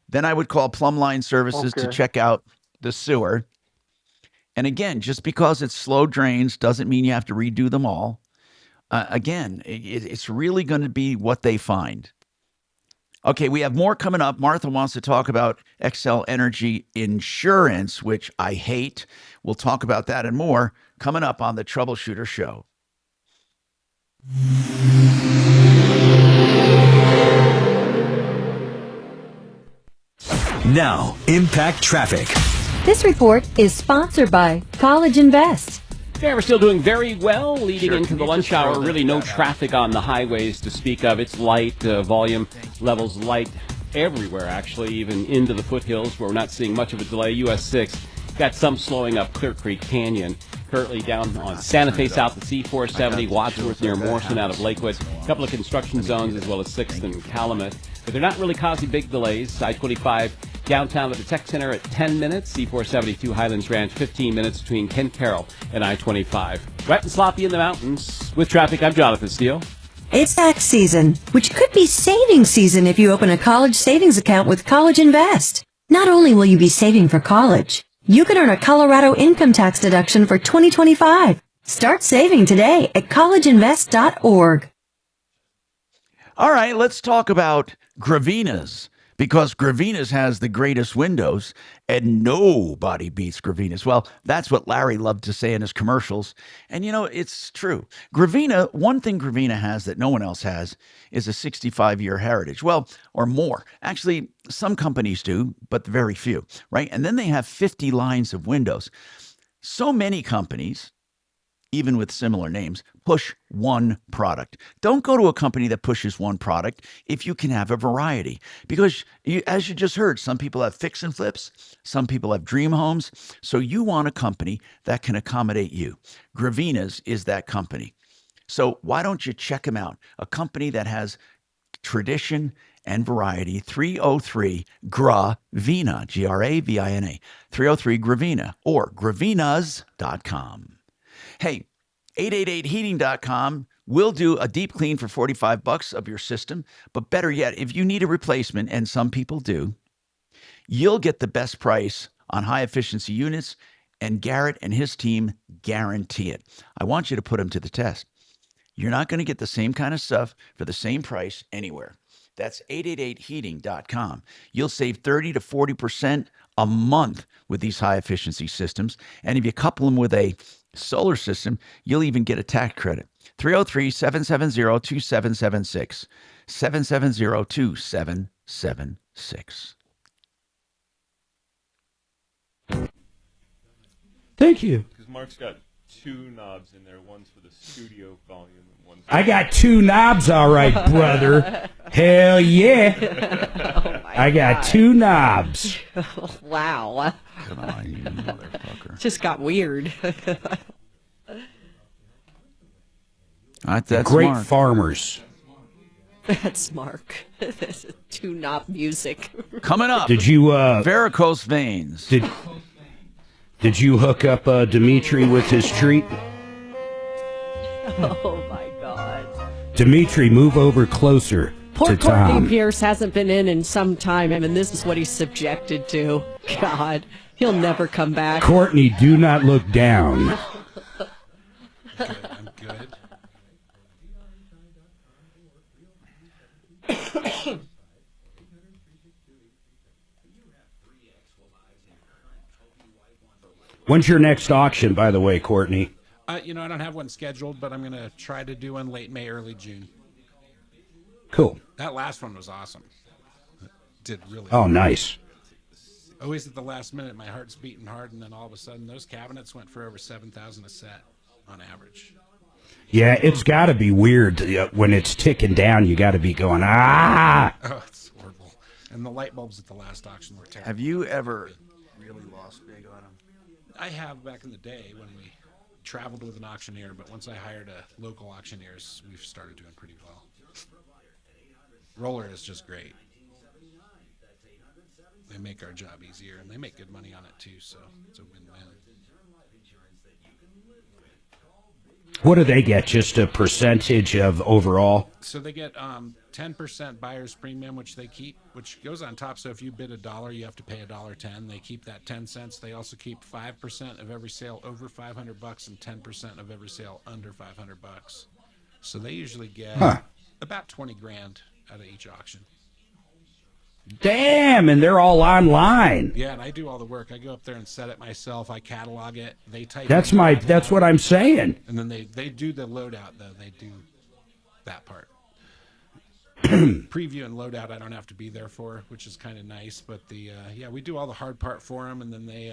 Then I would call Plumline Services to check out the sewer. And again, just because it's slow drains doesn't mean you have to redo them all. Again, it's really going to be what they find. Okay, we have more coming up. Martha wants to talk about XL Energy Insurance, which I hate. We'll talk about that and more coming up on the Troubleshooter Show. Now, Impact Traffic. This report is sponsored by College Invest. Yeah, we're still doing very well leading into the lunch hour. Really no traffic on the highways to speak of. It's light, volume levels light everywhere, actually, even into the foothills where we're not seeing much of a delay. US 6 got some slowing up Clear Creek Canyon. Currently down on Santa Fe south at C470, Wadsworth near Morrison out of Lakewood. A couple of construction zones as well as 6th and Calumet. But they're not really causing big delays. I-25 downtown at the Tech Center at 10 minutes. C472 Highlands Ranch, 15 minutes between Kent Carroll and I-25. Wet and sloppy in the mountains. With traffic, I'm Jonathan Steele. It's tax season, which could be savings season if you open a college savings account with College Invest. Not only will you be saving for college, you could earn a Colorado income tax deduction for 2025. Start saving today at collegeinvest.org. All right, let's talk about Gravina's, because Gravina's has the greatest windows and nobody beats Gravina's. Well, that's what Larry loved to say in his commercials. And, it's true. Gravina, one thing Gravina has that no one else has is a 65-year heritage. Well, or more. Actually, some companies do, but very few, right? And then they have 50 lines of windows. So many companies, even with similar names, push one product. Don't go to a company that pushes one product if you can have a variety. Because as you just heard, some people have fix and flips, some people have dream homes. So you want a company that can accommodate you. Gravina's is that company. So why don't you check them out? A company that has tradition and variety. 303-GRAVINA, Gravina, 303-GRAVINA, or gravinas.com. Hey, 888heating.com will do a deep clean for $45 of your system. But better yet, if you need a replacement, and some people do, you'll get the best price on high efficiency units, and Garrett and his team guarantee it. I want you to put them to the test. You're not going to get the same kind of stuff for the same price anywhere. That's 888heating.com. You'll save 30 to 40% a month with these high efficiency systems. And if you couple them with a solar system, you'll even get a tax credit. 303-770-2776. 770-2776. Thank you. Because Mark's got two knobs in there. One's for the studio volume and one's I got two knobs, all right, brother. Hell yeah. I got two knobs. Wow. Come on, you motherfucker. Just got weird. That's great Mark. farmers. That's Mark. That's two knob music. Coming up. Did you varicose veins? Did you hook up Dimitri with his treat? Oh my God. Dimitri, move over closer Poor to Courtney Tom. Pierce hasn't been in some time. I mean, this is what he's subjected to. God, he'll never come back. Courtney, do not look down. I'm good. When's your next auction, by the way, Courtney? I don't have one scheduled, but I'm going to try to do one late May, early June. Cool. That last one was awesome. Did really Oh, well. nice. Always at the last minute, my heart's beating hard, and then all of a sudden, those cabinets went for over $7,000 a set on average. Yeah, it's got to be weird when it's ticking down. You got to be going, ah! Oh, it's horrible. And the light bulbs at the last auction were terrible. Have you ever really lost big on them? I have back in the day when we traveled with an auctioneer, but once I hired a local auctioneers, we've started doing pretty well. Roller is just great. They make our job easier, and they make good money on it too, so it's a win-win. What do they get? Just a percentage of overall? So they get 10% buyer's premium, which they keep, which goes on top. So if you bid $1, you have to pay $1.10. They keep that 10 cents. They also keep 5% of every sale over $500 and 10% of every sale under $500. So they usually get about 20 grand out of each auction. Damn, and they're all online. Yeah, and I do all the work. I go up there and set it myself. I catalog it. They type. That's it that's what I'm saying. And then they do the loadout though. They do that part. Preview and loadout I don't have to be there for, which is kind of nice. But we do all the hard part for them, and then they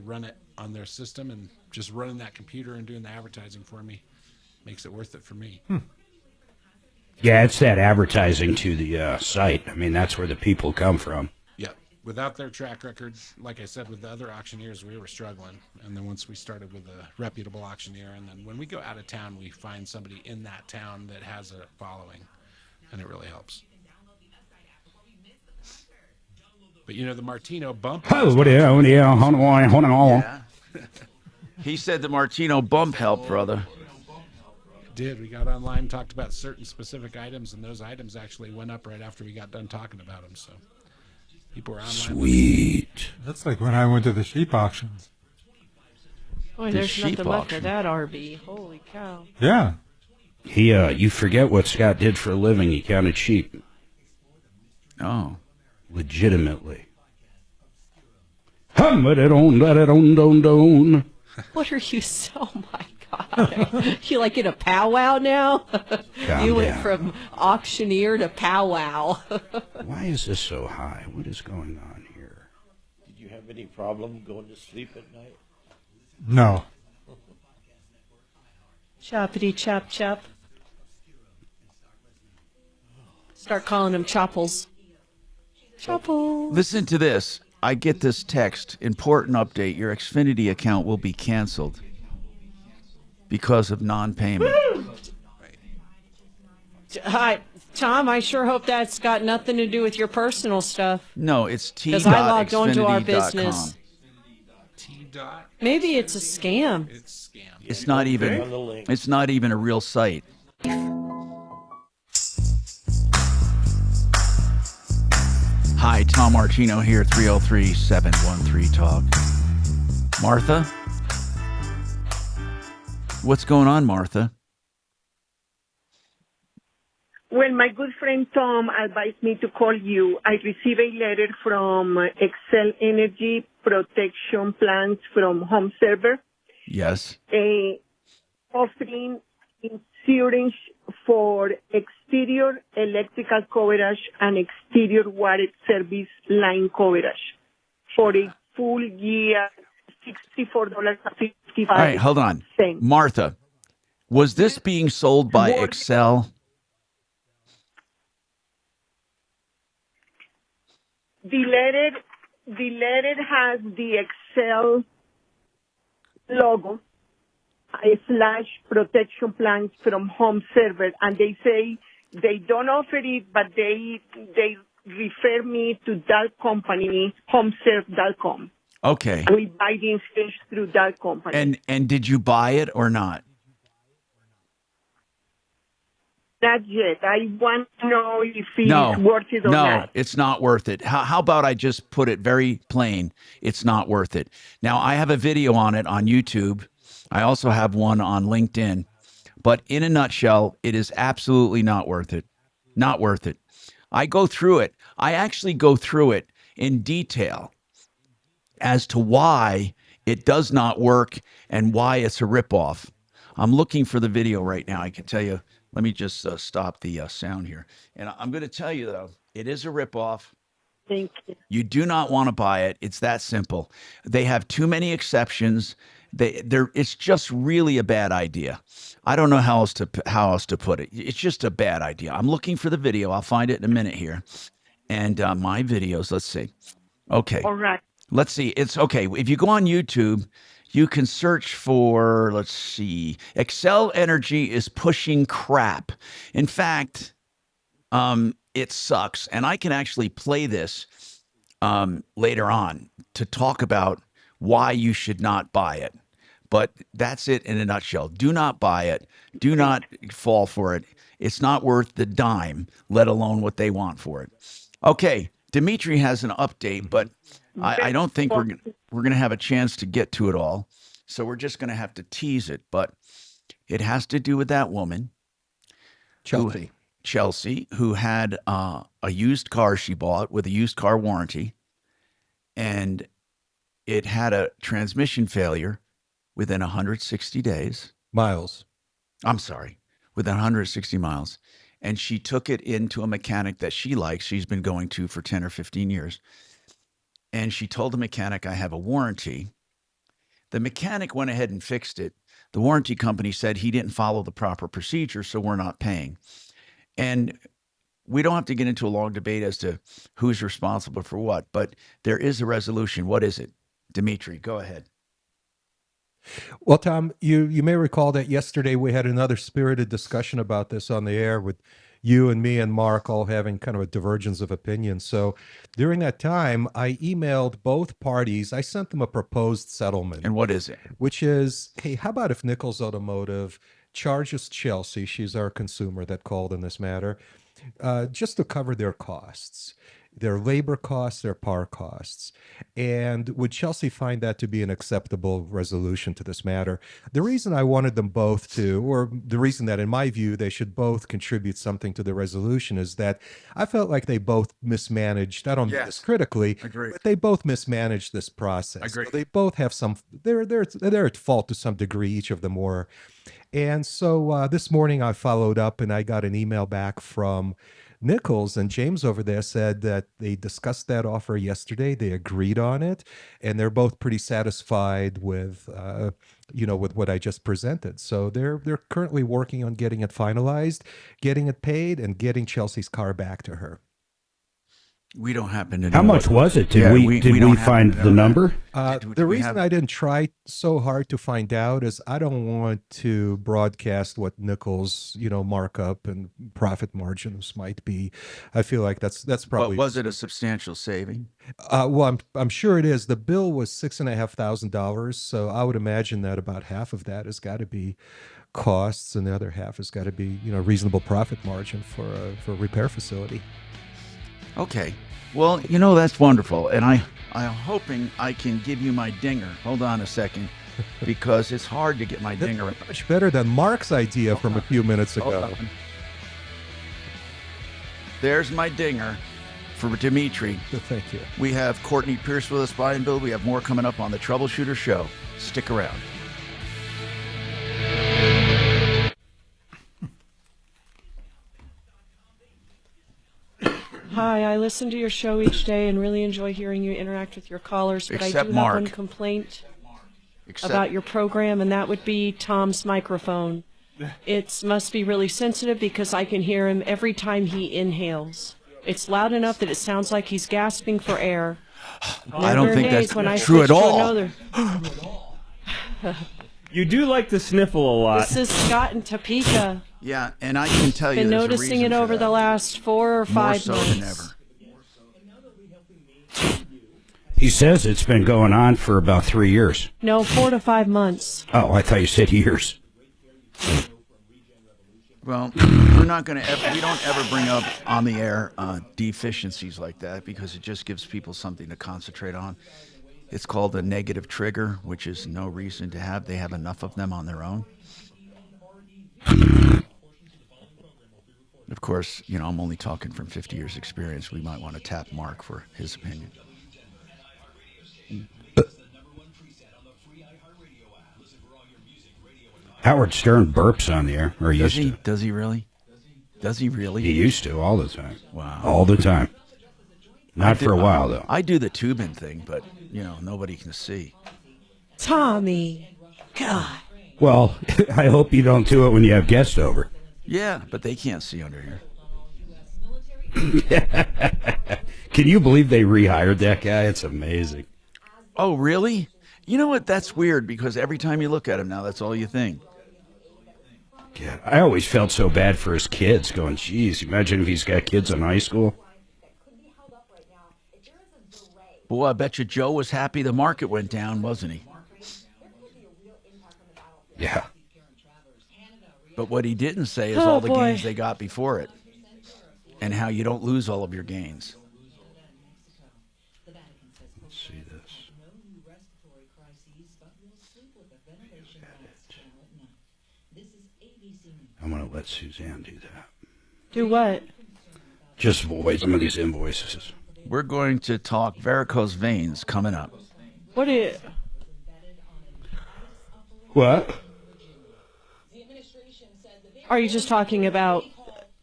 run it on their system, and just running that computer and doing the advertising for me makes it worth it for me. Yeah, it's that advertising to the site. I mean, that's where the people come from. Yeah. Without their track record, like I said, with the other auctioneers, we were struggling. And then once we started with a reputable auctioneer, and then when we go out of town, we find somebody in that town that has a following, and it really helps. But the Martino bump. Oh, hold on. Yeah. He said the Martino bump helped, brother. Did. We got online and talked about certain specific items, and those items actually went up right after we got done talking about them. So people were online. Sweet. That's like when I went to the sheep auctions. Boy, there's nothing left of that RV. Holy cow. Yeah. You forget what Scott did for a living. He counted sheep. Oh. Legitimately. What are you so, my God. You like in a powwow now? You went from auctioneer to powwow. Why is this so high? What is going on here? Did you have any problem going to sleep at night? No. Choppity chop chop. Start calling them chopples. Chopples. Listen to this. I get this text. Important update. Your Xfinity account will be canceled because of non-payment. Hi, Tom. I sure hope that's got nothing to do with your personal stuff. No, it's Because I logged onto our business. T-dot. Maybe it's a scam. It's scam. It's not even. It's not even a real site. Hi, Tom Martino here. 303-713-TALK. Martha? What's going on, Martha? Well, my good friend Tom advised me to call you. I received a letter from Excel Energy Protection Plans from Home Server. Yes. Offering insurance for exterior electrical coverage and exterior water service line coverage for a full year, $64.55. All right, hold on. Martha, was this being sold by Excel? The letter has the Excel logo, / protection plans from Home Server, and they say they don't offer it, but they refer me to that company, homeserve.com. Okay. We buy the insurance through that company. And did you buy it or not? Not yet. I want to know if it's worth it or not. No, it's not worth it. How about I just put it very plain? It's not worth it. Now, I have a video on it on YouTube. I also have one on LinkedIn. But in a nutshell, it is absolutely not worth it. Not worth it. I go through it. I actually go through it in detail as to why it does not work and why it's a ripoff. I'm looking for the video right now. I can tell you. Let me just stop the sound here. And I'm going to tell you, though, it is a ripoff. Thank you. You do not want to buy it. It's that simple. They have too many exceptions. It's just really a bad idea. I don't know how else to put it. It's just a bad idea. I'm looking for the video. I'll find it in a minute here. And my videos, let's see. Okay. All right. Let's see. It's okay. If you go on YouTube, you can search for, let's see, Excel Energy is pushing crap. In fact, it sucks. And I can actually play this later on to talk about why you should not buy it. But that's it in a nutshell. Do not buy it. Do not fall for it. It's not worth the dime, let alone what they want for it. Okay, Dimitri has an update, but I don't think we're going to have a chance to get to it all. So we're just going to have to tease it. But it has to do with that woman, Chelsea, who had a used car she bought with a used car warranty. And it had a transmission failure within 160 days. Miles. I'm sorry, within 160 miles. And she took it into a mechanic that she likes. She's been going to for 10 or 15 years. And she told the mechanic, I have a warranty. The mechanic went ahead and fixed it. The warranty company said he didn't follow the proper procedure, so we're not paying. And we don't have to get into a long debate as to who's responsible for what, but there is a resolution. What is it? Dimitri, go ahead. Well, Tom, you may recall that yesterday we had another spirited discussion about this on the air with you and me and Mark all having kind of a divergence of opinion. So during that time, I emailed both parties. I sent them a proposed settlement. And what is it? Which is, hey, how about if Nichols Automotive charges Chelsea, she's our consumer that called in this matter, just to cover their costs, their labor costs, their power costs. And would Chelsea find that to be an acceptable resolution to this matter? The reason I wanted them both to, or the reason that in my view they should both contribute something to the resolution, is that I felt like they both mismanaged, I don't mean this critically, but they both mismanaged this process. So they both have some, they're at fault to some degree, each of them were. And so this morning I followed up and I got an email back from Nichols, and James over there said that they discussed that offer yesterday. They agreed on it, and they're both pretty satisfied with, with what I just presented. So they're currently working on getting it finalized, getting it paid, and getting Chelsea's car back to her. We don't happen to know. How much was it? Did we find the number? The reason I didn't try so hard to find out is I don't want to broadcast what Nichols, markup and profit margins might be. I feel like that's probably. But was it a substantial saving? Well, I'm sure it is. The bill was $6,500, so I would imagine that about half of that has got to be costs, and the other half has got to be reasonable profit margin for a repair facility. Okay. Well, that's wonderful. And I'm hoping I can give you my dinger. Hold on a second, because it's hard to get my dinger. Much better than Mark's idea from a few minutes ago. There's my dinger for Dimitri. Thank you. We have Courtney Pierce with us, buy and build. We have more coming up on the Troubleshooter Show. Stick around. Hi, I listen to your show each day and really enjoy hearing you interact with your callers, but Except I do Mark. have one complaint Except- about your program, and that would be Tom's microphone. It must be really sensitive because I can hear him every time he inhales. It's loud enough that it sounds like he's gasping for air. I don't think that's when I true at switch to all. another- You do like to sniffle a lot. This is Scott in Topeka. Yeah, and I can tell you Been there's a noticing reason it for over that. the last 4 or More 5 so months. than ever. He says it's been going on for about 3 years. No, 4 to 5 months. Oh, I thought you said years. Well, we don't ever bring up on the air deficiencies like that because it just gives people something to concentrate on. It's called a negative trigger, which is no reason to have. They have enough of them on their own. Of course, I'm only talking from 50 years experience. We might want to tap Mark for his opinion. Howard Stern burps on the air, or used to. Does he really? Does he really? He used to all the time. Wow. All the time. Not for a while, though. I do the tubing thing, but, nobody can see. Tommy. God. Well, I hope you don't do it when you have guests over. Yeah, but they can't see under here. Can you believe they rehired that guy? It's amazing. Oh, really? You know what? That's weird because every time you look at him now, that's all you think. Yeah, I always felt so bad for his kids, going, geez, imagine if he's got kids in high school. Boy, I bet you Joe was happy the market went down, wasn't he? Yeah. But what he didn't say is Oh, all the boy. gains they got before it and how you don't lose all of your gains. Let's see this. I'm going to let Suzanne do that. Do what? Just void some of these invoices. We're going to talk varicose veins coming up. What is... What? Are you just talking about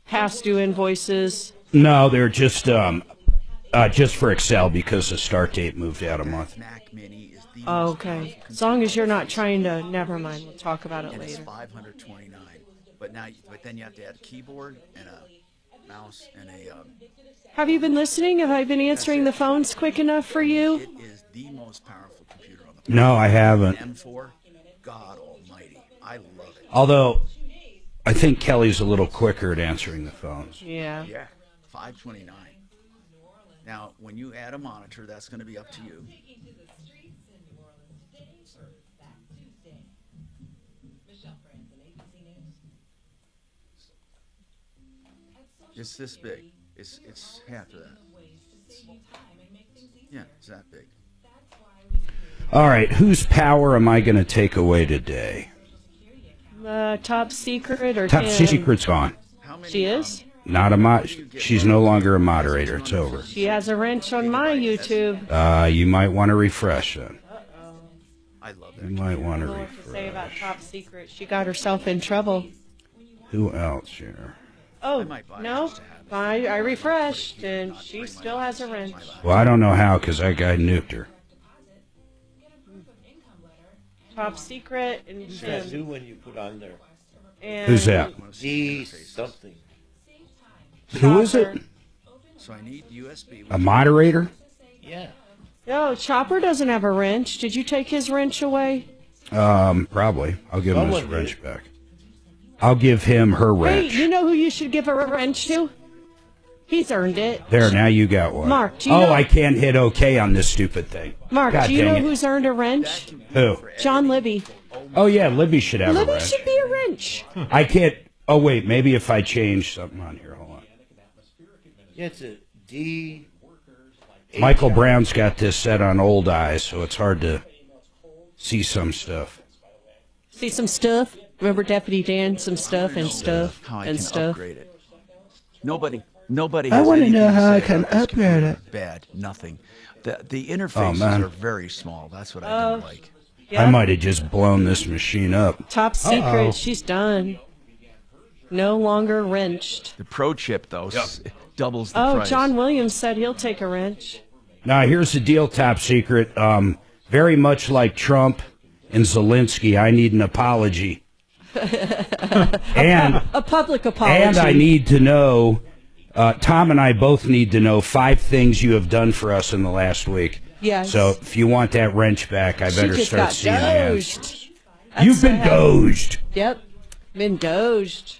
past due invoices? No, they're just for Excel because the start date moved out a month. Oh, okay. As long as you're not trying to... Never mind. We'll talk about it And it's later. $529. But then you have to add a keyboard and a mouse and a... Have you been listening? Have I been answering the phones quick enough for you? It is the most powerful computer on the planet. No, I haven't. M4, God almighty. I love it. Although, I think Kelly's a little quicker at answering the phones. Yeah. Yeah, $529. Now, when you add a monitor, that's going to be up to you. It's this big. It's half of that. Yeah, it's that big. All right, whose power am I going to take away today? Top secret or Top Tim? Secret's gone. She is? Not a she's no longer a moderator. It's over. She has a wrench on my YouTube. You might want to refresh then. I love You might want to What to refresh. say about top secret? She got herself in trouble. Who else here? Oh, no. I refreshed, and she still has a wrench. Well, I don't know how because that guy nuked her. Top secret and It's that new Tim. one you put on there. And Who's that? D something. Who is it? So I need USB. A moderator? Yeah. No, Chopper doesn't have a wrench. Did you take his wrench away? Probably. I'll give him his wrench back. I'll give him her wrench. Hey, you know who you should give a wrench to? He's earned it. There, now you got one. Mark, do you know... I can't hit OK on this stupid thing. Mark, God do you dang know it. who's earned a wrench? Who? John Libby. Oh, yeah, Libby should have a Libby wrench. should be a wrench. I can't... Oh, wait, maybe if I change something on here. Hold on. Yeah, it's a D. Michael Brown's got this set on old eyes, so it's hard to see some stuff. See some stuff? Remember Deputy Dan? Some stuff and stuff How I and can stuff. upgrade it. Nobody. Nobody I has want to anything know how I say can about this upgrade computer. it. Bad, nothing. The interfaces man. are very small. That's what I don't like. Yeah. I might have just blown this machine up. Top secret. Uh-oh. She's done. No longer wrenched. The Pro chip, though, doubles the Oh, price. John Williams said he'll take a wrench. Now, here's the deal, Top Secret. Very much like Trump and Zelensky, I need an apology. And a public apology. And I need to know, Tom and I both need to know 5 things you have done for us in the last week. Yes. So if you want that wrench back, I She better just start got seeing the doged. answers. That's You've been sad. doged. Yep. Been doged.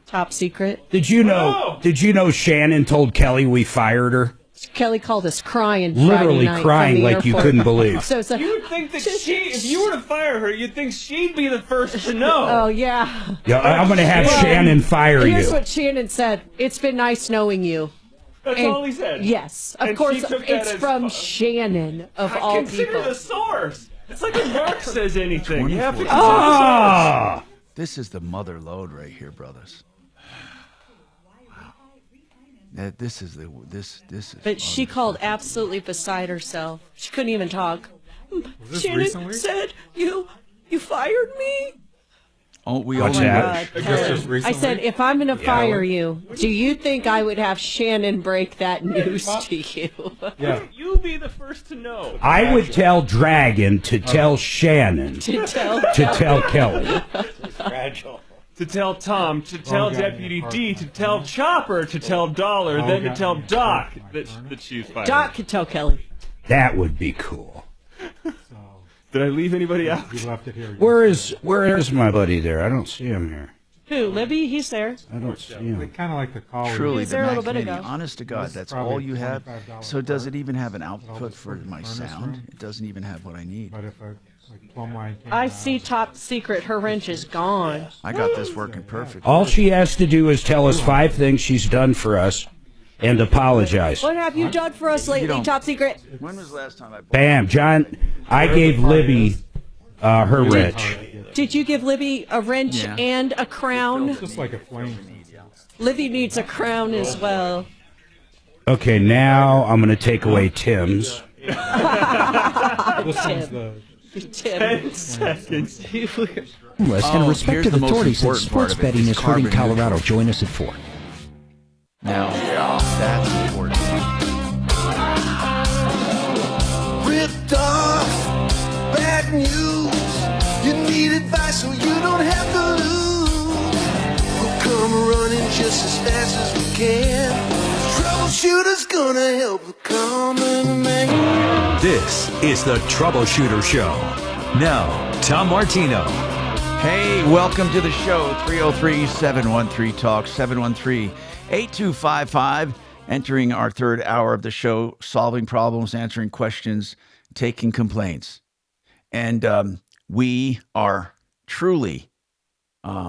Top secret. Did you know? Did you know Shannon told Kelly we fired her? Kelly called us crying. Literally Friday night crying from the like you airport. couldn't believe. So it's like, You would think that if you were to fire her, you'd think she'd be the first to know. oh yeah. Yeah, I'm going to have Well, Shannon fire Here's you. what Shannon said. It's been nice knowing you. That's all he said. Yes, of And course. she took that It's as from Shannon of all Consider people. the source. It's like when Mark says anything. You have to 24. consider the source. This is the mother load right here, brothers. Wow. This is. But she called absolutely beside herself. She couldn't even talk. this Shannon recently? said you fired me. Oh, we What's all that? I guess just I recently. said, if I'm going to fire you, do you think I would have Shannon break that news to you? Yeah. You be the first to know. I would tell Dragon to tell Shannon To tell to tell Kelly. Fragile. To tell Tom, to tell God, Deputy yeah, D, hard. to tell Chopper, to tell Dollar, Oh, then to God, tell yeah, Doc hard. that she's fired. Doc could tell Kelly. That would be cool. Did I leave anybody out? You left it here. Where is my buddy there? I don't see him here. Who? Libby? He's there. I don't see They him. kind of like the call. Truly, was the there a Mac little bit Mini. ago. Honest to God, This is that's probably all you have. $25 So does it part. even have an All output this for for the my furnace sound? room. It doesn't even have what I need. But if a plumb line came I out, see top secret. Her wrench is gone. I got this working perfect. All she has to do is tell us 5 things she's done for us and apologize. What have you done for us lately, don't- top secret? When was the last time I bought? Bam, John. I gave Libby her wrench. Did you give Libby a wrench Yeah. and a crown? It's just like a flame. Libby needs a crown as well. Okay, now I'm going to take away Tim's. This one's the Tim. 10 seconds. Less than Oh, respected here's the most authorities said important part sports of it, betting is is hurting carbon Colorado. neutral. Join us at 4. Now, that's important. Ripped off, bad news. You need advice so you don't have to lose. We'll come running just as fast as we can. Troubleshooter's gonna help the common man. This is the Troubleshooter Show. Now, Tom Martino. Hey, welcome to the show. 303-713-TALK, 713-8255. Entering our third hour of the show, solving problems, answering questions, taking complaints. And we are truly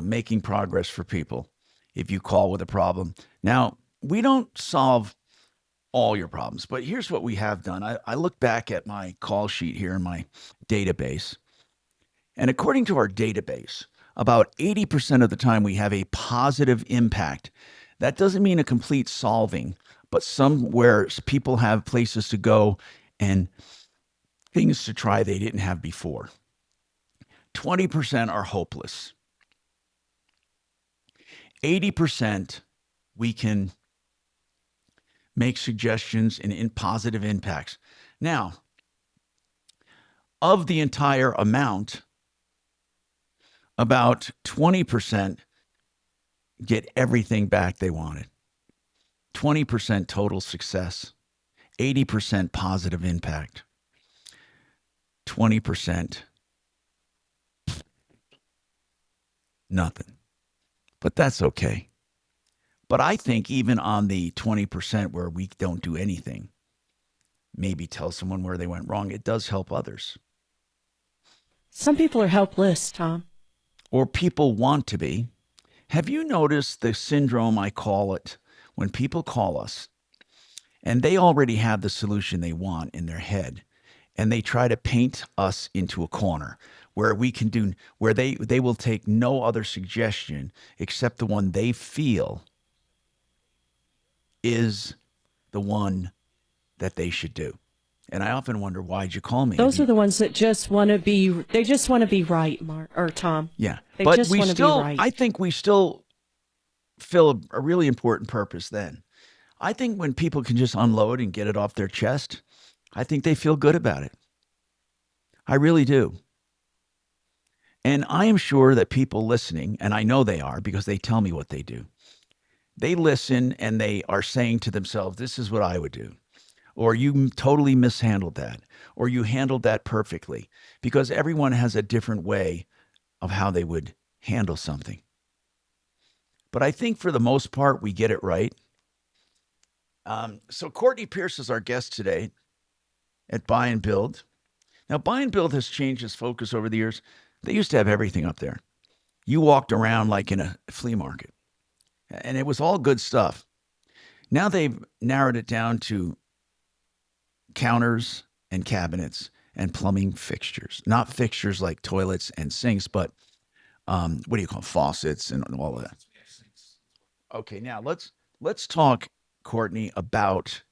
making progress for people if you call with a problem. Now, we don't solve all your problems, but here's what we have done. I look back at my call sheet here in my database, and according to our database, about 80% of the time we have a positive impact. That doesn't mean a complete solving, but somewhere people have places to go and things to try they didn't have before. 20% are hopeless. 80% we can make suggestions and in positive impacts. Now, of the entire amount, about 20% get everything back they wanted. 20% total success. 80% positive impact. 20% nothing. But that's okay. But I think even on the 20% where we don't do anything, maybe tell someone where they went wrong, it does help others. Some people are helpless, Tom. Or people want to be. Have you noticed the syndrome, I call it, when people call us and they already have the solution they want in their head and they try to paint us into a corner where we can do, where they will take no other suggestion except the one they feel is the one that they should do. And I often wonder, why'd you call me? Those are the ones that just want to be. They just want to be right, Mark or Tom. Yeah, They but just we want to still, be right. I think we still fill a really important purpose then. I think when people can just unload and get it off their chest, I think they feel good about it. I really do. And I am sure that people listening, and I know they are because they tell me what they do. They listen and they are saying to themselves, this is what I would do. Or you totally mishandled that. Or you handled that perfectly. Because everyone has a different way of how they would handle something. But I think for the most part, we get it right. So Courtney Pierce is our guest today at Buy and Build. Now, Buy and Build has changed its focus over the years. They used to have everything up there. You walked around like in a flea market. And it was all good stuff. Now they've narrowed it down to counters and cabinets and plumbing fixtures. Not fixtures like toilets and sinks, but what do you call them? Faucets and all of that. Okay, now let's talk, Courtney, about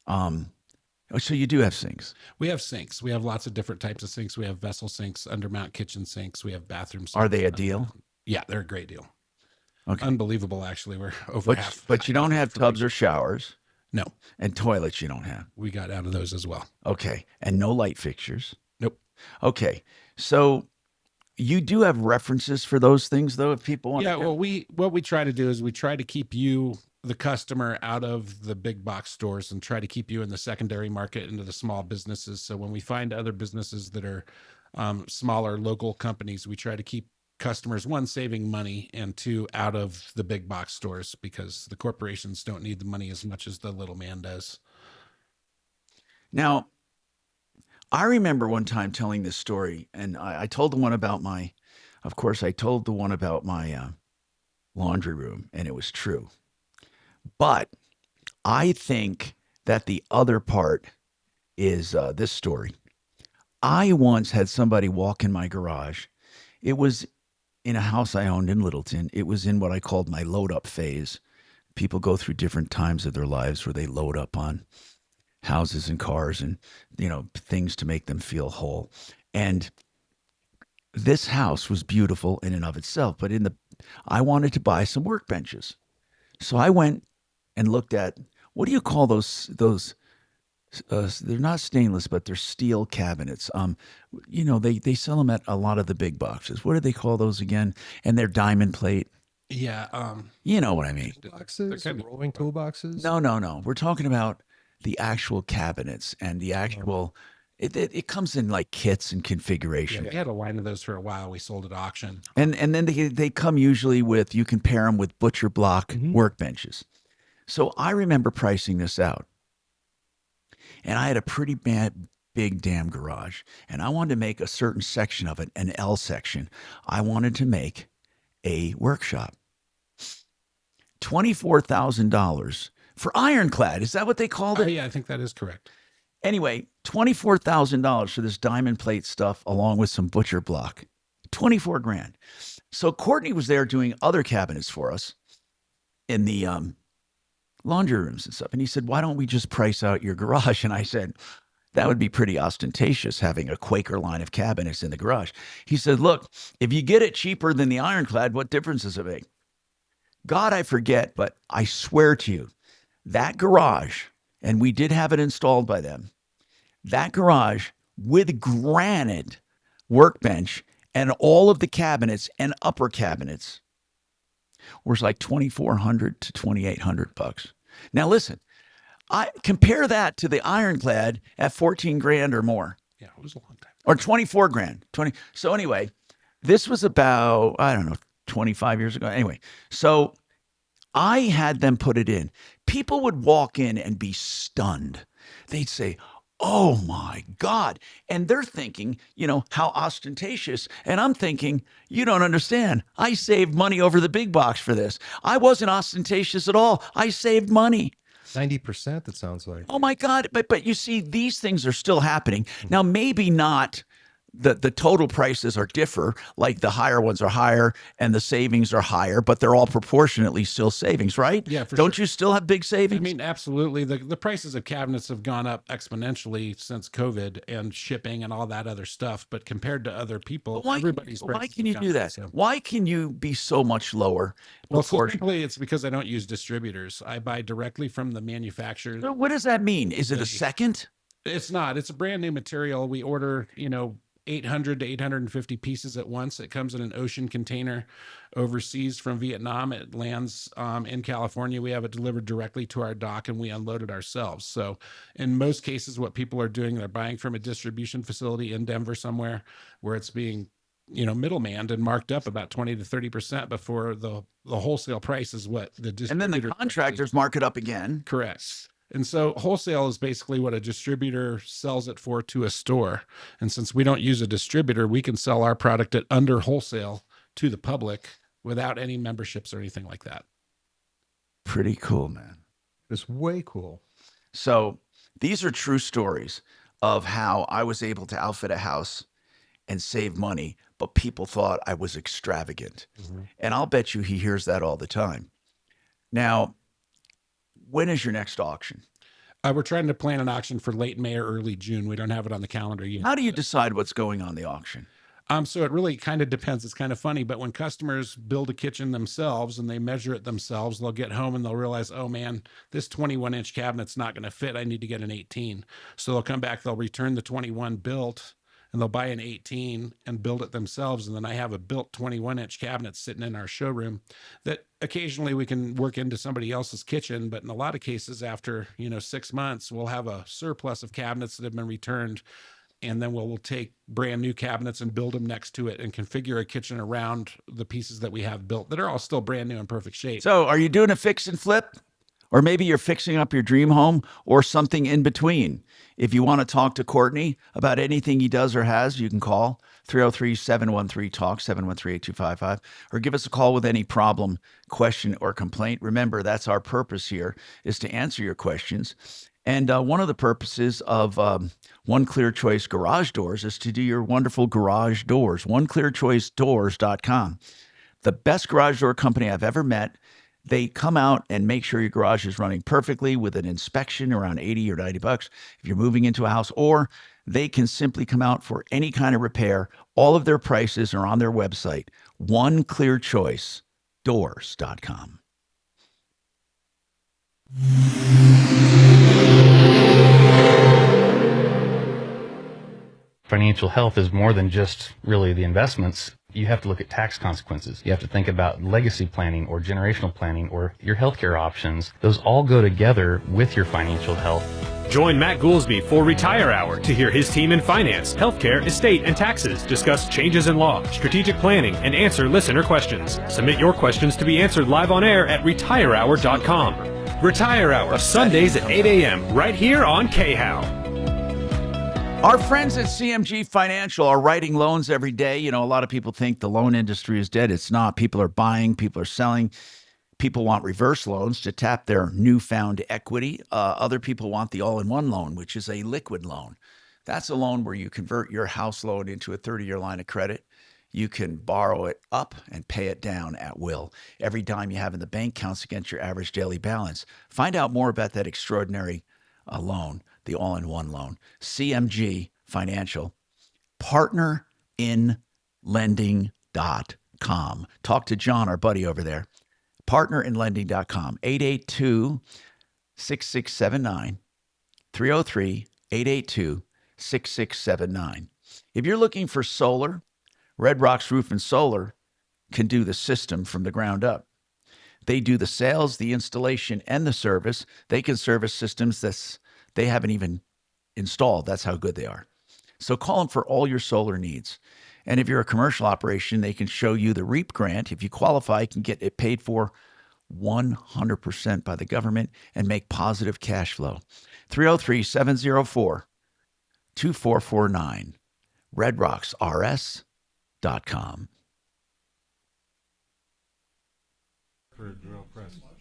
so you do have sinks. We have sinks. We have lots of different types of sinks. We have vessel sinks, undermount kitchen sinks. We have bathroom sinks. Are they a deal? Yeah, they're a great deal. Okay. Unbelievable, actually. We're over half. But you don't have tubs or showers. No. And toilets you don't have. We got out of those as well. Okay. And no light fixtures. Nope. Okay. So you do have references for those things, though, if people want. Yeah. Well, what we try to do is we try to keep you, the customer, out of the big box stores and try to keep you in the secondary market into the small businesses. So when we find other businesses that are smaller local companies, we try to keep customers, one, saving money, and two, out of the big box stores, because the corporations don't need the money as much as the little man does. Now, I remember one time telling this story, and I told the one about my laundry room, and it was true. But I think that the other part is this story. I once had somebody walk in my garage. It was in a house I owned in Littleton. It was in what I called my load up phase. People go through different times of their lives where they load up on houses and cars and, things to make them feel whole. And this house was beautiful in and of itself, but I wanted to buy some workbenches. So I went and looked at, what do you call those they're not stainless, but they're steel cabinets. They sell them at a lot of the big boxes. What do they call those again? And they're diamond plate. Yeah. You know what I mean? Boxes, rolling toolboxes. No. We're talking about the actual cabinets and the actual. It comes in like kits and configuration. Yeah, we had a line of those for a while. We sold at auction. And then they come usually with, you can pair them with butcher block workbenches. So I remember pricing this out. And I had a pretty big damn garage. And I wanted to make a certain section of it, an L section. I wanted to make a workshop. $24,000 for ironclad. Is that what they called it? Yeah, I think that is correct. Anyway, $24,000 for this diamond plate stuff along with some butcher block. 24 grand. So Courtney was there doing other cabinets for us in the laundry rooms and stuff. And he said, why don't we just price out your garage? And I said, that would be pretty ostentatious, having a Quaker line of cabinets in the garage. He said, look, if you get it cheaper than the ironclad, what difference does it make? God, I forget, but I swear to you, that garage, and we did have it installed by them, that garage with granite workbench and all of the cabinets and upper cabinets was like $2,400 to $2,800. Now listen, I compare that to the ironclad at 14 grand or more. Yeah, it was a long time. Or 24 grand. So anyway, this was about, 25 years ago. Anyway, so I had them put it in. People would walk in and be stunned. They'd say, oh my God. And they're thinking, how ostentatious. And I'm thinking, you don't understand. I saved money over the big box for this. I wasn't ostentatious at all. I saved money. 90%, it sounds like. Oh my God. But you see, these things are still happening. Now, maybe not the total prices are differ. Like the higher ones are higher and the savings are higher, but they're all proportionately still savings, right? Yeah, for Don't sure. you still have big savings? I mean, absolutely. The prices of cabinets have gone up exponentially since COVID and shipping and all that other stuff. But compared to other people, everybody's Why prices can have you gone do up, that? so. Why can you be so much lower? Well, simply it's because I don't use distributors. I buy directly from the manufacturers. What does that mean? Is it a second? It's not. It's a brand new material. We order, 800 to 850 pieces at once. It comes in an ocean container overseas from Vietnam. It lands in California. We have it delivered directly to our dock and we unload it ourselves. So in most cases, what people are doing, they're buying from a distribution facility in Denver somewhere where it's being middlemanned and marked up about 20 to 30% before the wholesale price is what the distributor. And then the contractors mark it up again. Correct. And so wholesale is basically what a distributor sells it for to a store. And since we don't use a distributor, we can sell our product at under wholesale to the public without any memberships or anything like that. Pretty cool, man. It's way cool. So these are true stories of how I was able to outfit a house and save money, but people thought I was extravagant. And I'll bet you he hears that all the time. Now, when is your next auction? We're trying to plan an auction for late May or early June. We don't have it on the calendar yet. How do you decide what's going on the auction? So it really kind of depends. It's kind of funny, but when customers build a kitchen themselves and they measure it themselves, they'll get home and they'll realize, oh man, this 21-inch cabinet's not going to fit. I need to get an 18. So they'll come back, they'll return the 21 built, and they'll buy an 18 and build it themselves. And then I have a built 21-inch cabinet sitting in our showroom that occasionally we can work into somebody else's kitchen. But in a lot of cases, after 6 months, we'll have a surplus of cabinets that have been returned. And then we'll take brand new cabinets and build them next to it and configure a kitchen around the pieces that we have built that are all still brand new in perfect shape. So are you doing a fix and flip? Or maybe you're fixing up your dream home or something in between. If you want to talk to Courtney about anything he does or has, you can call 303-713-TALK, 713-8255, or give us a call with any problem, question, or complaint. Remember, that's our purpose here, is to answer your questions. And one of the purposes of One Clear Choice Garage Doors is to do your wonderful garage doors, oneclearchoicedoors.com. The best garage door company I've ever met. They come out and make sure your garage is running perfectly with an inspection around $80 or $90 if you're moving into a house, or they can simply come out for any kind of repair. All of their prices are on their website, oneclearchoicedoors.com. Financial health is more than just really the investments. You have to look at tax consequences. You have to think about legacy planning or generational planning or your healthcare options. Those all go together with your financial health. Join Matt Goolsby for Retire Hour to hear his team in finance, healthcare, estate, and taxes discuss changes in law, strategic planning, and answer listener questions. Submit your questions to be answered live on air at retirehour.com. Retire Hour, Sundays at 8 a.m. right here on KHOW. Our friends at CMG Financial are writing loans every day. A lot of people think the loan industry is dead. It's not. People are buying, people are selling. People want reverse loans to tap their newfound equity. Other people want the all-in-one loan, which is a liquid loan. That's a loan where you convert your house loan into a 30-year line of credit. You can borrow it up and pay it down at will. Every dime you have in the bank counts against your average daily balance. Find out more about that extraordinary loan, the all-in-one loan. CMG Financial, partnerinlending.com. Talk to John, our buddy over there. Partnerinlending.com, 882-6679, 303-882-6679. If you're looking for solar, Red Rocks Roof and Solar can do the system from the ground up. They do the sales, the installation, and the service. They can service systems that they haven't even installed. That's how good they are. So call them for all your solar needs. And if you're a commercial operation, they can show you the REAP grant. If you qualify, you can get it paid for 100% by the government and make positive cash flow. 303-704-2449. RedRocksRS.com.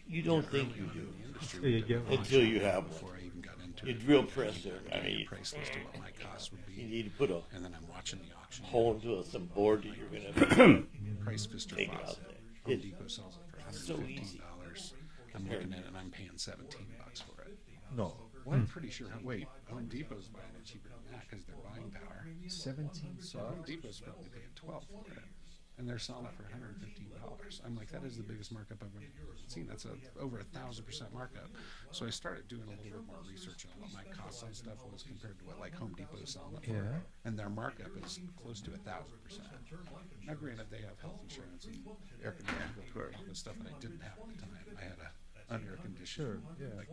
You don't think you do Until you get one. until you have one. You'd real press there. I mean, price list of what my cost would be. You need to put a and then I'm watching the auction. hole into some board that you're going to Price Fister take it out faucet. there. Home Depot sells it for $115. I'm looking at it and I'm paying $17 for it. No. Well, I'm pretty sure. Wait, Home Depot's buying it cheaper than that because they're buying power. 17. So Home Depot's probably paying $12 for it, and they're selling it for $115. I'm like, that is the biggest markup I've ever seen. That's over 1,000% markup. So I started doing a little bit more research on what my costs on stuff was compared to what like Home Depot's selling it for. Yeah. And their markup is close to 1,000%. Now, granted, they have health insurance and air conditioning, all the stuff that I didn't have at the time. I had a under conditioner, like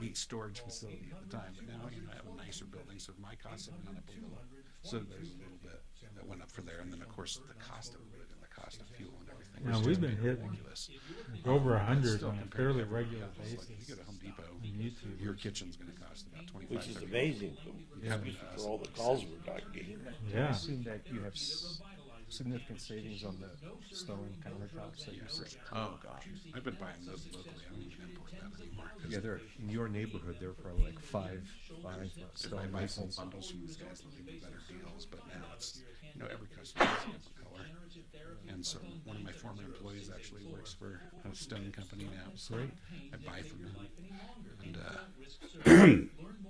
meat storage facility at the time, but now I have a nicer building, so my costs have gone up a little. So there's a little bit that went up for there, and then of course the cost of wood and the cost of fuel and everything. Now we've been hitting over 100 on a fairly regular basis. Like you go to Home Depot, YouTube. Your kitchen's going to cost about $25. Which is amazing, for all the calls we're getting. Yeah. I assume that you have significant savings on the stone countertops that you say. Oh gosh, I've been buying those locally. I don't even import that anymore. Yeah, they're in your neighborhood. They're probably like five stone I buy full masons. bundles from these guys looking for better deals, but now it's every customer has a different color. And so one of my former employees actually works for a stone company now, so I buy from him.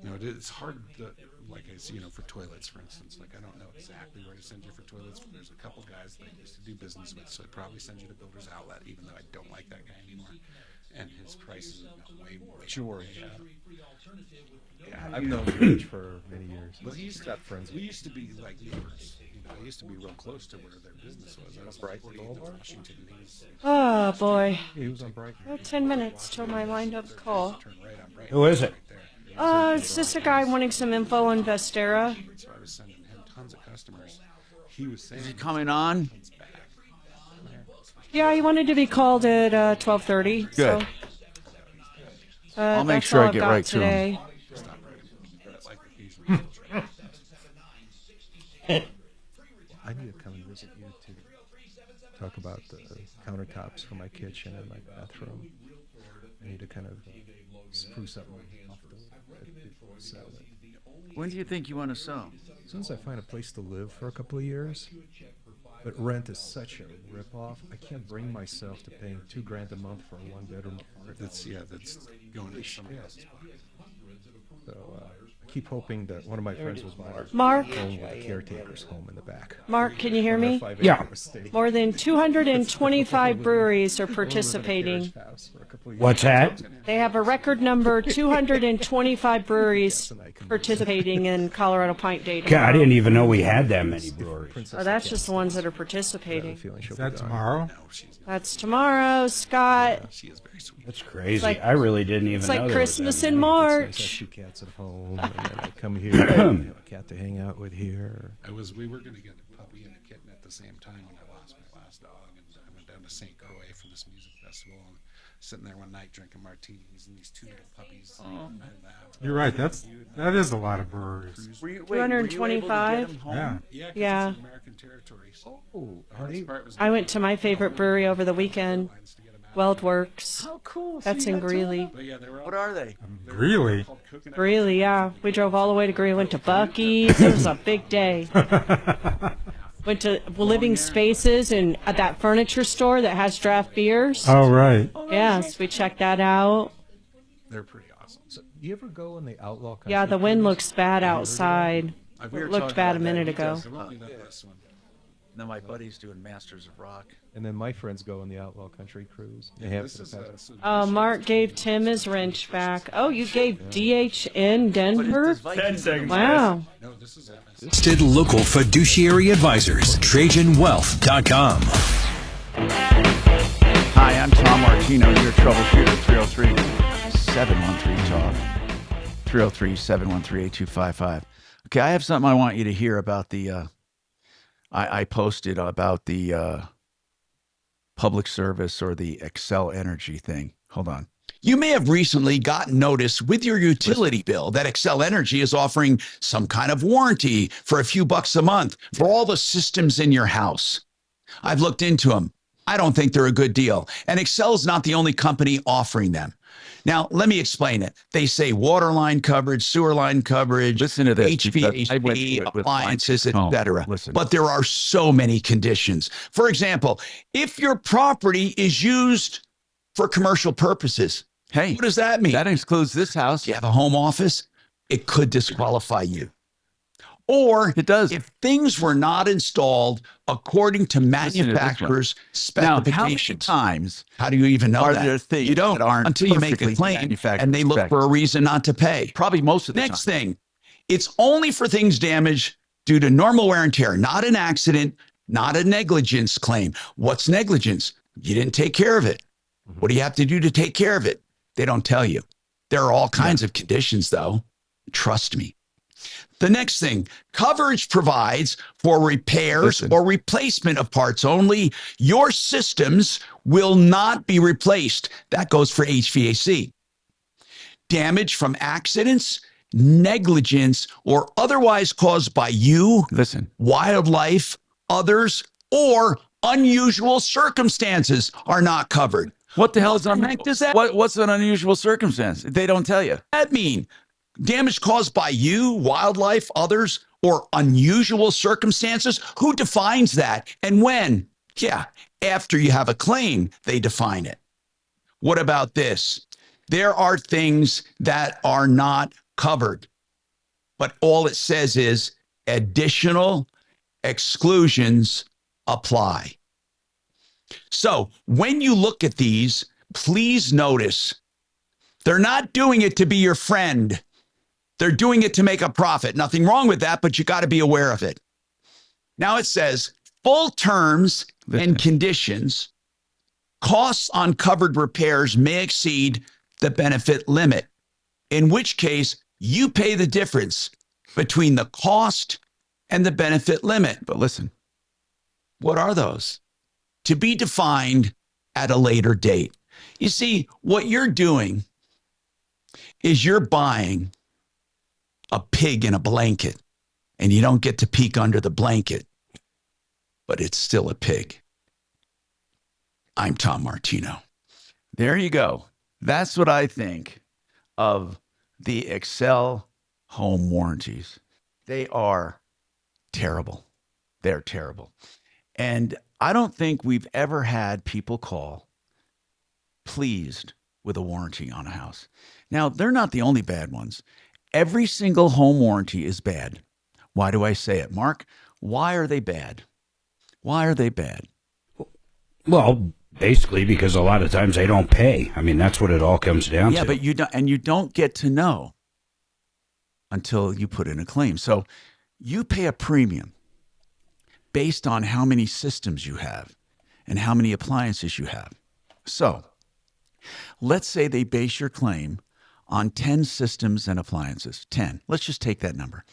And it's hard to, like I see, for toilets, for instance. Like I don't know exactly where to send you for toilets. But there's a couple guys that I used to do business with, so I'd probably send you to Builder's Outlet, even though I don't like that guy anymore. And his prices are way more. George. Yeah, I've known George for many years. But we used to be like neighbors. I used to be real close to where their business was. I was on 48th and Washington. Oh boy. He was on break. 10 minutes till my lined up call. Who is it? It's just a guy wanting some info on Vestera. So I was sending him tons of customers. He was saying, Is he coming on? Yeah, he wanted to be called at 12:30. Good. So, I'll make that's sure all I I've get got right to today. him. I need to come and visit you to talk about the countertops for my kitchen and my bathroom. I need to kind of spruce up my sell it. When do you think you want to sell? As soon as I find a place to live for a couple of years. But rent is such a ripoff. I can't bring myself to paying $2,000 a month for a one-bedroom apartment. That's going to somebody else's pocket. So I keep hoping that one of my friends will buy Mark? a home with a caretaker's home in the back. Mark, can you hear me? Yeah. More than 225 breweries are participating. What's that? They have a record number, 225 breweries participating in Colorado Pint Day. God, I didn't even know we had that many breweries. Oh, that's just the ones that are participating. Is that tomorrow? That's tomorrow, Scott. That's crazy. Like- I really didn't even It's know like there was Christmas that in many. I have March. 2 cats at home, and then I come here, I have a cat to hang out with here. We were going to get a puppy and a kitten at the same time when I lost my last dog, and I went down to St. Croix for this music festival, and sitting there one night drinking martinis, and these 2 little puppies. You're right. That is a lot of breweries. 225? Yeah. Yeah. It's American territory. So I went to my favorite brewery over the weekend, Weldworks. How cool. That's in Greeley. What are they? Greeley? Greeley, yeah. We drove all the way to Greeley, went to Buc-ee's. It was a big day. Went to Living Spaces and at that furniture store that has draft beers. Oh, right. Yes, we checked that out. They're pretty awesome. So, do you ever go in the outlaw country? Yeah, the wind looks bad outside. We were It looked talking bad a about minute that. ago. Now my buddy's doing Masters of Rock. And then my friends go on the outlaw country cruise. They have for the past. Mark gave Tim his wrench back. Oh, you gave DHN Denver? 10 seconds. Wow. Trusted local fiduciary advisors. TrajanWealth.com. Hi, I'm Tom Martino, your troubleshooter. 303-713-TALK. 303-713-8255. Okay, I have something I want you to hear about the. I posted about the public service or the Xcel Energy thing. Hold on. You may have recently gotten notice with your utility bill that Xcel Energy is offering some kind of warranty for a few bucks a month for all the systems in your house. I've looked into them. I don't think they're a good deal. And Xcel is not the only company offering them. Now, let me explain it. They say water line coverage, sewer line coverage, Listen to this, HVAC, appliances, etc. Listen. But there are so many conditions. For example, if your property is used for commercial purposes, Hey, what does that mean? That includes this house. You have a home office, it could disqualify you. Or it does. If things were not installed according to manufacturer's specifications. Now, how many times how do you even know are that? there things You don't that aren't until you make a perfectly claim manufactured and they look for a reason not to pay. Probably most of the Next time. thing, it's only for things damaged due to normal wear and tear, not an accident, not a negligence claim. What's negligence? You didn't take care of it. What do you have to do to take care of it? They don't tell you. There are all kinds of conditions, though. Trust me. The next thing, coverage provides for repairs or replacement of parts only. Your systems will not be replaced. That goes for HVAC. Damage from accidents, negligence, or otherwise caused by you, wildlife, others, or unusual circumstances are not covered. What the hell is does that? What's an unusual circumstance? They don't tell you. That mean damage caused by you, wildlife, others, or unusual circumstances? Who defines that and when? Yeah, after you have a claim, they define it. What about this? There are things that are not covered, but all it says is additional exclusions apply. So when you look at these, please notice they're not doing it to be your friend. They're doing it to make a profit. Nothing wrong with that, but you got to be aware of it. Now it says full terms and conditions, costs on covered repairs may exceed the benefit limit, in which case you pay the difference between the cost and the benefit limit. But listen, what are those? To be defined at a later date. You see, what you're doing is you're buying a pig in a blanket, and you don't get to peek under the blanket, but it's still a pig. I'm Tom Martino. There you go. That's what I think of the Excel home warranties. They are terrible. They're terrible. And I don't think we've ever had people call pleased with a warranty on a house. Now, they're not the only bad ones. Every single home warranty is bad. Why do I say it, Mark? Why are they bad? Why are they bad? Well, basically because a lot of times they don't pay. I mean, that's what it all comes down to. Yeah, but you don't get to know until you put in a claim. So you pay a premium based on how many systems you have and how many appliances you have. So let's say they base your claim on 10 systems and appliances. 10. Let's just take that number.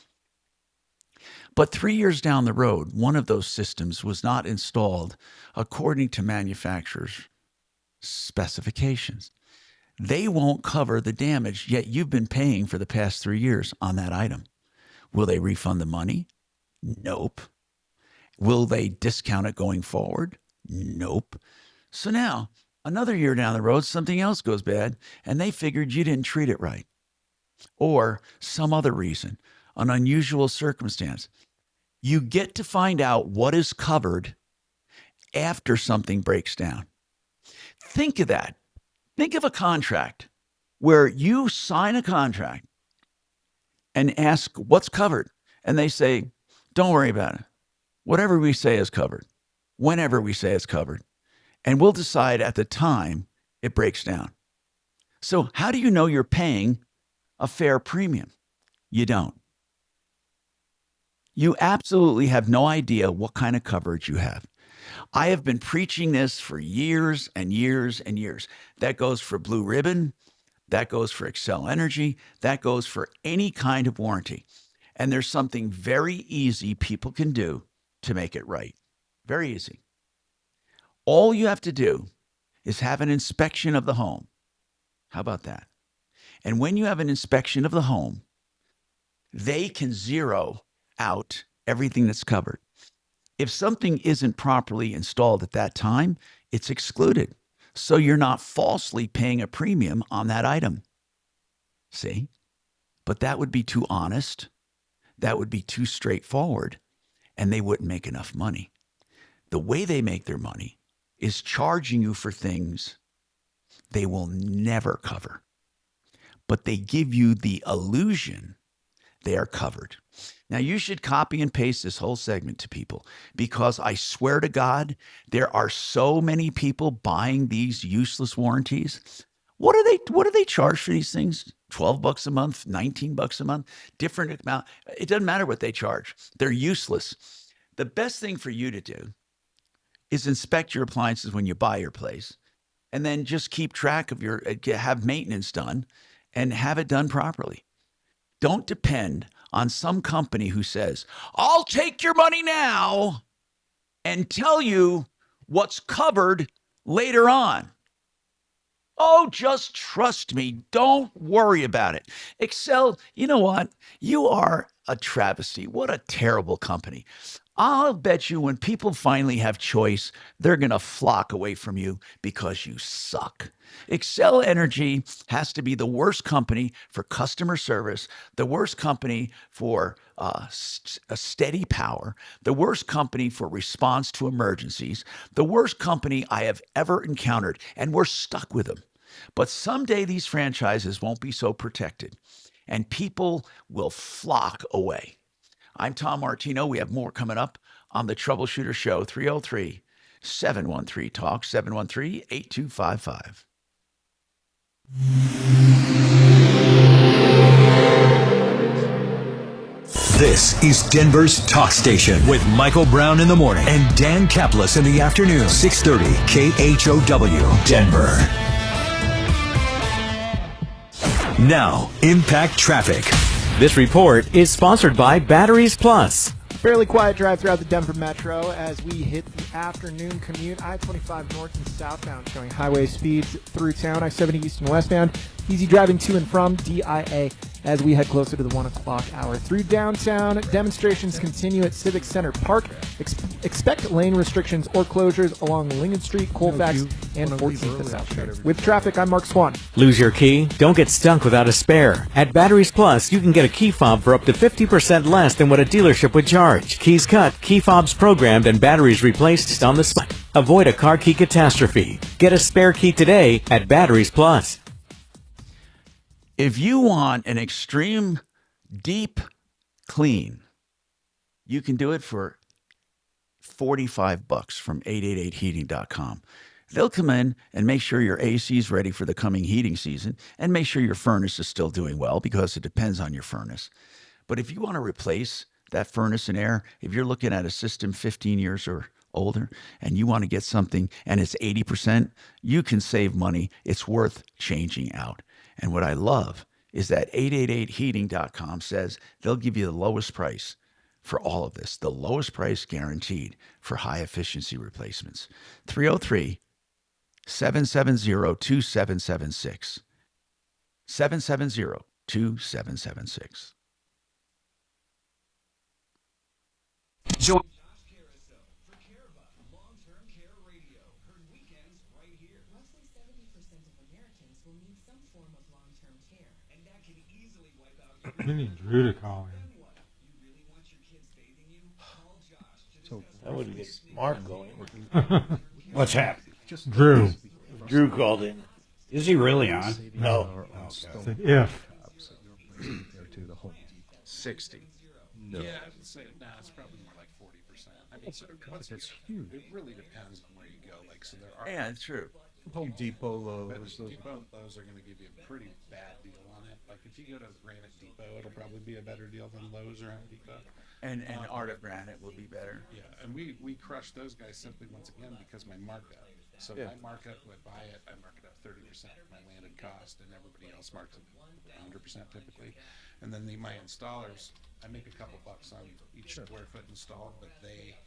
But 3 years down the road, one of those systems was not installed according to manufacturer's specifications. They won't cover the damage, yet you've been paying for the past 3 years on that item. Will they refund the money? Nope. Will they discount it going forward? Nope. So now, another year down the road, something else goes bad, and they figured you didn't treat it right. Or some other reason, an unusual circumstance. You get to find out what is covered after something breaks down. Think of that. Think of a contract where you sign a contract and ask what's covered. And they say, don't worry about it. Whatever we say is covered, whenever we say it's covered. And we'll decide at the time it breaks down. So how do you know you're paying a fair premium? You don't. You absolutely have no idea what kind of coverage you have. I have been preaching this for years and years and years. That goes for Blue Ribbon. That goes for Excel Energy. That goes for any kind of warranty. And there's something very easy people can do to make it right. Very easy. All you have to do is have an inspection of the home. How about that? And when you have an inspection of the home, they can zero out everything that's covered. If something isn't properly installed at that time, it's excluded. so you're not falsely paying a premium on that item. See? But that would be too honest. That would be too straightforward, and they wouldn't make enough money. The way they make their money is charging you for things they will never cover. But they give you the illusion they are covered. Now, you should copy and paste this whole segment to people, because I swear to God, there are so many people buying these useless warranties. What do they charge for these things? $12 a month, $19 a month, different amount. It doesn't matter what they charge. They're useless. The best thing for you to do is inspect your appliances when you buy your place, and then just keep track of have maintenance done and have it done properly. Don't depend on some company who says, I'll take your money now and tell you what's covered later on. Oh, just trust me. Don't worry about it. Excel, you know what? You are a travesty. What a terrible company. I'll bet you when people finally have choice, they're going to flock away from you because you suck. Excel Energy has to be the worst company for customer service, the worst company for a steady power, the worst company for response to emergencies, the worst company I have ever encountered, and we're stuck with them. But someday these franchises won't be so protected, and people will flock away. I'm Tom Martino. We have more coming up on the Troubleshooter Show, 303-713-TALK, 713-8255. This is Denver's Talk Station with Michael Brown in the morning and Dan Kaplis in the afternoon, 630 KHOW, Denver. Now, Impact Traffic. This report is sponsored by Batteries Plus. Fairly quiet drive throughout the Denver metro as we hit the afternoon commute. I-25 north and southbound showing highway speeds through town. I-70 east and westbound. Easy driving to and from DIA as we head closer to the 1 o'clock hour. Through downtown, demonstrations continue at Civic Center Park. Expect lane restrictions or closures along Lincoln Street, Colfax, and 14th and South Street. With traffic, I'm Mark Swan. Lose your key? Don't get stuck without a spare. At Batteries Plus, you can get a key fob for up to 50% less than what a dealership would charge. Keys cut, key fobs programmed, and batteries replaced on the spot. Avoid a car key catastrophe. Get a spare key today at Batteries Plus. If you want an extreme deep clean, you can do it for $45 from 888heating.com. They'll come in and make sure your AC is ready for the coming heating season and make sure your furnace is still doing well, because it depends on your furnace. But if you want to replace that furnace and air, if you're looking at a system 15 years or older and you want to get something and it's 80%, you can save money. It's worth changing out. And what I love is that 888heating.com says they'll give you the lowest price for all of this, the lowest price guaranteed for high efficiency replacements. 303-770-2776. 770-2776. Join We need Drew to call in. That would get Mark going. What's happening? Drew. Drew called in. Is he really on? No. Okay. If. 60. No. Yeah, I would say it's probably more like 40%. I mean, it's huge. It really depends on where you go. Like, so there are. Yeah, it's true. Home Depot, Lowe's. Depot, Lowe's are going to give you a pretty bad deal on it. Like, if you go to Granite Depot, it'll probably be a better deal than Lowe's or Home Depot. And Art of Granite will be better. Yeah, and we crush those guys simply once again because my markup. So my markup, when I buy it, I mark it up 30% of my landed cost, and everybody else marks it 100% typically. And then my installers, I make a couple bucks on each square foot installed, but they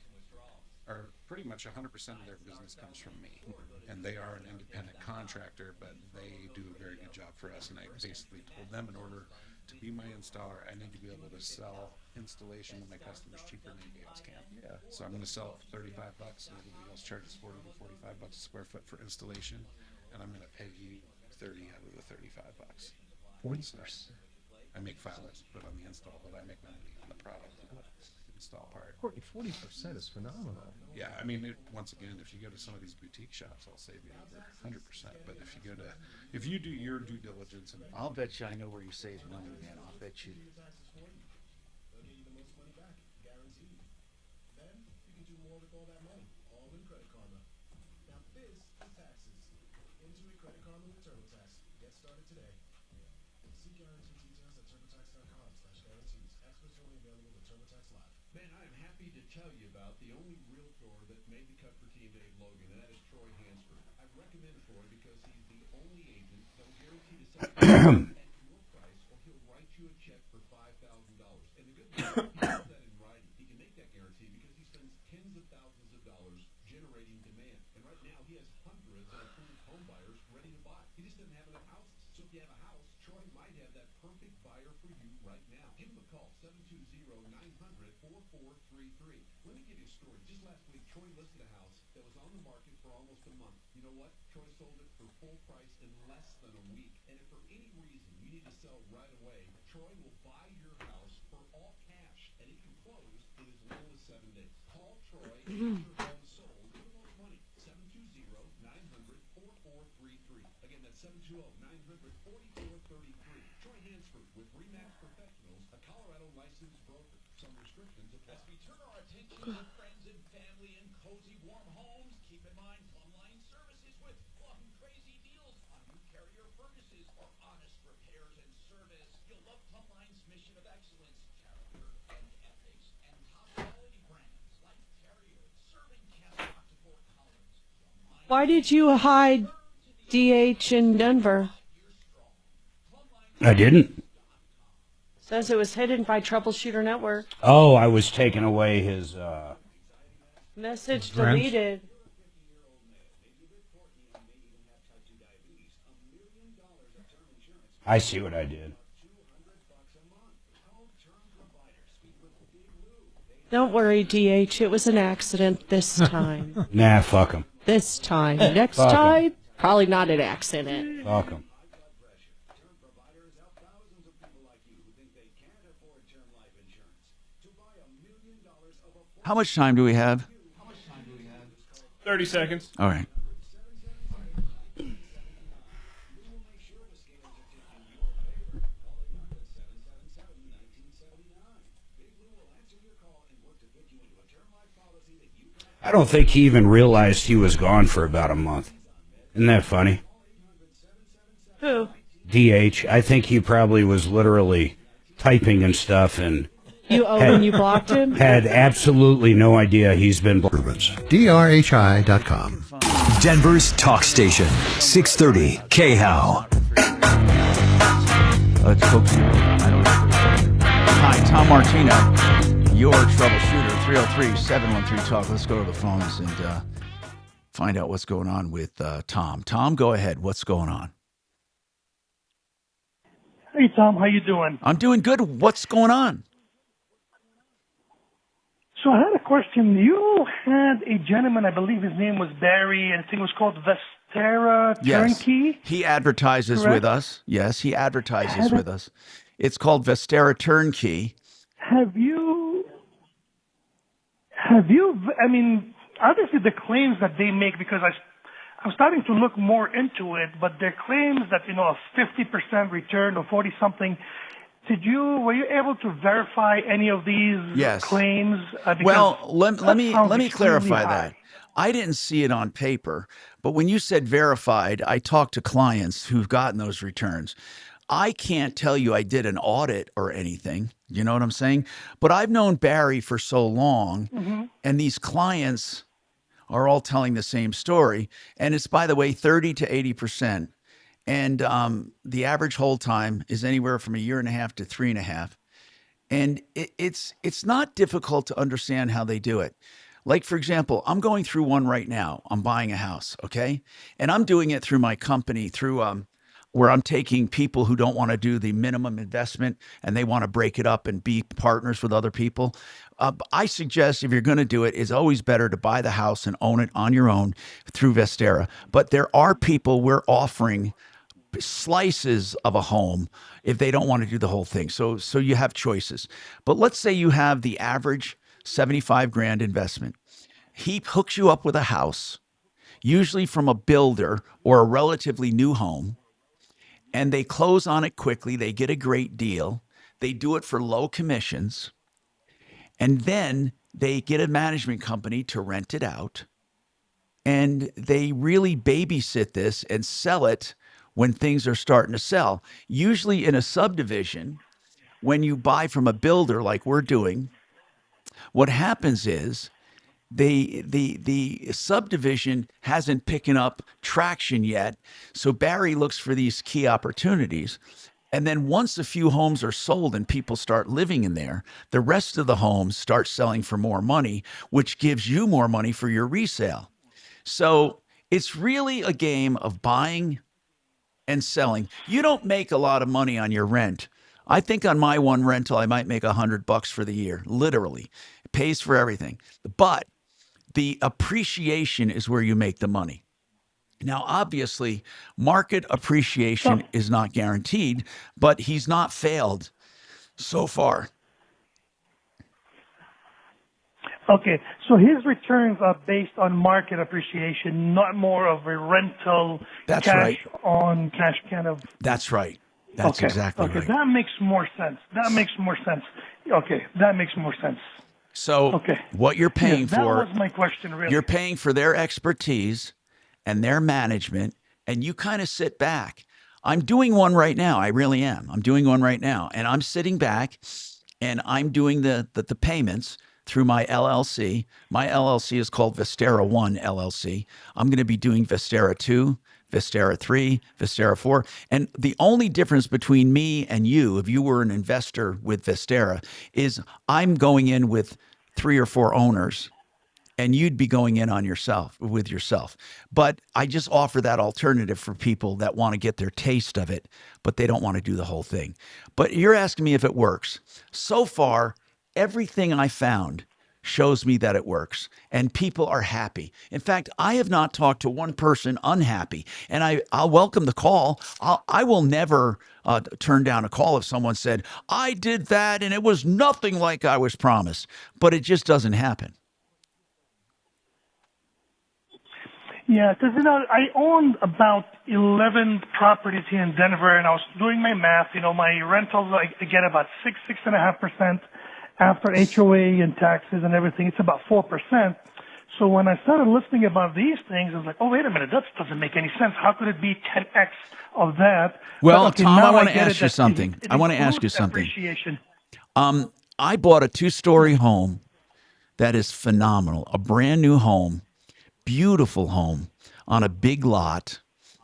are pretty much 100% of their business comes from me. And they are an independent contractor, but they do a very good job for us. And I basically told them in order to be my installer, I need to be able to sell installation to my customers cheaper than anybody else can. Yeah. So I'm going to sell it for $35, and everybody else charges $40 to $45 a square foot for installation, and I'm going to pay you 30 out of the $35. 40%. I make $5 put on the install, but I make my money on the product install part. 40% is phenomenal. Yeah, I mean, once again, if you go to some of these boutique shops, I'll save you over 100%. But if you do your due diligence, and I'll bet you I know where you save money, man. I'll bet you. Man, I'm happy to tell you about the only realtor that made the cut for Team Dave Logan, and that is Troy Hansford. I recommend Troy because he's the only agent that will guarantee to sell at your price, or he'll write you a check for $5,000. And the good news is he does that in writing. He can make that guarantee because he spends tens of thousands of dollars generating demand. And right now he has hundreds of approved home buyers ready to buy. He just doesn't have enough houses. So if you have a house, Troy might have that perfect buyer for you right now. Give him a call, 720-900-4433. Let me give you a story. Just last week, Troy listed a house that was on the market for almost a month. You know what? Troy sold it for full price in less than a week. And if for any reason you need to sell right away, Troy will buy your house for all cash, and it can close in as little as 7 days. Call Troy and get your home sold with the most money. 720-900-4433. Again, that's 720-900-4433. Troy Hansford with Remax Professionals, a Colorado licensed broker. Some restrictions apply. As we turn our attention to friends and family and cozy warm homes, keep in mind Plumline Services with plum crazy deals on new Carrier furnaces or honest repairs and service. You'll love Plumline's mission of excellence, character and ethics, and top quality brands like Carrier, serving Castle to Fort Collins. Why did you hide DH in Denver? I didn't. Says it was hidden by Troubleshooter Network. Oh, I was taking away his Message Friends? deleted. I see what I did. Don't worry, DH. It was an accident this time. Nah, fuck him. This time. Next Fuck 'em. time, probably not an accident. Fuck him. How much time do we have? 30 seconds. All right. I don't think he even realized he was gone for about a month. Isn't that funny? Who? DH. I think he probably was literally typing and stuff and When you blocked him? had absolutely no idea he's been blocked. DRHI.com. Denver's talk station, 630 KHOW. Let's focus. Hi, Tom Martino, your troubleshooter, 303-713-TALK. Let's go to the phones and find out what's going on with Tom. Tom, go ahead. What's going on? Hey, Tom. How you doing? I'm doing good. What's going on? So I had a question. You had a gentleman, I believe his name was Barry, and I think it was called Vestera Turnkey. He advertises Correct? with us. Yes, he advertises with us. It's called Vestera Turnkey. Have you, I mean, obviously the claims that they make, because I'm starting to look more into it, but their claims that, a 50% return or 40-something, were you able to verify any of these claims? Well, let me extremely clarify high. that. I didn't see it on paper, but when you said verified, I talked to clients who've gotten those returns. I can't tell you I did an audit or anything. You know what I'm saying? But I've known Barry for so long, and these clients are all telling the same story. And it's, by the way, 30 to 80%. And the average hold time is anywhere from 1.5 to 3.5. And it's not difficult to understand how they do it. Like, for example, I'm going through one right now. I'm buying a house, okay? And I'm doing it through my company, through where I'm taking people who don't want to do the minimum investment and they want to break it up and be partners with other people. I suggest if you're going to do it, it's always better to buy the house and own it on your own through Vestera. But there are people we're offering slices of a home if they don't want to do the whole thing. So you have choices. But let's say you have the average 75 grand investment. He hooks you up with a house, usually from a builder or a relatively new home, and they close on it quickly. They get a great deal. They do it for low commissions. And then they get a management company to rent it out. And they really babysit this and sell it when things are starting to sell. Usually in a subdivision, when you buy from a builder like we're doing, what happens is the subdivision hasn't picking up traction yet. So Barry looks for these key opportunities. And then once a few homes are sold and people start living in there, the rest of the homes start selling for more money, which gives you more money for your resale. So it's really a game of buying and selling. You don't make a lot of money on your rent. I think on my one rental, I might make $100 for the year, literally. It pays for everything. But the appreciation is where you make the money. Now, obviously, market appreciation is not guaranteed, but he's not failed so far. Okay, so his returns are based on market appreciation, not more of a rental That's cash right. on cash kind of. That's right. That's exactly right. That makes more sense. That makes more sense. Okay, that makes more sense. So what you're paying that for, was my question, really. You're paying for their expertise and their management, and you kind of sit back. I'm doing one right now. I really am. I'm doing one right now. And I'm sitting back and I'm doing the payments through my LLC. My LLC is called Vestera 1 LLC. I'm going to be doing Vestera 2, Vestera 3, Vestera 4. And the only difference between me and you, if you were an investor with Vestera, is I'm going in with 3 or 4 owners, and you'd be going in on yourself with yourself. But I just offer that alternative for people that want to get their taste of it, but they don't want to do the whole thing. But you're asking me if it works. So far, everything I found shows me that it works and people are happy. In fact, I have not talked to one person unhappy, and I'll welcome the call. I will never turn down a call if someone said, I did that and it was nothing like I was promised, but it just doesn't happen. Yeah, because I owned about 11 properties here in Denver, and I was doing my math. My rentals, I get about 6.5% after HOA and taxes and everything. It's about 4%. So when I started listening about these things, I was like, oh, wait a minute, that doesn't make any sense. How could it be 10x of that? Well, but, Tom, I want get to ask it you that something. it I want to ask you includes something. appreciation. I bought a 2-story home that is phenomenal, a brand new home, beautiful home on a big lot.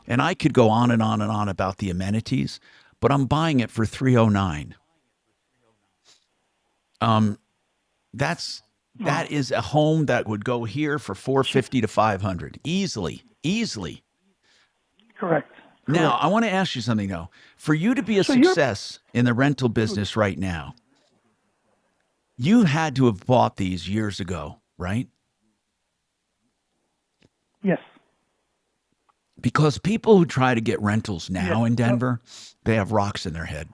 And I could go on and on and on about the amenities, but I'm buying it for $309. That is a home that would go here for $450 to $500 easily. Correct. Now, I want to ask you something though. For you to be a success in the rental business right now, you had to have bought these years ago, right? Yes. Because people who try to get rentals now in Denver, they have rocks in their head.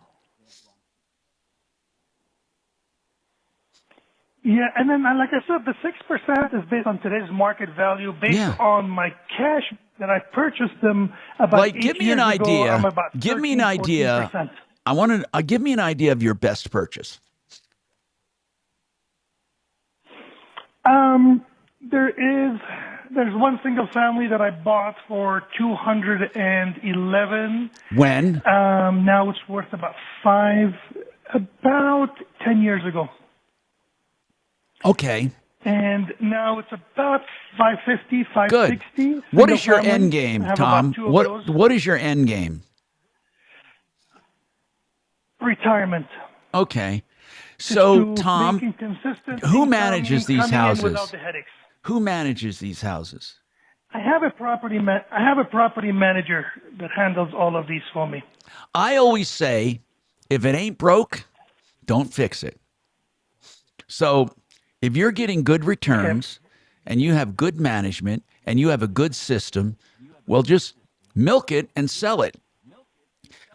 Yeah, and then, like I said, the 6% is based on today's market value, based on my cash that I purchased them about 8 give me years an ago. idea. I'm about Give me an idea. 14%. I want to give me an idea of your best purchase. There's one single family that I bought for $211. When? Now it's worth about 10 years ago. Okay. And now it's about 550, 560. Good. What is your end game, Tom? What is your end game? Retirement. Okay. So, Tom, making consistent who income, manages these coming in houses? without the headaches. Who manages these houses? I have a property manager that handles all of these for me. I always say, if it ain't broke, don't fix it. So If you're getting good returns and you have good management and you have a good system, well, just milk it and sell it.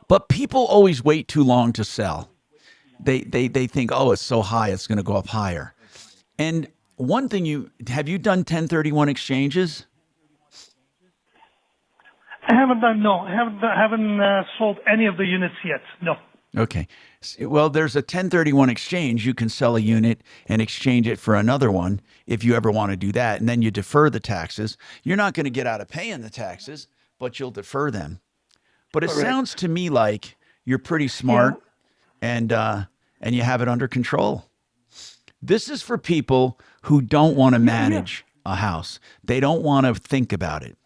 But people always wait too long to sell. They think, oh, it's so high, it's going to go up higher. And one thing have you done 1031 exchanges? I haven't done, no. I haven't sold any of the units yet, no. Okay. Well, there's a 1031 exchange. You can sell a unit and exchange it for another one if you ever want to do that. And then you defer the taxes. You're not going to get out of paying the taxes, but you'll defer them. But it sounds to me like you're pretty smart and you have it under control. This is for people who don't want to manage a house. They don't want to think about it.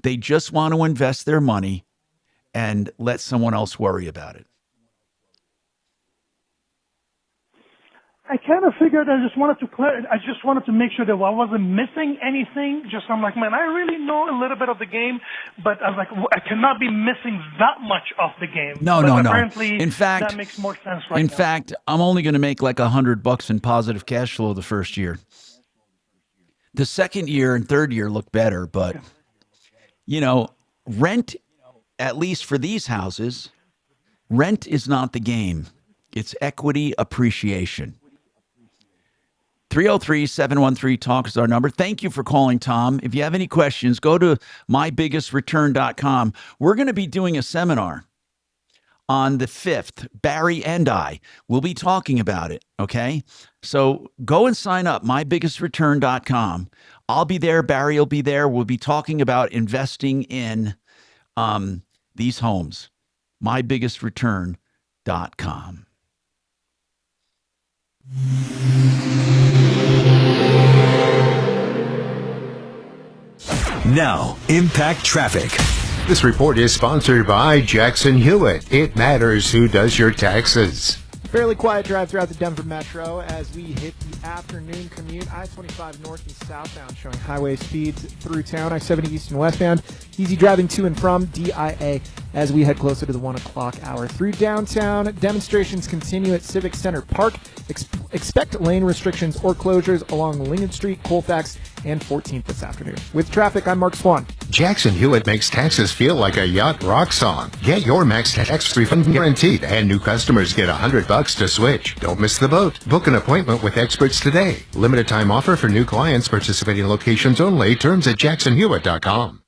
They just want to invest their money and let someone else worry about it. I kind of figured I just wanted to make sure that I wasn't missing anything. I'm like, man, I really know a little bit of the game, but I was like, I cannot be missing that much of the game. No. Apparently, in fact, that makes more sense right now. In fact, I'm only going to make like $100 in positive cash flow the first year. The second year and third year look better, but rent, at least for these houses, rent is not the game. It's equity appreciation. 303-713-TALK is our number. Thank you for calling, Tom. If you have any questions, go to mybigestreturn.com. We're going to be doing a seminar on the 5th. Barry and I will be talking about it, okay? So go and sign up, mybigestreturn.com. I'll be there. Barry will be there. We'll be talking about investing in these homes. mybigestreturn.com. Now, Impact Traffic. This report is sponsored by Jackson Hewitt. It matters who does your taxes. Fairly quiet drive throughout the Denver Metro as we hit the afternoon commute. I-25 north and southbound showing highway speeds through town. I-70 east and westbound. Easy driving to and from DIA as we head closer to the 1 o'clock hour. Through downtown, demonstrations continue at Civic Center Park. Expect lane restrictions or closures along Lincoln Street, Colfax, and 14th this afternoon. With traffic, I'm Mark Swan. Jackson Hewitt makes taxes feel like a yacht rock song. Get your max tax refund guaranteed, and new customers get $100 to switch. Don't miss the boat. Book an appointment with experts today. Limited time offer for new clients. Participating locations only. Terms at jacksonhewitt.com.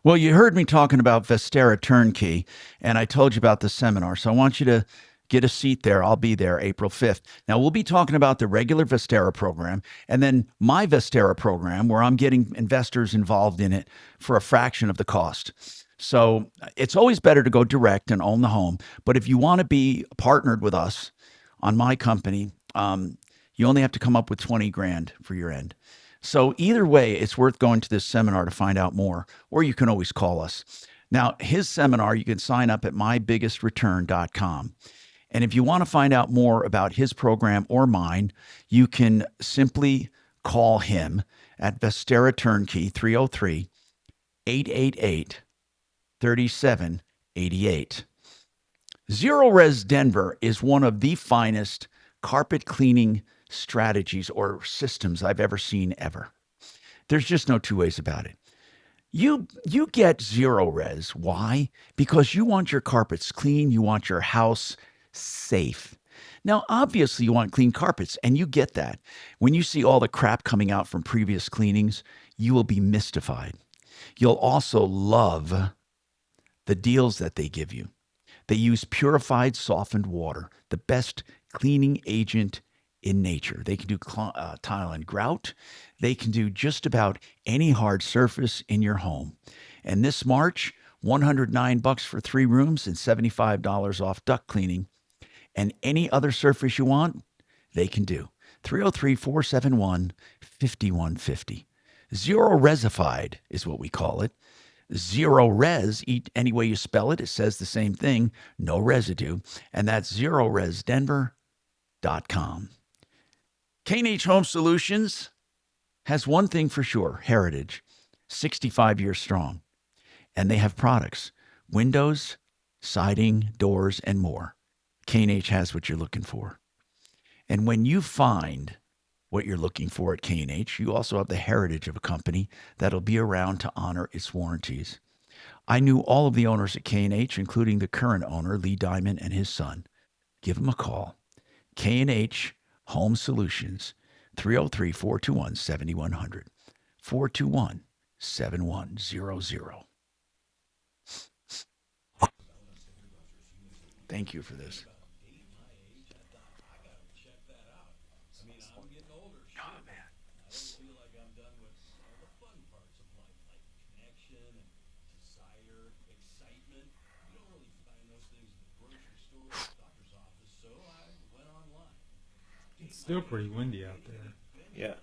Well, you heard me talking about Vestera Turnkey, and I told you about the seminar. So I want you to get a seat there. I'll be there April 5th. Now, we'll be talking about the regular Vestera program and then my Vestera program, where I'm getting investors involved in it for a fraction of the cost. So it's always better to go direct and own the home. But if you want to be partnered with us on my company, you only have to come up with $20,000 for your end. So either way, it's worth going to this seminar to find out more, or you can always call us. Now, his seminar, you can sign up at mybigestreturn.com. And if you want to find out more about his program or mine, you can simply call him at Vestera Turnkey 303-888-3788. Zero Res Denver is one of the finest carpet cleaning strategies or systems I've ever seen ever. There's just no two ways about it. You get Zero Res. Why? Because you want your carpets clean. You want your house safe. Now, obviously, you want clean carpets, and you get that. When you see all the crap coming out from previous cleanings, you will be mystified. You'll also love the deals that they give you. They use purified, softened water, the best cleaning agent in nature. They can do tile and grout. They can do just about any hard surface in your home. And this March, $109 for 3 rooms and $75 off duct cleaning. And any other surface you want, they can do. 303-471-5150. Zero Resified is what we call it. Zero Res, any way you spell it, it says the same thing, no residue. And that's ZeroResDenver.com. K&H Home Solutions has one thing for sure, heritage, 65 years strong. And they have products, windows, siding, doors, and more. K&H has what you're looking for. And when you find what you're looking for at K&H. You also have the heritage of a company that'll be around to honor its warranties. I knew all of the owners at K&H, including the current owner, Lee Diamond, and his son. Give them a call. K&H Home Solutions, 303-421-7100, 421-7100. Thank you for this. It's still pretty windy out there. Yeah.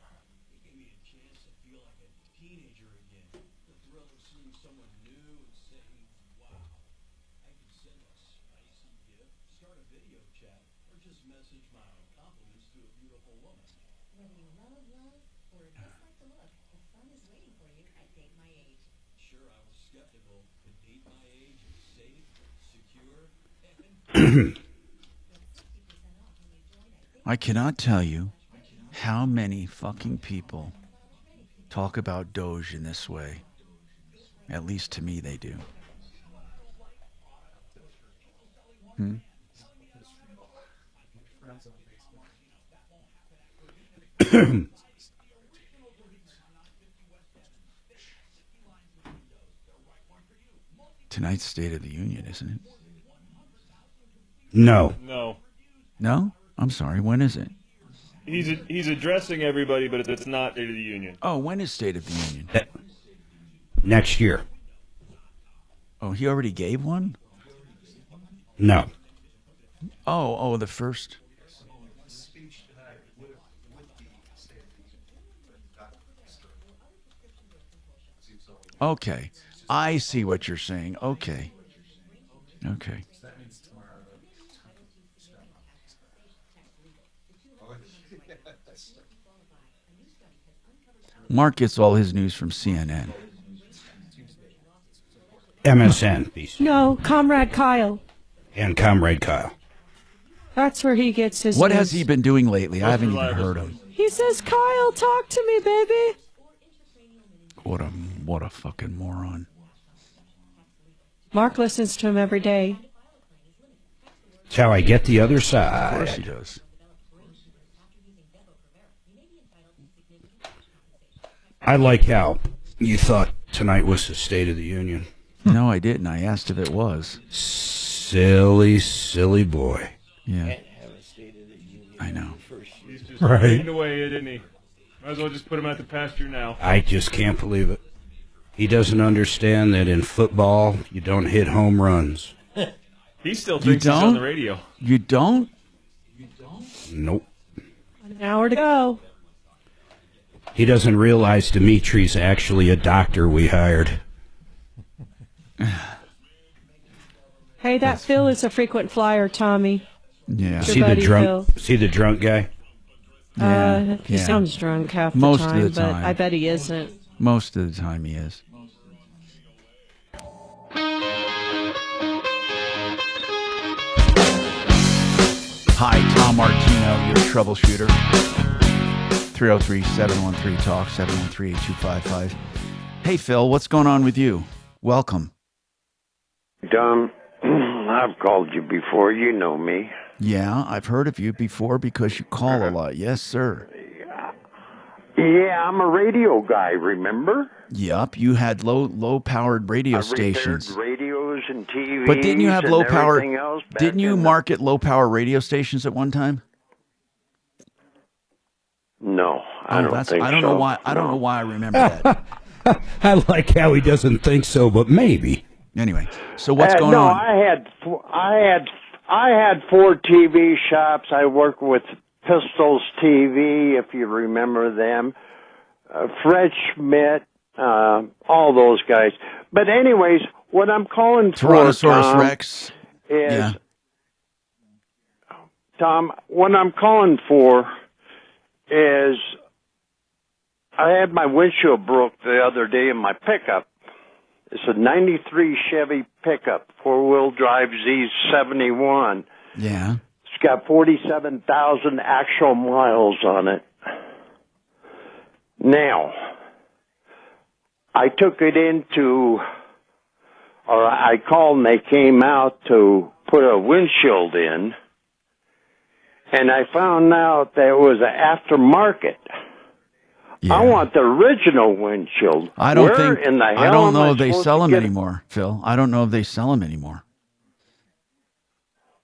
I cannot tell you how many fucking people talk about Doge in this way. At least to me, they do. Tonight's State of the Union, isn't it? No. No. No? I'm sorry. When is it? He's addressing everybody, but it's not State of the Union. Oh, when is State of the Union? Next year. Oh, he already gave one? No. Oh, the first. Okay. I see what you're saying. Okay. Mark gets all his news from CNN. MSN. No, Comrade Kyle. And Comrade Kyle. That's where he gets his What news. has he been doing lately? I haven't even heard him. He says, Kyle, talk to me, baby. What a fucking moron. Mark listens to him every day. That's how I get the other side. Of course he does. I like how you thought tonight was the State of the Union. No, I didn't. I asked if it was. Silly boy. Yeah. I know. He's just Right. fading away, didn't he? Might as well just put him out the pasture now. I just can't believe it. He doesn't understand that in football, you don't hit home runs. He still thinks he's on the radio. You don't? Nope. An hour to go. He doesn't realize Dimitri's actually a doctor we hired. Hey, that Phil is a frequent flyer, Tommy. Yeah. See the drunk guy? He sounds drunk half the Most time, of the time. but I bet he isn't. Most of the time he is. Hi, Tom Martino, your troubleshooter. 303-713-TALK, 713-8255. Hey, Phil, what's going on with you? Welcome. Tom, I've called you before. You know me. Yeah, I've heard of you before because you call a lot. Yes, sir. Yeah, I'm a radio guy, remember? Yup, you had low-powered radio stations. Radios and TVs. But didn't you have and low-power? everything else back Didn't you in the- market low-power radio stations at one time? No, I don't think so. I don't know why. I don't know why I remember that. I like how he doesn't think so, but maybe. Anyway, so what's going no, on? I had 4 TV shops. I worked with Pistols TV, if you remember them. Fred Schmidt, all those guys. But anyways, what I'm calling for, Tyrannosaurus Tom, Rex. is Yeah. Tom. What I'm calling for is I had my windshield broke the other day in my pickup. It's a 93 Chevy pickup, 4-wheel drive Z71. Yeah. It's got 47,000 actual miles on it. Now, I took it into, or I called and they came out to put a windshield in, and I found out that it was an aftermarket. I want the original windshield. I don't Where think. in the hell I don't know am if they supposed sell to them get- anymore, Phil. I don't know if they sell them anymore.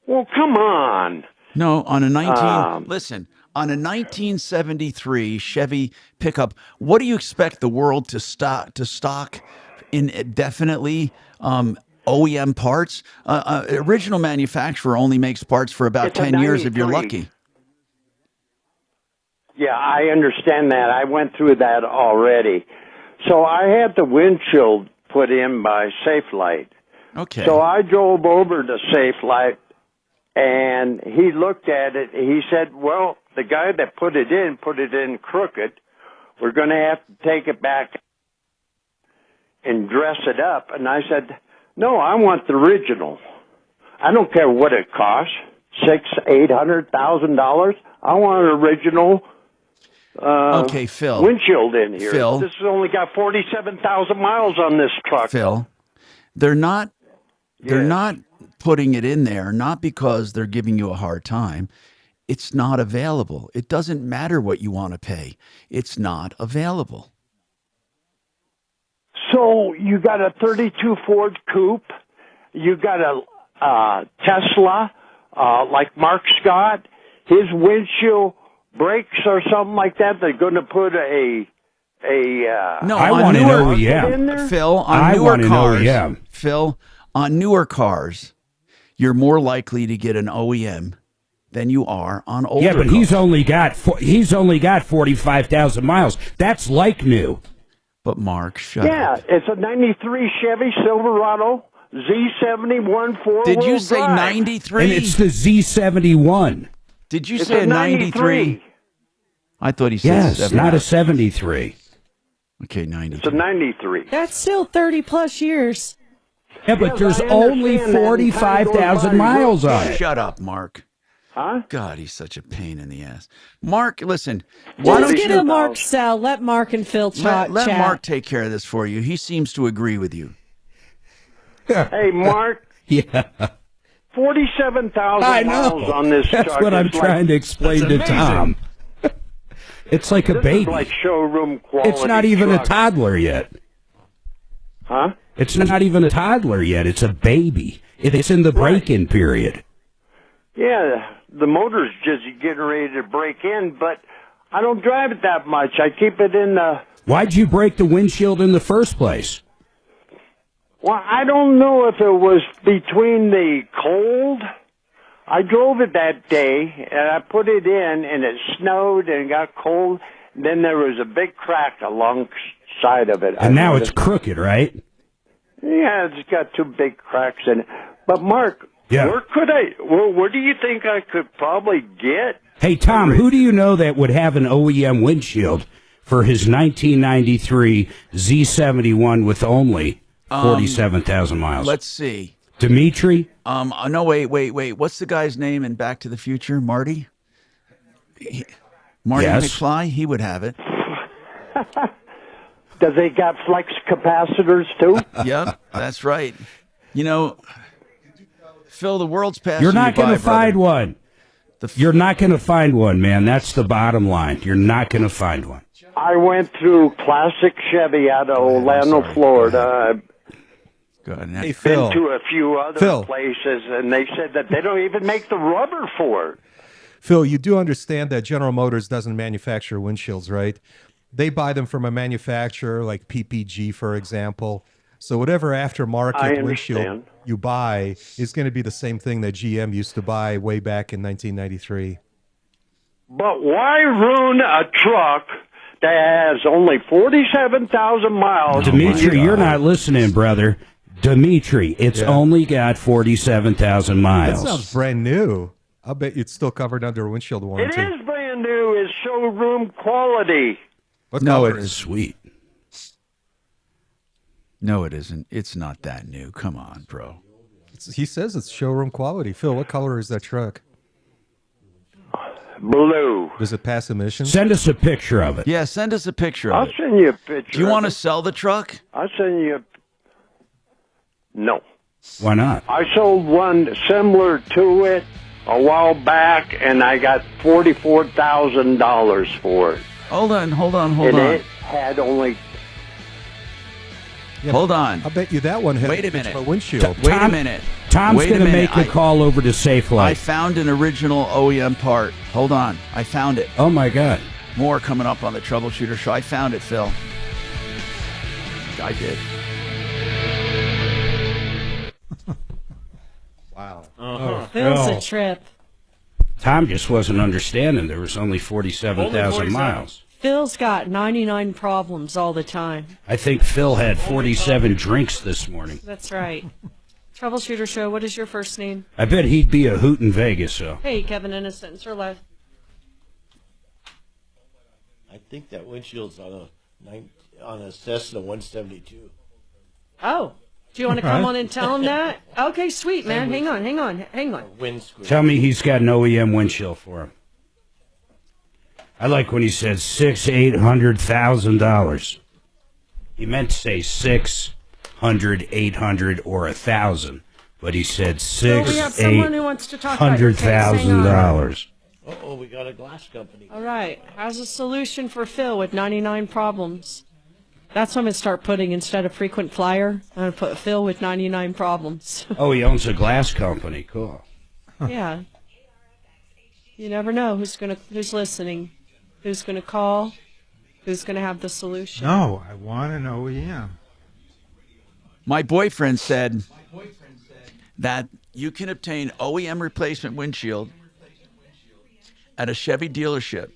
Well, come on. No, on a 1973 Chevy pickup, what do you expect the world to stock indefinitely? OEM parts. Original manufacturer only makes parts for about It's a 10 years if you're 93. lucky. Yeah, I understand that. I went through that already. So I had the windshield put in by Safelite. Okay. So I drove over to Safelite, and he looked at it. He said, well, the guy that put it in crooked. We're going to have to take it back and dress it up. And I said, no, I want the original. I don't care what it costs, $600,000-$800,000. I want an original Okay, Phil. windshield in here. Phil. This has only got 47,000 miles on this truck. Phil, they're not putting it in there not because they're giving you a hard time. It's not available. It doesn't matter what you want to pay. It's not available. So you got a 32 Ford Coupe, you got a Tesla, like Mark Scott, his windshield breaks or something like that. They're going to put a No, I on want an newer, OEM. Phil, on I newer want an cars, OEM. Phil, on newer cars, you're more likely to get an OEM than you are on older. Yeah, but cars. he's only got 45,000 miles. That's like new. But Mark, shut Yeah, up. it's a 93 Chevy Silverado Z71 four-wheel Did you say drive. 93? And it's the Z71. Did you It's say a a 93? I thought he said Yes, 70. not a 73. Okay, 90. It's a 93. That's still 30 plus years. Yeah, but Yes, there's I only understand that, and time goes 45,000 by miles real on it. Shut up, Mark. Huh? God, he's such a pain in the ass. Mark, listen. Why Just don't get you a Mark Sal. Let Mark and Phil chat. let Mark take care of this for you? He seems to agree with you. Hey, Mark, Yeah, 47,000 I know. miles on this That's truck. what I'm It's trying to explain to Tom. It's like a This baby. is like showroom quality. It's not even truck. a toddler yet. Huh? It's not even a toddler yet. It's a baby. It's in the break-in period. Yeah, the motor's just getting ready to break in, but I don't drive it that much. I keep it in the... Why'd you break the windshield in the first place? Well, I don't know if it was between the cold. I drove it that day, and I put it in, and it snowed and got cold. Then there was a big crack alongside of it. And I now it's noticed. crooked, right? Yeah, it's got two big cracks in it. But, Mark, Yeah. where do you think I could probably get? Hey, Tom, who do you know that would have an OEM windshield for his 1993 Z71 with only 47,000 miles? Let's see. Dimitri? No, wait. What's the guy's name in Back to the Future? Marty? Marty Yes. McFly? He would have it. Does they got flex capacitors, too? Yep, that's right. You know, Phil, the world's passing You're not going to find one. You're not going to find one, man. That's the bottom line. You're not going to find one. I went through Classic Chevy out of Orlando, Florida. Good. Hey, Been Phil. to a few other Phil. places, and they said that they don't even make the rubber for it. Phil, you do understand that General Motors doesn't manufacture windshields, right? They buy them from a manufacturer like PPG, for example. So whatever I aftermarket windshield understand. you buy is going to be the same thing that GM used to buy way back in 1993. But why ruin a truck that has only 47,000 miles? Dimitri, you're not listening, brother. Dimitri, it's only got 47,000 That miles. sounds brand new. I'll bet it's still covered under a windshield It warranty. is brand new. It's showroom quality. What No, color it is. Sweet. No, it isn't. It's not that new. Come on, bro. He says it's showroom quality. Phil, what color is that truck? Blue. Does it pass emissions? Send us a picture of it. Yeah, send us a picture I'll of it. send you a picture. Do you want to of it. sell the truck? I'll send you a... No. Why not? I sold one similar to it a while back, and I got $44,000 for it. Hold on. And it had only... Yeah, Hold on. I bet you that one had Wait a to fix minute. my windshield. Wait a minute. Tom's Wait a going to minute. make a call over to I Safelite. found an original OEM part. Hold on. I found it. Oh, my God. More coming up on the Troubleshooter Show. I found it, Phil. I did. Wow. Phil's a trip. Tom just wasn't understanding. There was only 47,000 miles. Phil's got 99 problems all the time. I think Phil had 47 drinks this morning. That's right. Troubleshooter Show, what is your first name? I bet he'd be a hoot in Vegas, so. Hey, Kevin, in a sentence or less. I think that windshield's on a Cessna 172. Oh, do you want to come on and tell him that? Okay, sweet, man. Hang on. Windscreen. Tell me he's got an OEM windshield for him. I like when he said $800,000. He meant to say 600, 800, or 1,000, but he said we have someone who wants to talk about your case. Hang on. $800,000. Uh-oh, we got a glass company. All right. How's a solution for Phil with 99 problems? That's what I'm going to start putting instead of frequent flyer. I'm going to put Phil with 99 problems. Oh, he owns a glass company. Cool. Yeah. You never know who's listening, who's going to call, who's going to have the solution. No, I want an OEM. My boyfriend said that you can obtain OEM replacement windshield at a Chevy dealership.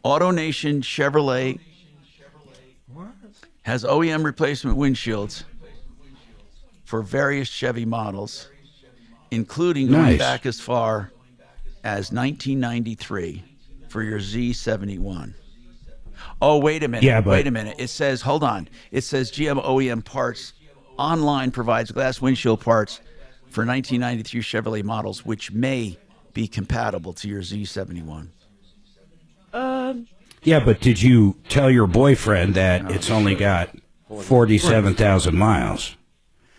AutoNation Chevrolet has OEM replacement windshields for various Chevy models, including going back as far as 1993 for your Z71. Oh, wait a minute. Yeah, but wait a minute. It says, hold on. It says GM OEM Parts online provides glass windshield parts for 1993 Chevrolet models, which may be compatible to your Z71. Yeah, but did you tell your boyfriend that it's only got 47,000 miles?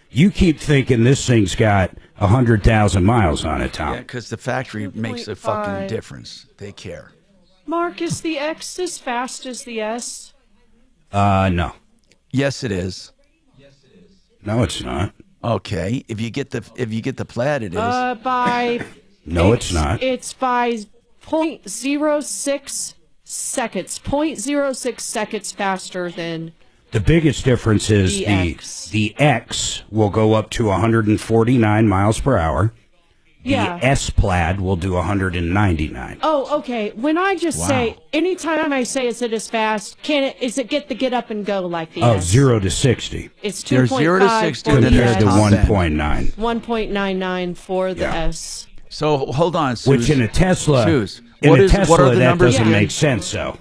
You keep thinking this thing's got 100,000 miles on it, Tom. Yeah, because the factory makes a fucking difference. They care. Mark, is the X as fast as the S? No. Yes, it is. No, it's not. Okay, if you get the plaid, it is. No, it's not. It's by 0.06 seconds. 0.06 seconds faster than The biggest difference is the X will go up to 149 miles per hour. The S Plaid will do 199. Oh, okay. When I just say, anytime I say is it as fast, is it get up and go like the S? 0 to 60. It's 2.5 to 60 compared to 1.9. 1.99 for the S. So hold on, Suze. Which in a Tesla, Suze, what are the that numbers doesn't again? make sense, though.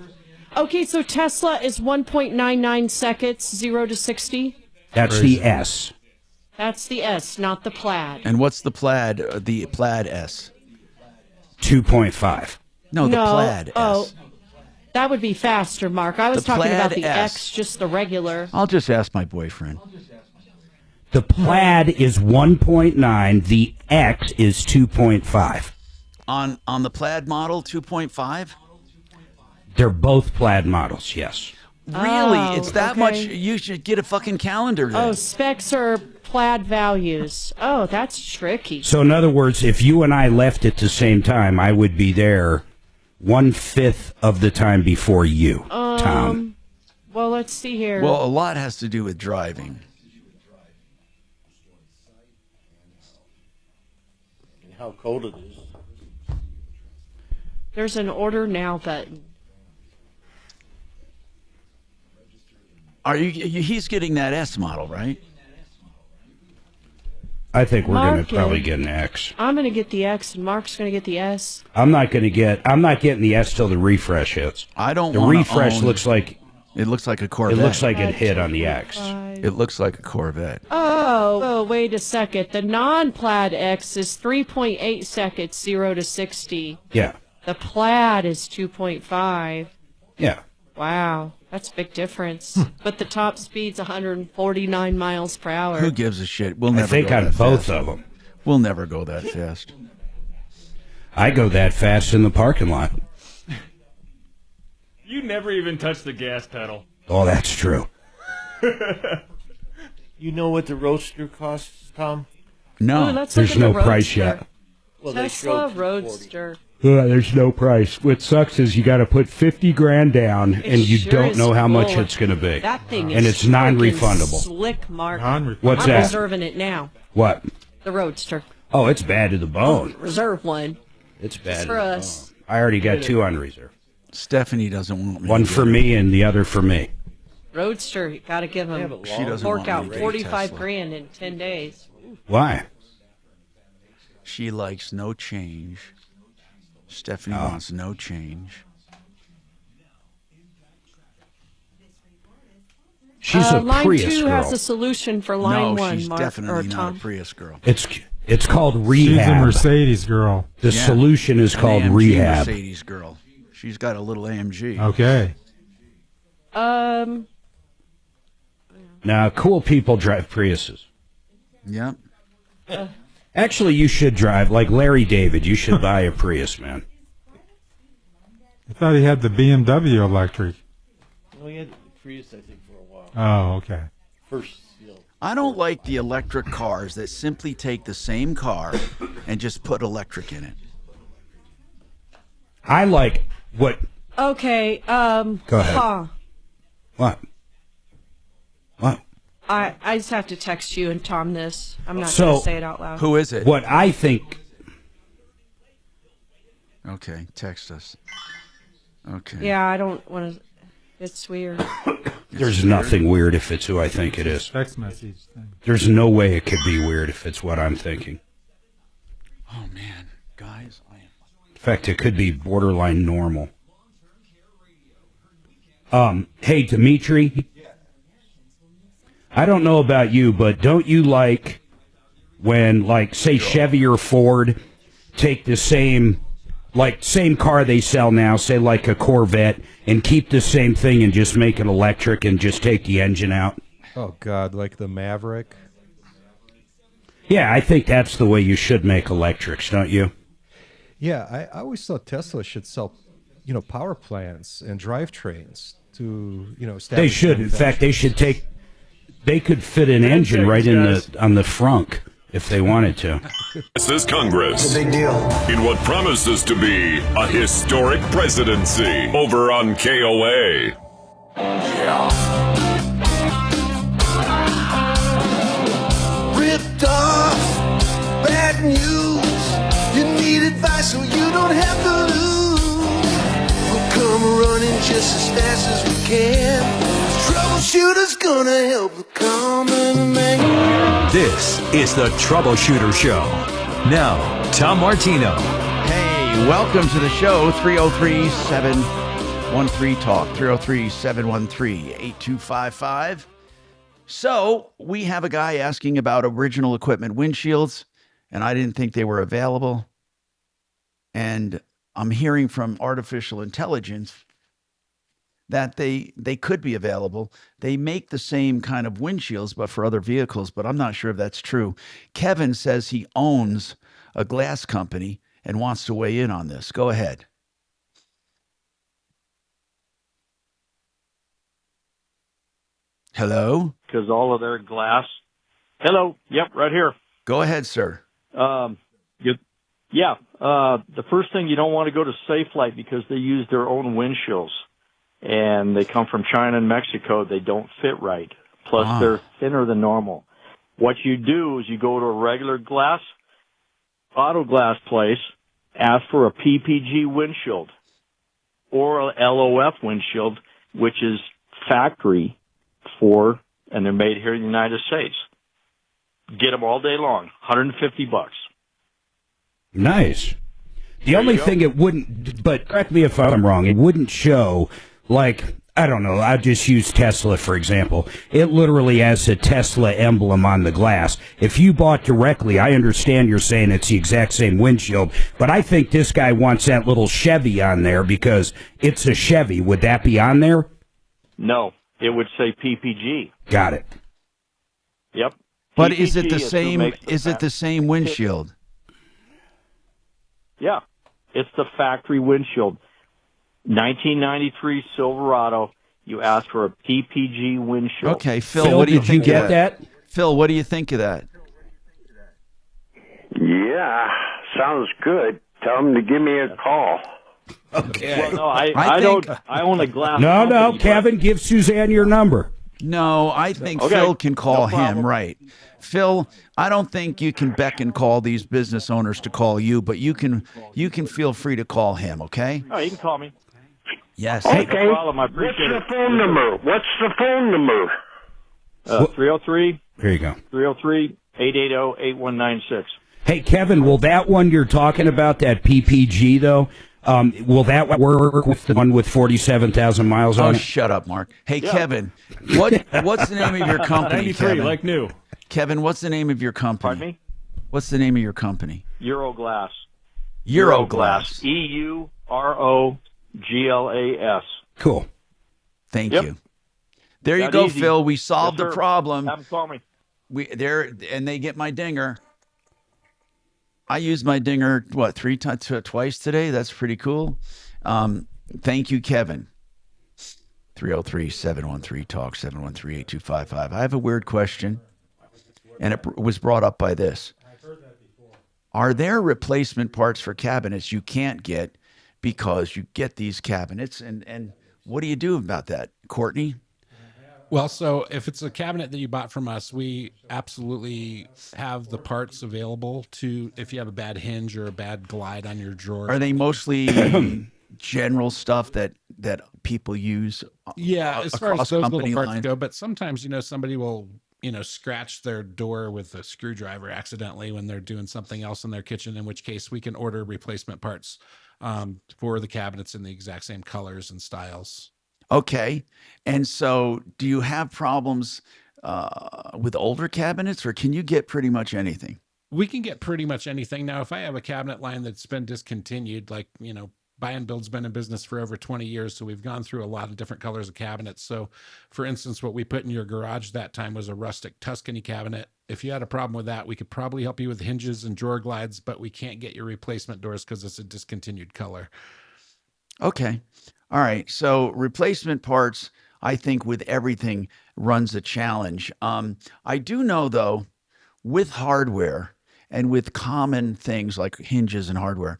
Okay, so Tesla is 1.99 seconds, 0 to 60. That's the S. That's the S, not the Plaid. And what's the plaid? The plaid S. 2.5. No, the plaid S. Oh, that would be faster, Mark. I was The talking about Plaid the S. X, just the regular. I'll just ask my boyfriend. The Plaid is 1.9. The X is 2.5. On the plaid model, 2.5. They're both Plaid models, yes. Really? It's that much? okay. You should get a fucking calendar then. Oh, specs are Plaid values. Oh, that's tricky. So in other words, if you and I left at the same time, I would be there 1/5 of the time before you, Tom. Well, let's see here. Well, a lot has to do with driving. And how cold it is. There's an order now button. Are you? He's getting that S model, right? I think we're going Mark to probably is. get an X. I'm going to get the X, and Mark's going to get the S. I'm not getting the S till the refresh hits. I don't The wanna refresh own- looks like It looks like a Corvette. it looks like it hit on the X. It looks like a Corvette. Oh, wait a second. The non-Plaid X is 3.8 seconds, 0 to 60. Yeah. The Plaid is 2.5. Yeah. Wow, that's a big difference. But the top speed's 149 miles per hour. Who gives a shit? We'll never I think go on that both fast. of them. We'll never go that fast. I go that fast in the parking lot. You never even touch the gas pedal. Oh, that's true. You know what the Roadster costs, Tom? No. Ooh, let's There's look at no the price Roadster. yet. Well, they Tesla showed Roadster. There's no price. What sucks is you got to put $50,000 down, and you sure don't is know how much full. it's going to be. That thing and is it's non-refundable. freaking slick, Mark. What's I'm that? reserving it now. What? The Roadster. Oh, it's bad to the bone. Reserve one. It's bad for to the us. bone. I already got 2 on reserve. Stephanie doesn't want me. One to for get it. me and the other for me. Roadster, you got to give him She doesn't fork want me out to get a 45 Tesla. grand in 10 days. Why? She likes no change. Stephanie wants no change. She's a line Prius 2 girl. has a solution for line No, 1, she's Mark, definitely or not Tom. a Prius girl. It's called She's a rehab. Mercedes girl. The Yeah. solution is An called AMG rehab. Mercedes girl. She's got a little AMG. Okay. Now, cool people drive Priuses. Yep. Actually, you should drive, like Larry David, you should buy a Prius, man. I thought he had the BMW electric. No, he had the Prius, I think, for a while. Oh, okay. First, you know. I don't like the electric cars that simply take the same car and just put electric in it. I like what... Okay, Go ahead. huh. What? What? I just have to text you and Tom this. I'm not So, going to say it out loud. Who is it? What I think... Okay, text us. Okay. Yeah, I don't want to. It's weird. There's nothing weird if it's who I think it is. Text message thing. There's no way it could be weird if it's what I'm thinking. Oh man, guys, In fact, it could be borderline normal. Hey, Dimitri. I don't know about you, but don't you like when, like, say Chevy or Ford take the same car they sell now, say like a Corvette, and keep the same thing and just make it electric and just take the engine out? Oh, God, like the Maverick? Yeah, I think that's the way you should make electrics, don't you? Yeah, I always thought Tesla should sell, power plants and drivetrains to, They establish should. In fact, they could fit an engine right in on the frunk if they wanted to. This is Congress. It's a big deal. In what promises to be a historic presidency over on KOA. Ripped off, bad news. You need advice so you don't have to lose. We'll come running just as fast as we can. Troubleshooter's gonna help the common man. This is the Troubleshooter Show. Now, Tom Martino. Hey, welcome to the show. 303-713-TALK. 303-713-8255. So, we have a guy asking about original equipment windshields, and I didn't think they were available. And I'm hearing from artificial intelligence that they could be available. They make the same kind of windshields, but for other vehicles, but I'm not sure if that's true. Kevin says he owns a glass company and wants to weigh in on this. Go ahead. Hello? Because all of their glass. Hello. Yep, right here. Go ahead, sir. The first thing, you don't want to go to Safelite because they use their own windshields. And they come from China and Mexico. They don't fit right. Plus, they're thinner than normal. What you do is you go to a regular auto glass place, ask for a PPG windshield or a LOF windshield, which is factory and they're made here in the United States. Get them all day long, $150. Nice. The only thing it wouldn't, but correct me if I'm wrong, it wouldn't show, like, I don't know. I'll just use Tesla, for example. It literally has a Tesla emblem on the glass. If you bought directly, I understand you're saying it's the exact same windshield, but I think this guy wants that little Chevy on there because it's a Chevy. Would that be on there? No, it would say PPG. Got it. Yep. But PPG is it the who same? makes Is it the same windshield? Yeah, it's the factory windshield. 1993 Silverado. You asked for a PPG windshield. Okay, Phil, what do you did think you of get that? Phil, what do you think of that? Yeah, sounds good. Tell them to give me a call. Okay. Well, no, I don't. I own a glass. No, company, Kevin, give Suzanne your number. No, I think Okay, Phil can call no him, problem. right? Phil, I don't think you can beck and call these business owners to call you, but you can feel free to call him, okay? Oh, you can call me. Yes. Okay. No problem. I What's appreciate the it. phone number? What's the phone number? 303 Here you go. 303-880-8196. Hey, Kevin, will that one you're talking about, that PPG, though, will that work with the one with 47,000 miles Oh, on it? shut up, Mark. Hey, Kevin, what's the name of your company, 93, Kevin? like new. Kevin, what's the name of your company? Pardon me? What's the name of your company? Euroglass. Euroglass. EUROGLAS. Cool. Thank Yep. you. There you That go, easy. Phil. We solved Yes, the sir. problem. Have them call me. And they get my dinger. I used my dinger twice today. That's pretty cool. Thank you, Kevin. 303-713-TALK, 713-8255. I have a weird question, and it was brought up by this. Are there replacement parts for cabinets you can't get because you get these cabinets? And what do you do about that, Courtney? Well, so if it's a cabinet that you bought from us, we absolutely have the parts available to, if you have a bad hinge or a bad glide on your drawer. Are they mostly general stuff that people use? Yeah, as far as across those company little parts lines? go, but sometimes, somebody will, scratch their door with a screwdriver accidentally when they're doing something else in their kitchen, in which case we can order replacement parts for the cabinets in the exact same colors and styles. Okay. And so do you have problems with older cabinets, or can you get pretty much anything? We can get pretty much anything. Now, if I have a cabinet line that's been discontinued, like, Buy and Build's been in business for over 20 years, so we've gone through a lot of different colors of cabinets. So, for instance, what we put in your garage that time was a rustic Tuscany cabinet. If you had a problem with that, we could probably help you with hinges and drawer glides, but we can't get your replacement doors because it's a discontinued color. Okay. All right. So replacement parts, I think with everything runs a challenge. I do know, though, with hardware and with common things like hinges and hardware,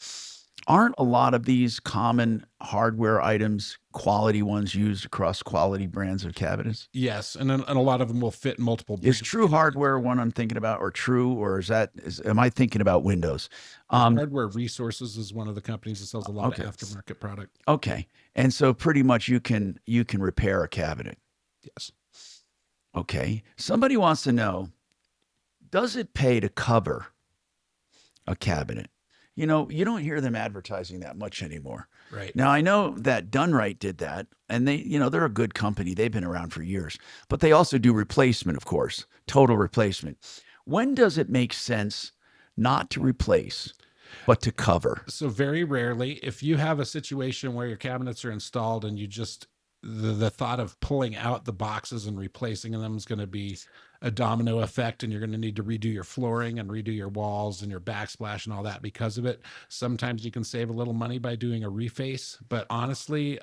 aren't a lot of these common hardware items quality ones used across quality brands of cabinets? Yes, and a lot of them will fit in multiple brands. Is True Hardware one I'm thinking about, or True, or am I thinking about Windows? Hardware Resources is one of the companies that sells a lot of aftermarket product. Okay. And so pretty much you can repair a cabinet. Yes. Okay. Somebody wants to know, does it pay to cover a cabinet? You don't hear them advertising that much anymore. Right. Now, I know that Done Right did that, and they're a good company. They've been around for years, but they also do replacement, of course, total replacement. When does it make sense not to replace, but to cover? So very rarely, if you have a situation where your cabinets are installed and you just, the thought of pulling out the boxes and replacing them is going to be a domino effect, and you're going to need to redo your flooring and redo your walls and your backsplash and all that because of it. Sometimes you can save a little money by doing a reface, but honestly,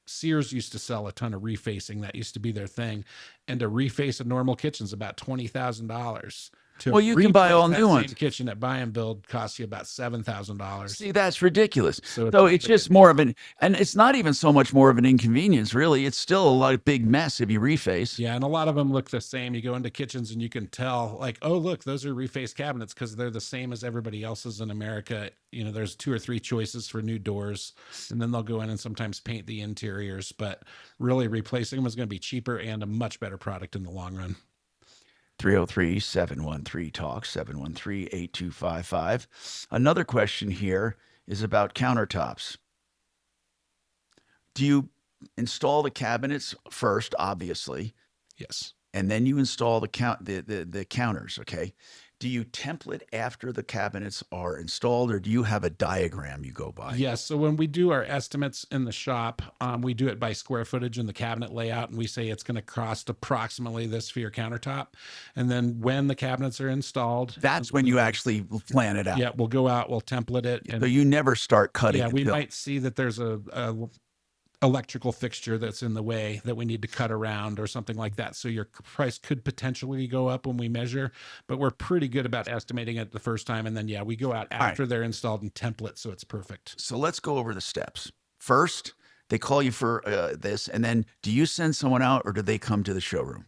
Sears used to sell a ton of refacing. That used to be their thing. And to reface a normal kitchen is about $20,000. Well, you can buy all new same ones. kitchen at Buy and Build costs you about $7,000. See, that's ridiculous. So it's just more of and it's not even so much more of an inconvenience, really. It's still a lot of big mess if you reface. Yeah, and a lot of them look the same. You go into kitchens and you can tell, like, oh, look, those are refaced cabinets because they're the same as everybody else's in America. There's 2 or 3 choices for new doors, and then they'll go in and sometimes paint the interiors. But really, replacing them is going to be cheaper and a much better product in the long run. 303-713-TALK, 713-8255. Another question here is about countertops. Do you install the cabinets first, obviously. Yes. And then you install the counters, okay? Do you template after the cabinets are installed, or do you have a diagram you go by? Yes. So when we do our estimates in the shop, we do it by square footage in the cabinet layout, and we say it's going to cost approximately this for your countertop. And then when the cabinets are installed, that's when you actually plan it out. Yeah, we'll go out, we'll template it. So you never start cutting. Yeah, we might see that there's a electrical fixture that's in the way that we need to cut around or something like that. So your price could potentially go up when we measure, but we're pretty good about estimating it the first time. And then, yeah, we go out after they're installed and template so it's perfect. So let's go over the steps. First, they call you for this, and then do you send someone out or do they come to the showroom?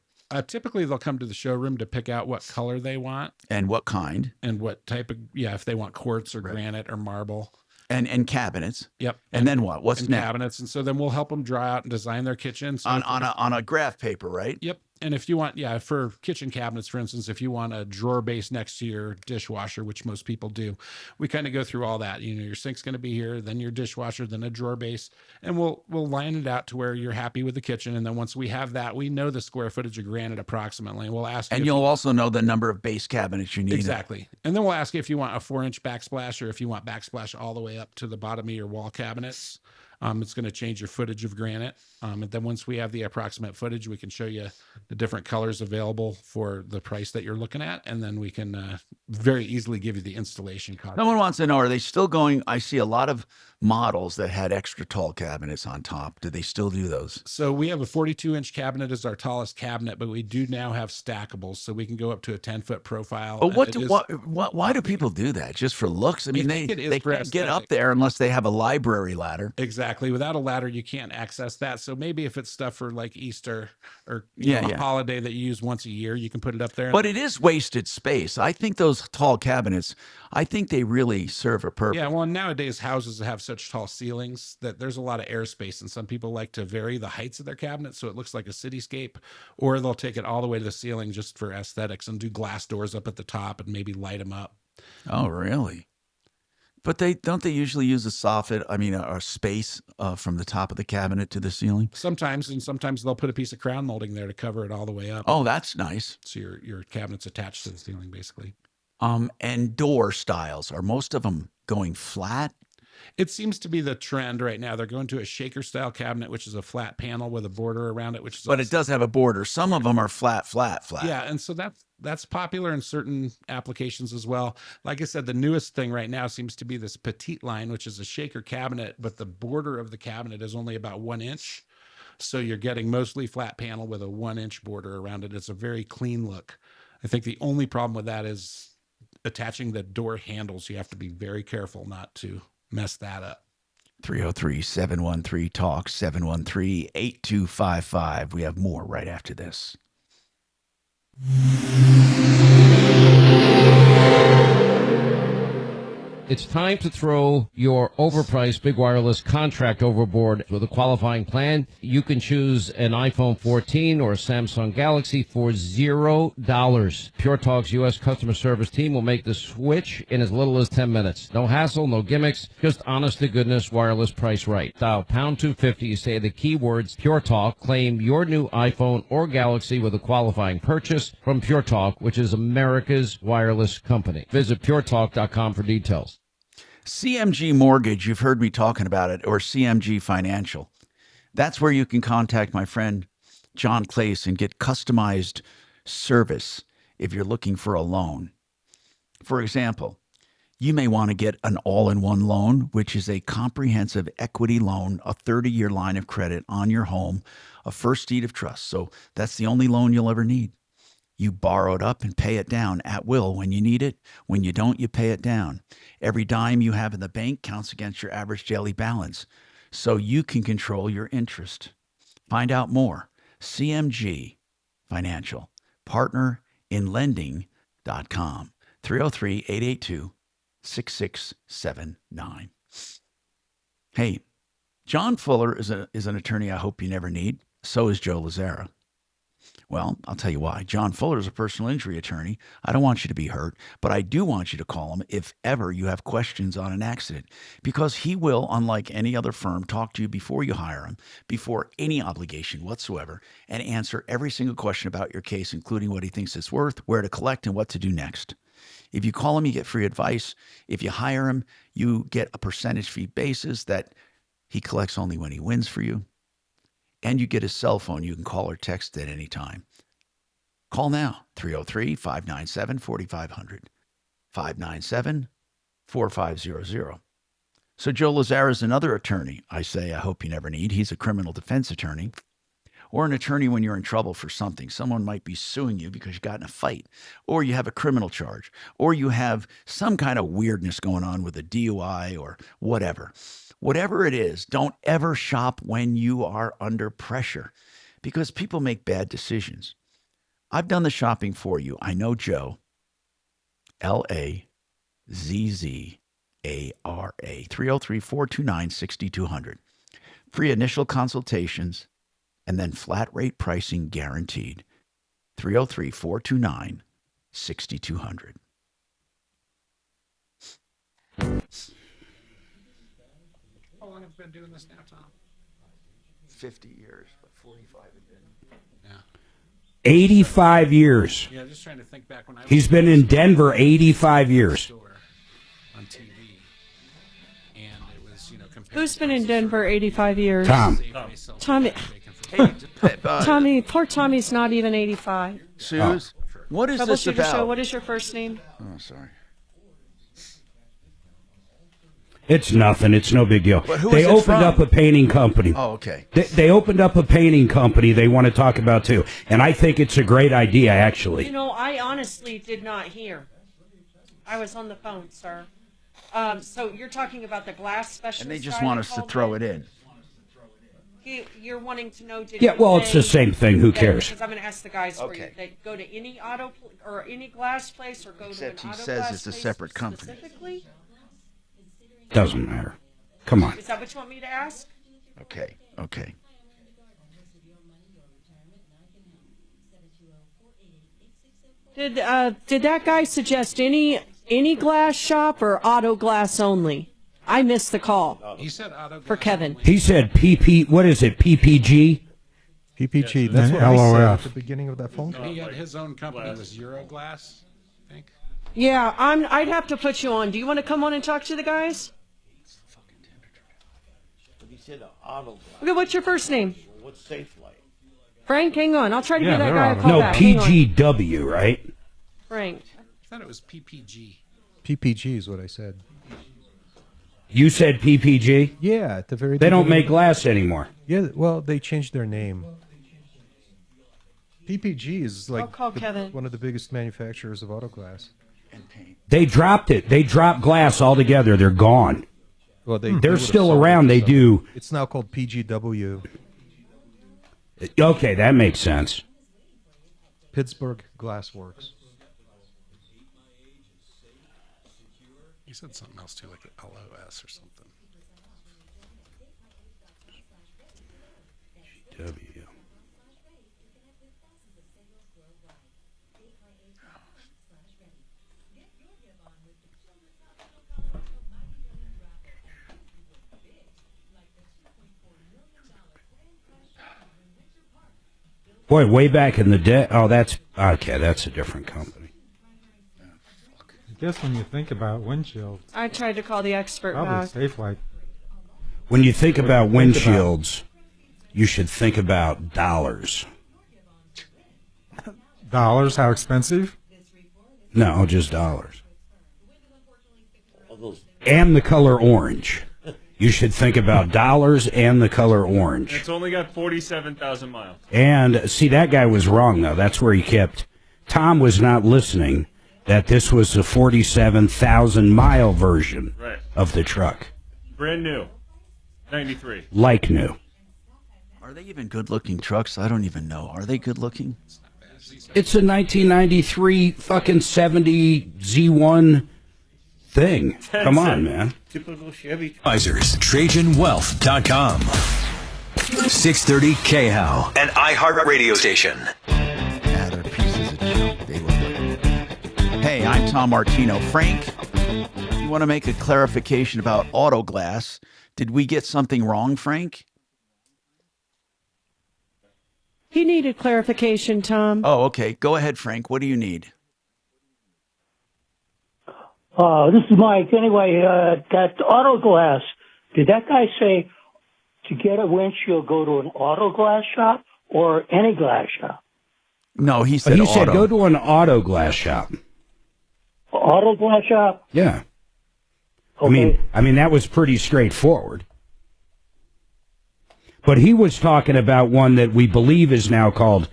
Typically, they'll come to the showroom to pick out what color they want. And what kind. And what type of, if they want quartz or granite or marble. And cabinets. Yep. And then what? What's next? Cabinets. And so then we'll help them draw out and design their kitchen. So on a graph paper, right? Yep. And if you want, for kitchen cabinets, for instance, if you want a drawer base next to your dishwasher, which most people do, we kind of go through all that. Your sink's going to be here, then your dishwasher, then a drawer base, and we'll line it out to where you're happy with the kitchen. And then once we have that, we know the square footage of granite approximately. And we'll ask. And you'll also know the number of base cabinets you need. Exactly. And then we'll ask you if you want a 4-inch backsplash or if you want backsplash all the way up to the bottom of your wall cabinets. It's going to change your footage of granite. And then once we have the approximate footage, we can show you the different colors available for the price that you're looking at. And then we can very easily give you the installation cost. Someone wants to know, are they still going? I see a lot of models that had extra tall cabinets on top. Do they still do those? So we have a 42-inch cabinet as our tallest cabinet, but we do now have stackables. So we can go up to a 10-foot profile. But why do people do that? Just for looks? I mean, they can't get up there unless they have a library ladder. Exactly. Without a ladder, you can't access that. So maybe if it's stuff for like Easter or a holiday that you use once a year, you can put it up there. But it is wasted space. I think those tall cabinets, I think they really serve a purpose. Yeah, well, nowadays houses have such tall ceilings that there's a lot of airspace, and some people like to vary the heights of their cabinets so it looks like a cityscape, or they'll take it all the way to the ceiling just for aesthetics and do glass doors up at the top and maybe light them up. Oh, really? But don't they usually use a soffit? I mean, a space from the top of the cabinet to the ceiling? Sometimes, and sometimes they'll put a piece of crown molding there to cover it all the way up. Oh, that's nice. So your cabinet's attached to the ceiling, basically. And door styles, are most of them going flat? It seems to be the trend right now. They're going to a shaker style cabinet, which is a flat panel with a border around it, but it does have a border. Some of them are flat. Yeah, and so that's popular in certain applications as well. Like I said, the newest thing right now seems to be this petite line, which is a shaker cabinet, but the border of the cabinet is only about 1 inch. So you're getting mostly flat panel with a 1-inch border around it. It's a very clean look. I think the only problem with that is attaching the door handles. You have to be very careful not to mess that up. 303-713-TALK, 713-8255. We have more right after this. It's time to throw your overpriced big wireless contract overboard with a qualifying plan. You can choose an iPhone 14 or a Samsung Galaxy for $0. Pure Talk's U.S. customer service team will make the switch in as little as 10 minutes. No hassle, no gimmicks, just honest-to-goodness wireless price right. Dial pound 250, say the keywords Pure Talk, claim your new iPhone or Galaxy with a qualifying purchase from Pure Talk, which is America's wireless company. Visit puretalk.com for details. CMG Mortgage, you've heard me talking about it, or CMG Financial. That's where you can contact my friend John Clace and get customized service if you're looking for a loan. For example, you may want to get an all-in-one loan, which is a comprehensive equity loan, a 30-year line of credit on your home, a first deed of trust. So that's the only loan you'll ever need. You borrow it up and pay it down at will when you need it. When you don't, you pay it down. Every dime you have in the bank counts against your average daily balance, so you can control your interest. Find out more. CMG Financial, partner in lending.com. 303-882-6679. Hey, John Fuller is an attorney I hope you never need. So is Joe Lazzara. Well, I'll tell you why. John Fuller is a personal injury attorney. I don't want you to be hurt, but I do want you to call him if ever you have questions on an accident, because he will, unlike any other firm, talk to you before you hire him, before any obligation whatsoever, and answer every single question about your case, including what he thinks it's worth, where to collect, and what to do next. If you call him, you get free advice. If you hire him, you get a percentage fee basis that he collects only when he wins for you. And you get his cell phone. You can call or text at any time. Call now, 303-597-4500, 597-4500. So Joe Lazara is another attorney I hope you never need. He's a criminal defense attorney, or an attorney when you're in trouble for something. Someone might be suing you because you got in a fight, or you have a criminal charge, or you have some kind of weirdness going on with a DUI or whatever. Whatever it is, don't ever shop when you are under pressure, because people make bad decisions. I've done the shopping for you. I know Joe, Lazzara, 303-429-6200. Free initial consultations, and then flat rate pricing guaranteed. 303-429-6200. How long have you been doing this now, Tom? 50 years, but 45 have been. Yeah. 85 years. Yeah, just trying to think back when I was He's been in Denver 85 years. on TV, and it was, Who's been in Denver 85 years? Tom. Tommy. Poor Tommy's not even 85. Suze, what is this Troubleshooter about? Show, what is your first name? Oh, sorry. It's nothing. It's no big deal. But who They is it opened from? up a painting company. Oh, okay. They opened up a painting company they want to talk about, too. And I think it's a great idea, actually. I honestly did not hear. I was on the phone, sir. So you're talking about the glass specialist. And they just want us to throw it in. You're wanting to know? Yeah, well, it's the same thing. Who cares? Because I'm going to ask the guys for you. They go to any auto or any glass place, or go Except to an he auto says glass it's a place separate company. Specifically? Doesn't matter. Come on. Is that what you want me to ask? Okay. Did that guy suggest any glass shop or auto glass only? I missed the call. He said auto for Kevin. He said what is it, PPG? PPG, that's what I said at the beginning of that phone call. He had his own company, it was Euroglass, I think. Yeah, I'd have to put you on. Do you want to come on and talk to the guys? He said auto glass. Okay, what's your first name? What's Safe Light? Frank, hang on. I'll try to give that guy a call No, back. Hang on. PGW, right? Frank. I thought it was PPG. PPG is what I said. You said PPG? Yeah, at the very They don't beginning. make glass anymore. Yeah, well, they changed their name. PPG is I'll call Kevin. one of the biggest manufacturers of auto glass. They dropped it. They dropped glass altogether. They're gone. Well, they They're would've still sold around. it, They so- do. It's now called PGW. Okay, that makes sense. Pittsburgh Glass Works. He said something else too, like LOS or something. W. Boy, way back in the day. Oh, that's okay. That's a different company. I guess when you think about windshields, I tried to call the expert probably back. Safe Light. When you think about windshields, you should think about dollars. Dollars? How expensive? No, just dollars. All those And the color orange. You should think about dollars and the color orange. It's only got 47,000 miles. And see, that guy was wrong, though. That's where he kept. Tom was not listening that this was the 47,000-mile version Right. of the truck. Brand new. 93. Like new. Are they even good-looking trucks? I don't even know. Are they good-looking? It's a 1993 fucking 70 Z1 thing. Come on, man. typical Chevy. Advisors, TrajanWealth.com. 630 KHOW, an iHeart radio station. I'm Tom Martino. Frank, you want to make a clarification about auto glass. Did we get something wrong, Frank? He needed clarification, Tom. Oh, okay. Go ahead, Frank. What do you need? This is Mike. Anyway, that auto glass, did that guy say to get a windshield, go to an auto glass shop or any glass shop? No, he said He auto. said go to an auto glass shop. Auto glass shop? Yeah. Okay. I mean that was pretty straightforward. But he was talking about one that we believe is now called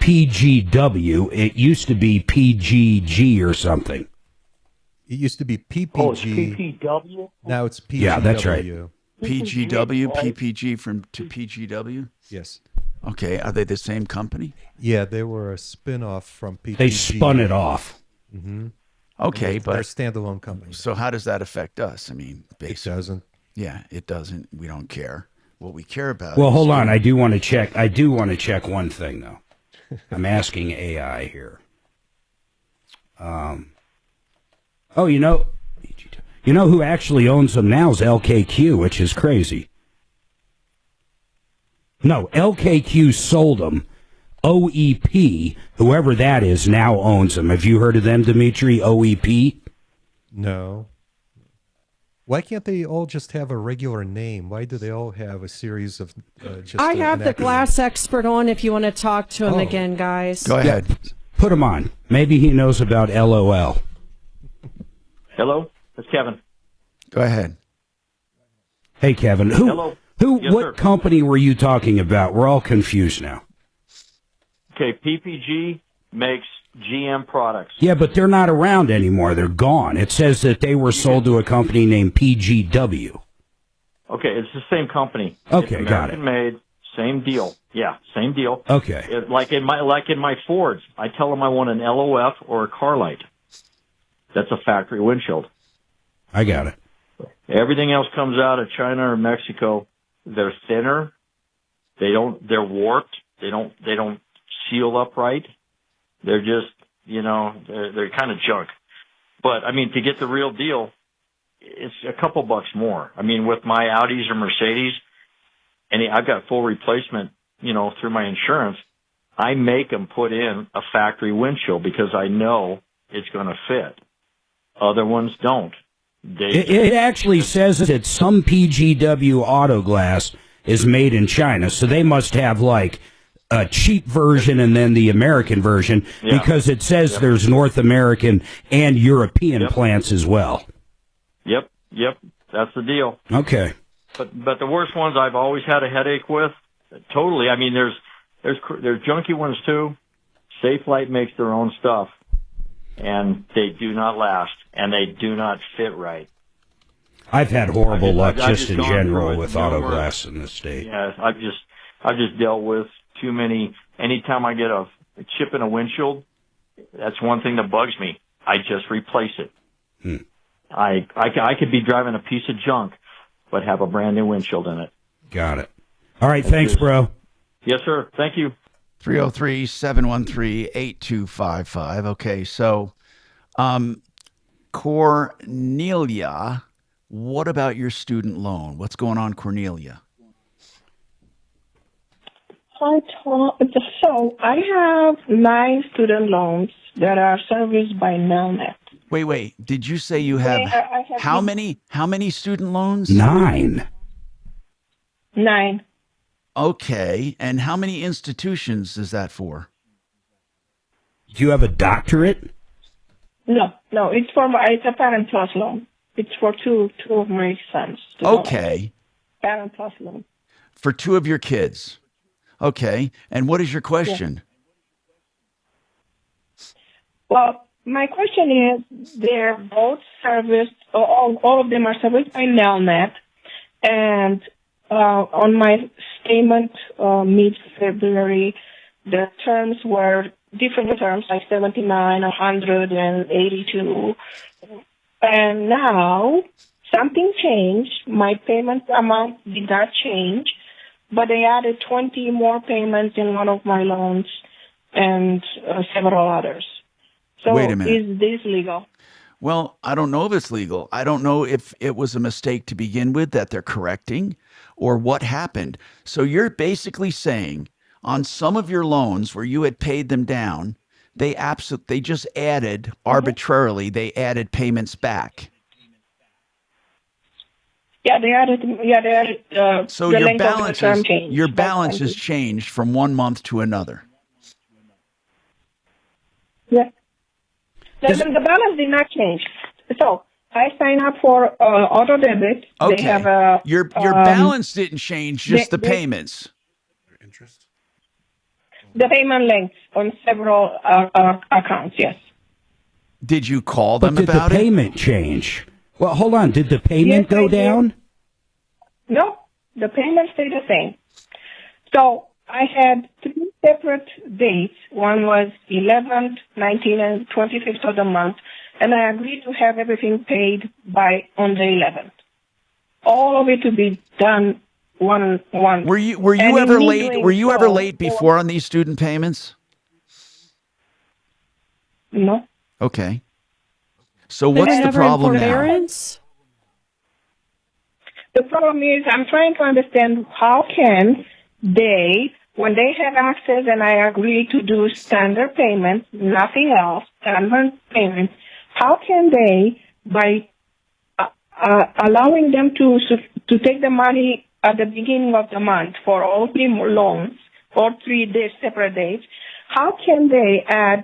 PGW. It used to be PGG or something. It used to be PPG. Oh, it's PPW? Now it's PGW. Yeah, that's right. PGW, PPG to PGW? Yes. Okay, are they the same company? Yeah, they were a spin-off from PPG. They spun it off. Mm-hmm. Okay, but they're standalone companies. So how does that affect us? I mean, It doesn't. Yeah, it doesn't. We don't care. What we care about. Well, is hold on. I do want to check one thing though. I'm asking AI here. Oh, you know who actually owns them now is LKQ, which is crazy. No, LKQ sold them. OEP, whoever that is, now owns them. Have you heard of them, Dimitri? OEP? No. Why can't they all just have a regular name? Why do they all have a series of just I have an the acronym? glass expert on if you want to talk to him again, guys. Go ahead. Yeah, put him on. Maybe he knows about LOL. Hello, it's Kevin. Go ahead. Hey, Kevin. Hello. Yes, What sir. company were you talking about? We're all confused now. Okay, PPG makes GM products. Yeah, but they're not around anymore. They're gone. It says that they were sold to a company named PGW. Okay, it's the same company. Okay, it's got it. American made, same deal. Yeah, same deal. Okay. Like in my Fords, I tell them I want an LOF or a car light. That's a factory windshield. I got it. Everything else comes out of China or Mexico. They're thinner. They're warped. They don't seal up right. They're just, they're kind of junk. But I mean, to get the real deal, it's a couple bucks more. I mean, with my Audis or Mercedes, and I've got full replacement, through my insurance, I make them put in a factory windshield because I know it's going to fit. Other ones don't. It actually says that some PGW auto glass is made in China, so they must have like a cheap version and then the American version because it says there's North American and European plants as well. Yep, that's the deal. Okay. But the worst ones I've always had a headache with. Totally. I mean, there's junky ones too. Safelite makes their own stuff, and they do not last, and they do not fit right. I've had horrible luck I've just in gone general through it with auto numerous- glass in this state. Yeah, I've just dealt with too many. Anytime I get a chip in a windshield, that's one thing that bugs me. I just replace it. I could be driving a piece of junk, but have a brand new windshield in it. Got it. All right, thanks, bro. Yes, sir. Thank you. 303-713-8255. Okay, so Cornelia, what about your student loan? What's going on, Cornelia? Hi, Tom. So I have 9 student loans that are serviced by Nelnet. Wait. Did you say you have, I have how many student loans? 9. 9. Okay, and how many institutions is that for? Do you have a doctorate? No, it's a Parent Plus loan. It's for two of my sons. Okay, Parent Plus loan. for 2 of your kids. Okay, and what is your question? Well, my question is, they're both serviced, all of them are serviced by Nelnet, and on my statement mid-February, the terms were different terms, like 79, 100, and 82. And now something changed. My payment amount did not change, but they added 20 more payments in one of my loans and several others. So Wait a minute. is this legal? Well, I don't know if it's legal. I don't know if it was a mistake to begin with that they're correcting or what happened. So you're basically saying on some of your loans where you had paid them down, they just added arbitrarily, they added payments back. Yeah, they added. So the your length of the term changed. your balance has changed from one month to another. Yeah. The balance did not change. So I sign up for auto debit. Okay. They have a Your balance didn't change, just the payments. The payment length on several accounts. Yes. Did you call them But did about the it? payment change? Well, hold on. Did the payment go down? No, the payment stayed the same. So I had 3 separate dates. One was 11th, 19th, and 25th of the month, and I agreed to have everything paid on the 11th. All of it to be done one. Were you ever late? Were you ever late before on these student payments? No. Okay. So what's the problem now? The problem is I'm trying to understand how can they, when they have access and I agree to do standard payments, nothing else, standard payments, how can they, by allowing them to take the money at the beginning of the month for all 3 loans, or 3 days, separate dates, how can they add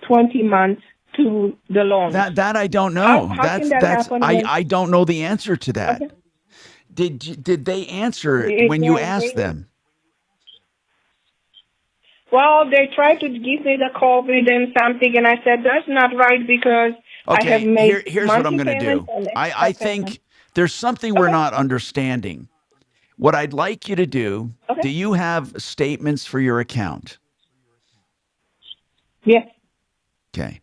20 months to the loan? That I don't know. How can that happen when- I don't know the answer to that. Okay. Did they answer it when you asked them? Well, they tried to give me the COVID and something, and I said that's not right because I have made. Here's what I'm going to do. I think there's something we're not understanding. What I'd like you to do. Do you have statements for your account? Yes. Okay.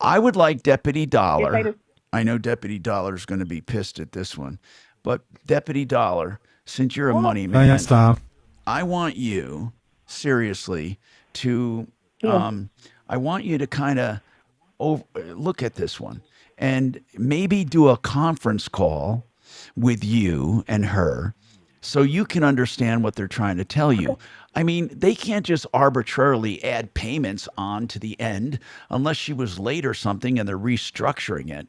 I would like Deputy Dollar. Yes, I do. I know Deputy Dollar is going to be pissed at this one, but Deputy Dollar, since you're a money man, yes, Tom. I want you seriously to, I want you to kind of look at this one and maybe do a conference call with you and her so you can understand what they're trying to tell you. I mean, they can't just arbitrarily add payments on to the end unless she was late or something and they're restructuring it.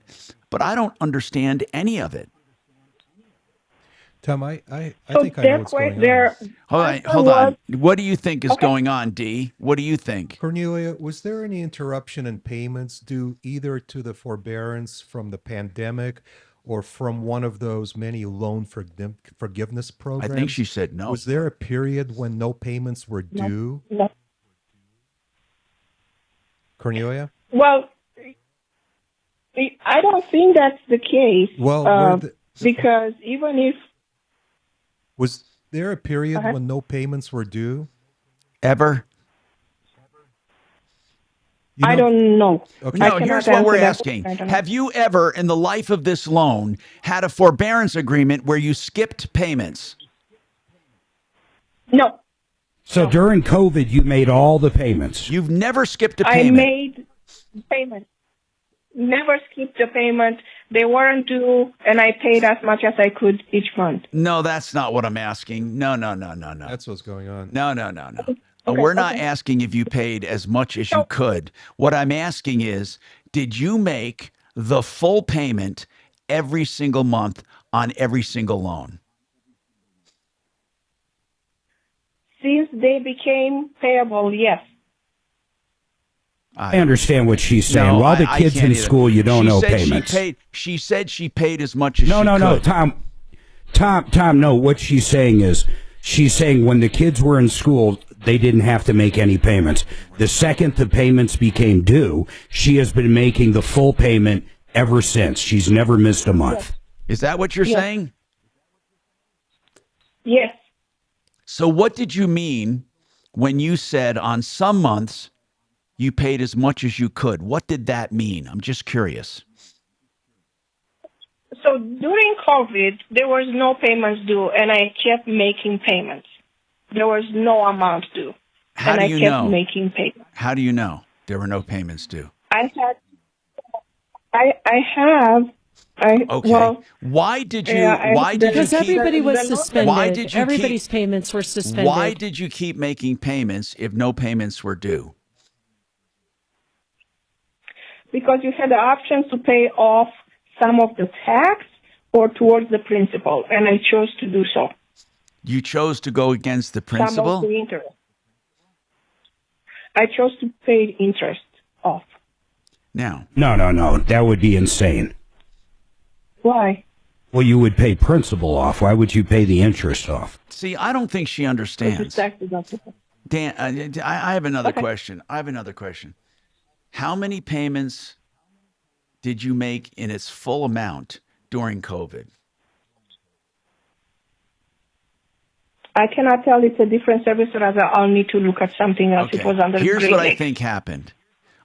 But I don't understand any of it. Tom, I think I know what's going on. Hold on. What do you think is going on, Dee? What do you think? Cornelia, was there any interruption in payments due either to the forbearance from the pandemic or from one of those many loan forgiveness programs? I think she said no. Was there a period when no payments were due? No. Cornelia? Well, I don't think that's the case. Well, because even if was there a period when no payments were due? Ever? I don't know. Okay. No, here's what we're asking. Have you ever, in the life of this loan, had a forbearance agreement where you skipped payments? No. So during COVID, you made all the payments. You've never skipped a payment. I made payment. Never skipped a payment. They weren't due, and I paid as much as I could each month. No, that's not what I'm asking. No. That's what's going on. No. We're not asking if you paid as much as you could. What I'm asking is, did you make the full payment every single month on every single loan? Since they became payable, yes. I understand what she's saying. While the kid's in school, you don't know payments. She said she paid as much as she could. No, Tom, no, what she's saying is, she's saying when the kids were in school, they didn't have to make any payments. The second the payments became due, she has been making the full payment ever since. She's never missed a month. Is that what you're saying? Yes. So what did you mean when you said on some months you paid as much as you could? What did that mean? I'm just curious. So during COVID, there was no payments due, and I kept making payments. There was no amount due, How and do I you kept know? making payments. How do you know there were no payments due? Okay. Well, Why did you? yeah, Why did you Because keep? everybody was suspended. Why did you Everybody's payments were suspended. Why did you keep making payments if no payments were due? because you had the option to pay off some of the tax or towards the principal, and I chose to do so. You chose to go against the Some principal? of the interest. I chose to pay interest off. Now. No. That would be insane. Why? Well, you would pay principal off. Why would you pay the interest off? See, I don't think she understands. Dan, I have another question. How many payments did you make in its full amount during COVID? I cannot tell. It's a different service, or rather I'll need to look at something else. Okay. It was under Here's Great what I Lakes. think happened.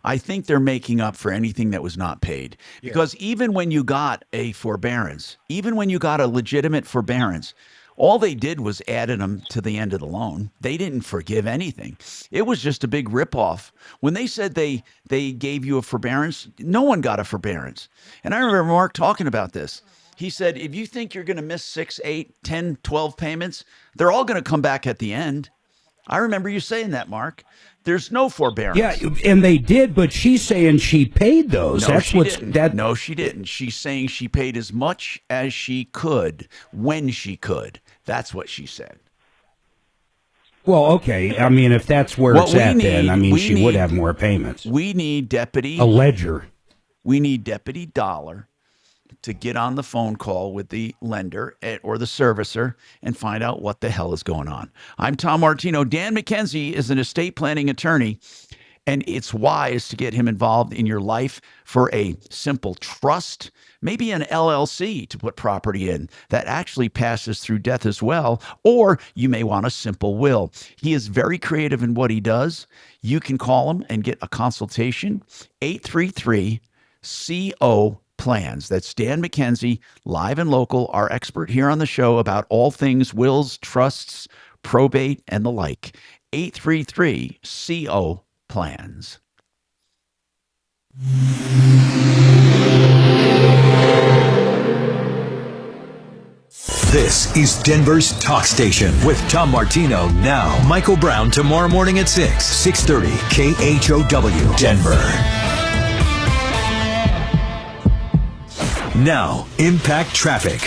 I think they're making up for anything that was not paid. Because even when you got a forbearance, even when you got a legitimate forbearance, all they did was added them to the end of the loan. They didn't forgive anything. It was just a big ripoff. When they said they gave you a forbearance, no one got a forbearance. And I remember Mark talking about this. He said, if you think you're going to miss 6, 8, 10, 12 payments, they're all going to come back at the end. I remember you saying that, Mark. There's no forbearance. Yeah, and they did, but she's saying she paid those. No, she didn't. No, she didn't. She's saying she paid as much as she could when she could. That's what she said. Well, okay. I mean, if that's where it's at, then I mean, she would have more payments. We need Deputy a ledger. We need Deputy Dollar to get on the phone call with the lender or the servicer and find out what the hell is going on. I'm Tom Martino. Dan McKenzie is an estate planning attorney, and it's wise to get him involved in your life for a simple trust, maybe an LLC to put property in that actually passes through death as well, or you may want a simple will. He is very creative in what he does. You can call him and get a consultation, 833-CO Plans. That's Dan McKenzie, live and local, our expert here on the show about all things wills, trusts, probate, and the like. 833-CO Plans. This is Denver's Talk Station with Tom Martino now. Michael Brown tomorrow morning at 6:30 KHOW Denver. Now, Impact Traffic.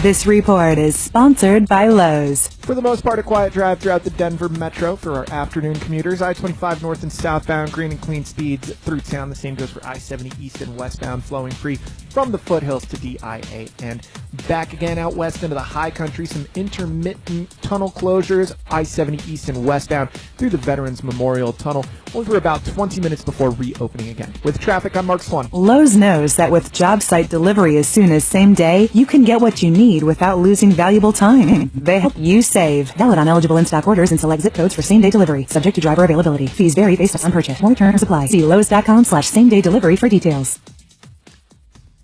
This report is sponsored by Lowe's. For the most part, a quiet drive throughout the Denver metro for our afternoon commuters. I-25 north and southbound, green and clean speeds through town. The same goes for I-70 east and westbound, flowing free from the foothills to DIA. And back again out west into the high country, some intermittent tunnel closures. I-70 east and westbound through the Veterans Memorial Tunnel. Only for about 20 minutes before reopening again. With traffic, I'm Mark Swan. Lowe's knows that with job site delivery as soon as same day, you can get what you need without losing valuable time. They help you save. Valid on eligible in-stock orders and select zip codes for same-day delivery. Subject to driver availability. Fees vary based on purchase. More terms apply. See Lowe's.com/same-day delivery for details.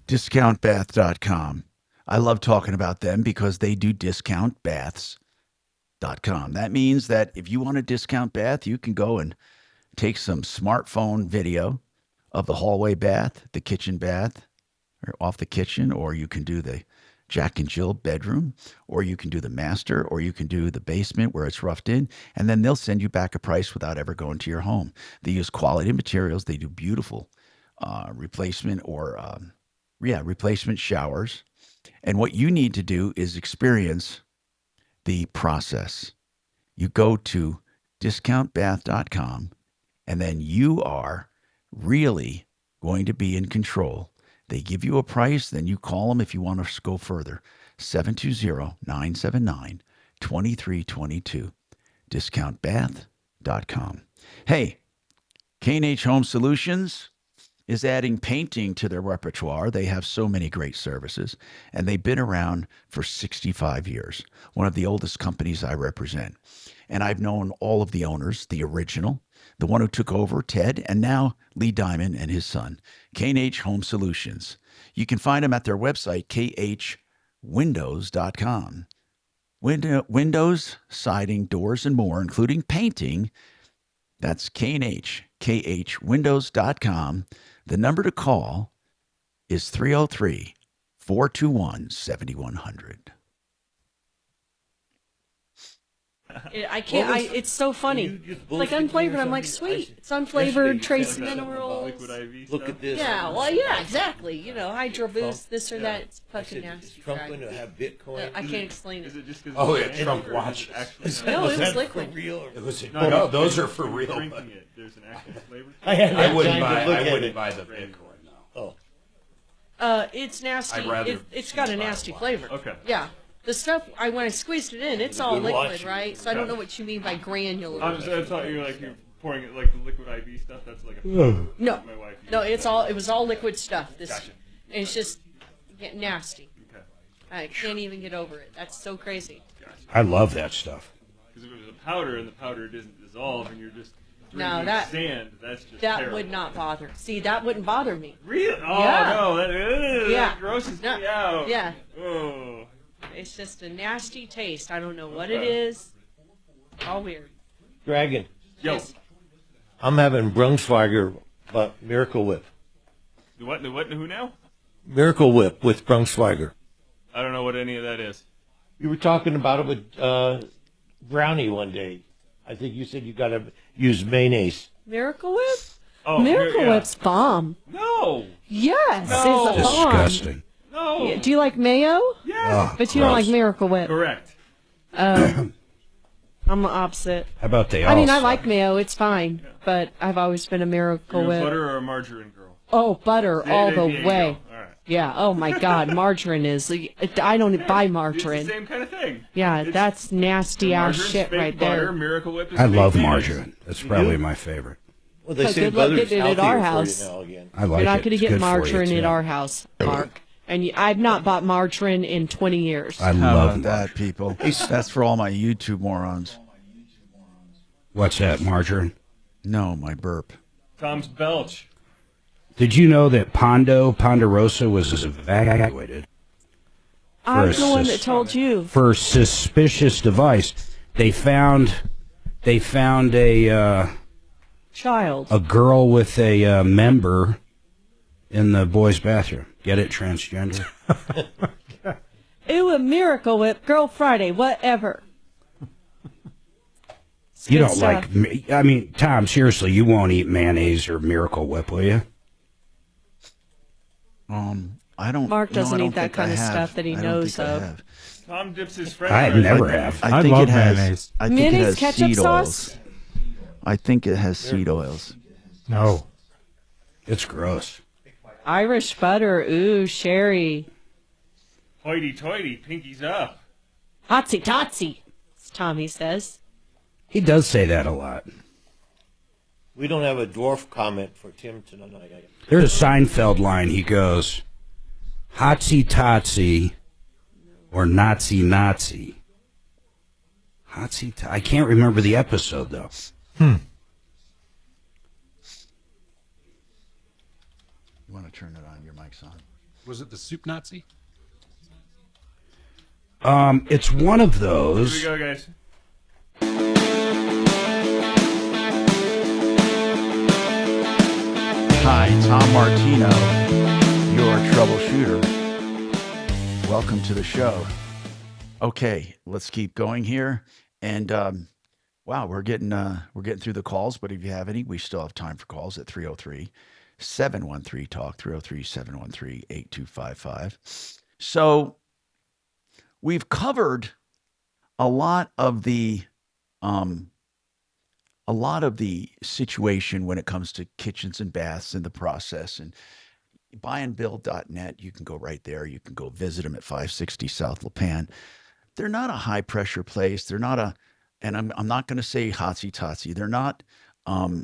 DiscountBath.com. I love talking about them because they do discountbaths.com. That means that if you want a discount bath, you can go and take some smartphone video of the hallway bath, the kitchen bath, or off the kitchen, or you can do the Jack and Jill bedroom, or you can do the master, or you can do the basement where it's roughed in, and then they'll send you back a price without ever going to your home. They use quality materials. They do beautiful replacement showers. And what you need to do is experience the process. You go to discountbath.com, and then you are really going to be in control. They give you a price, then you call them if you want to go further. 720-979-2322. DiscountBath.com. Hey, K&H Home Solutions is adding painting to their repertoire. They have so many great services, and they've been around for 65 years, one of the oldest companies I represent. And I've known all of the owners, the original, the one who took over, Ted, and now Lee Diamond and his son, K&H Home Solutions. You can find them at their website, khwindows.com. Windows, siding, doors, and more, including painting. That's K&H, khwindows.com. The number to call is 303-421-7100. I can't. It's so funny. Like unflavored. I'm like, sweet. It's unflavored. Trace minerals. Look at this. Yeah. Well, yeah. Exactly. You know, Hydro Boost, this or that. It's fucking nasty. Is Trump going to have Bitcoin? I can't explain it. Oh, yeah, Trump watches. No, it was liquid. For real? It was, no, those are for real. There's an actual flavor. I wouldn't buy the Bitcoin, no. It's nasty. I'd rather It's got a nasty flavor. Okay. Yeah. The stuff when I squeezed it in, it's all good liquid, watch. right? So I don't know what you mean by granular. I thought you were like you're pouring it like the liquid IV stuff. That's like a No, my wife used. no, it was all liquid stuff. Gotcha. It's just nasty. Okay. I can't even get over it. That's so crazy. I love that stuff. Because if it was a powder and the powder doesn't dissolve and you're just No, drinking sand, that's just that terrible. would not bother. See, that wouldn't bother me. Really? Oh Yeah. no, that grosses No. me out. Yeah. Oh. It's just a nasty taste. I don't know what it is. All weird. Dragon. Yo. Yes. I'm having Brunswiger, but Miracle Whip. The what? The what? The who now? Miracle Whip with Brunswiger. I don't know what any of that is. You were talking about it with Brownie one day. I think you said you got to use mayonnaise. Miracle Whip? Oh, Miracle yeah. Whip's bomb. No. Yes, No. it's a bomb. Disgusting. No. Yeah, do you like mayo? Yeah. But you don't like gross. Miracle Whip. Correct. I'm the opposite. How about they I mean, I also- like mayo. It's fine. But I've always been a Miracle You're a Whip. butter or a margarine girl? Oh, butter all There the you way. go. All right. Yeah. Oh my God, margarine is. I don't buy It's margarine. the same kind of thing. Yeah, It's- that's nasty ass margarine's shit fake right butter, there. Miracle Whip is I fake love mayonnaise. margarine. That's probably my favorite. Well, they So say good luck butter's getting it at our healthier for house. you now again. I like You're not it. going to It's get good for you, margarine at too. our house, Mark. And I've not bought margarine in 20 years. I How love about that, people? That's for all my YouTube morons. What's that, margarine? No, my burp. Tom's belch. Did you know that Ponderosa was evacuated I'm for the one sus- that told you. for suspicious device? They found a Child. a girl with a member in the boys' bathroom. Get it, transgender? Ew, a Miracle Whip, Girl Friday, whatever. It's You good don't stuff. like? I mean, Tom, seriously, you won't eat mayonnaise or Miracle Whip, will you? I don't. Mark no, I doesn't don't eat that think kind I of have. stuff that he I don't knows think I of. have. Tom dips his french I fries. never have. I I think love it has. mayonnaise. I think Mayonnaise, it has ketchup seed sauce? oils. I think it has seed oils. No. It's gross. Irish butter, ooh, sherry. Hoity-toity, pinkies up. Hotsy totsy, as Tommy says. He does say that a lot. We don't have a dwarf comment for Tim tonight. There's a Seinfeld line. He goes, "Hotsy totsy," or "Nazi Nazi." Hotsy. I can't remember the episode though. You want to turn it on? Your mic's on. Was it the soup Nazi? It's one of those. Here we go, guys. Hi, Tom Martino, your troubleshooter. Welcome to the show. Okay, let's keep going here. And wow, we're getting through the calls, but if you have any, we still have time for calls at 303-713-TALK, 303-713-8255. So we've covered a lot of the situation when it comes to kitchens and baths and the process. And buyandbuild.net, you can go right there. You can go visit them at 560 South LaPan. They're not a high pressure place. They're not a, and I'm not going to say hotsy totsy. They're not, well,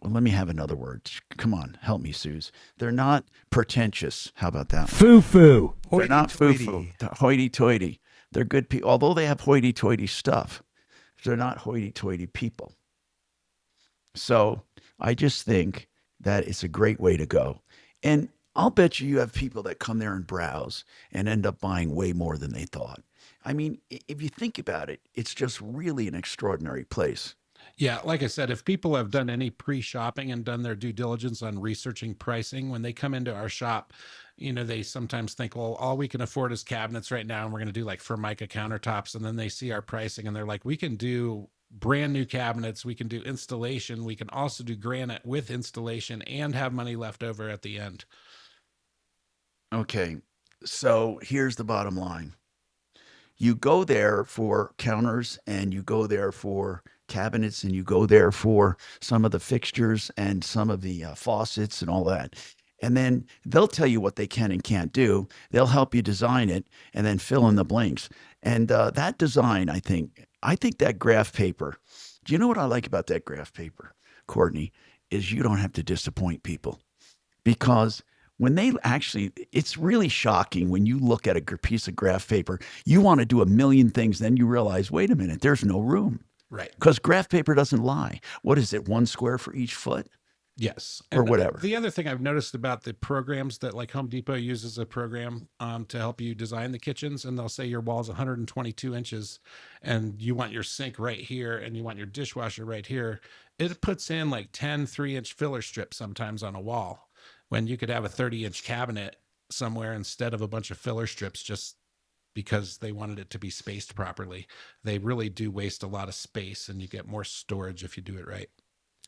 let me have another word. Come on, help me, Suze. They're not pretentious. How about that? Foo-foo. They're not foo-foo. Hoity-toity. They're good people. Although they have hoity-toity stuff, they're not hoity-toity people. So I just think that it's a great way to go. And I'll bet you have people that come there and browse and end up buying way more than they thought. I mean, if you think about it, it's just really an extraordinary place. Yeah, like I said, if people have done any pre-shopping and done their due diligence on researching pricing, when they come into our shop, they sometimes think, well, all we can afford is cabinets right now, and we're going to do like Formica countertops. And then they see our pricing and they're like, we can do brand new cabinets, we can do installation, we can also do granite with installation and have money left over at the end. Okay, so here's the bottom line. You go there for counters, and you go there for cabinets, and you go there for some of the fixtures and some of the faucets and all that. And then they'll tell you what they can and can't do. They'll help you design it and then fill in the blanks. And that design, I think that graph paper, do you know what I like about that graph paper, Courtney, is you don't have to disappoint people. Because when they actually, it's really shocking when you look at a piece of graph paper, you want to do a million things, then you realize, wait a minute, there's no room. Right. Because graph paper doesn't lie. What is it, 1 square for each foot? Yes. Or And whatever. the other thing I've noticed about the programs that like Home Depot uses a program to help you design the kitchens, and they'll say your wall's 122 inches and you want your sink right here and you want your dishwasher right here. It puts in like 10 3-inch filler strips sometimes on a wall, when you could have a 30-inch cabinet somewhere instead of a bunch of filler strips just because they wanted it to be spaced properly. They really do waste a lot of space, and you get more storage if you do it right.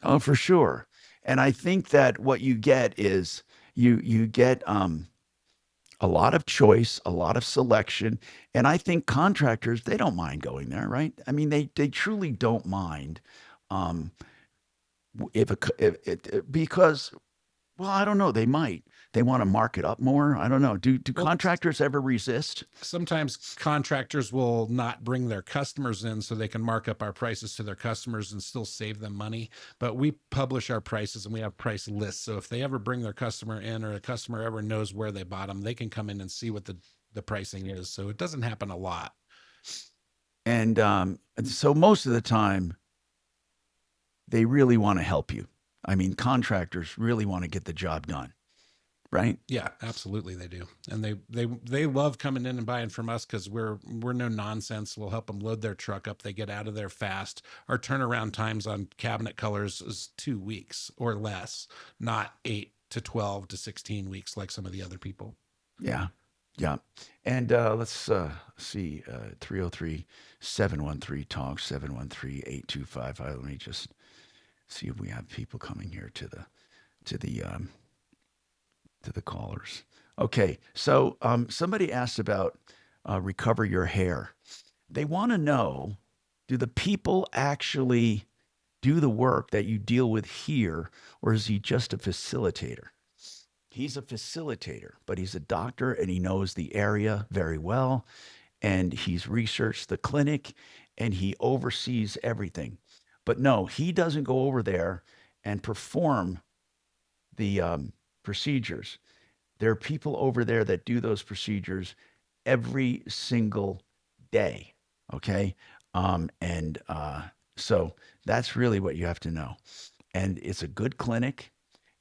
Oh, for sure. And I think that what you get is you get a lot of choice, a lot of selection. And I think contractors, they don't mind going there, right? I mean, they truly don't mind because, well, I don't know, they might. They want to mark it up more. I don't know. Do contractors ever resist? Sometimes contractors will not bring their customers in so they can mark up our prices to their customers and still save them money. But we publish our prices and we have price lists. So if they ever bring their customer in, or a customer ever knows where they bought them, they can come in and see what the pricing is. So it doesn't happen a lot. And so most of the time, they really want to help you. I mean, contractors really want to get the job done. Right? Yeah, absolutely they do. And they love coming in and buying from us because we're no nonsense. We'll help them load their truck up. They get out of there fast. Our turnaround times on cabinet colors is 2 weeks or less, not 8 to 12 to 16 weeks like some of the other people. Yeah. Yeah. And let's see, 303-713-TALK, 713-825. Let me just see if we have people coming here to the callers. Okay, so somebody asked about recover your hair. They want to know, do the people actually do the work that you deal with here, or is he just a facilitator? He's a facilitator, but he's a doctor and he knows the area very well, and he's researched the clinic and he oversees everything. But no, he doesn't go over there and perform the procedures. There are people over there that do those procedures every single day. Okay. So that's really what you have to know. And it's a good clinic,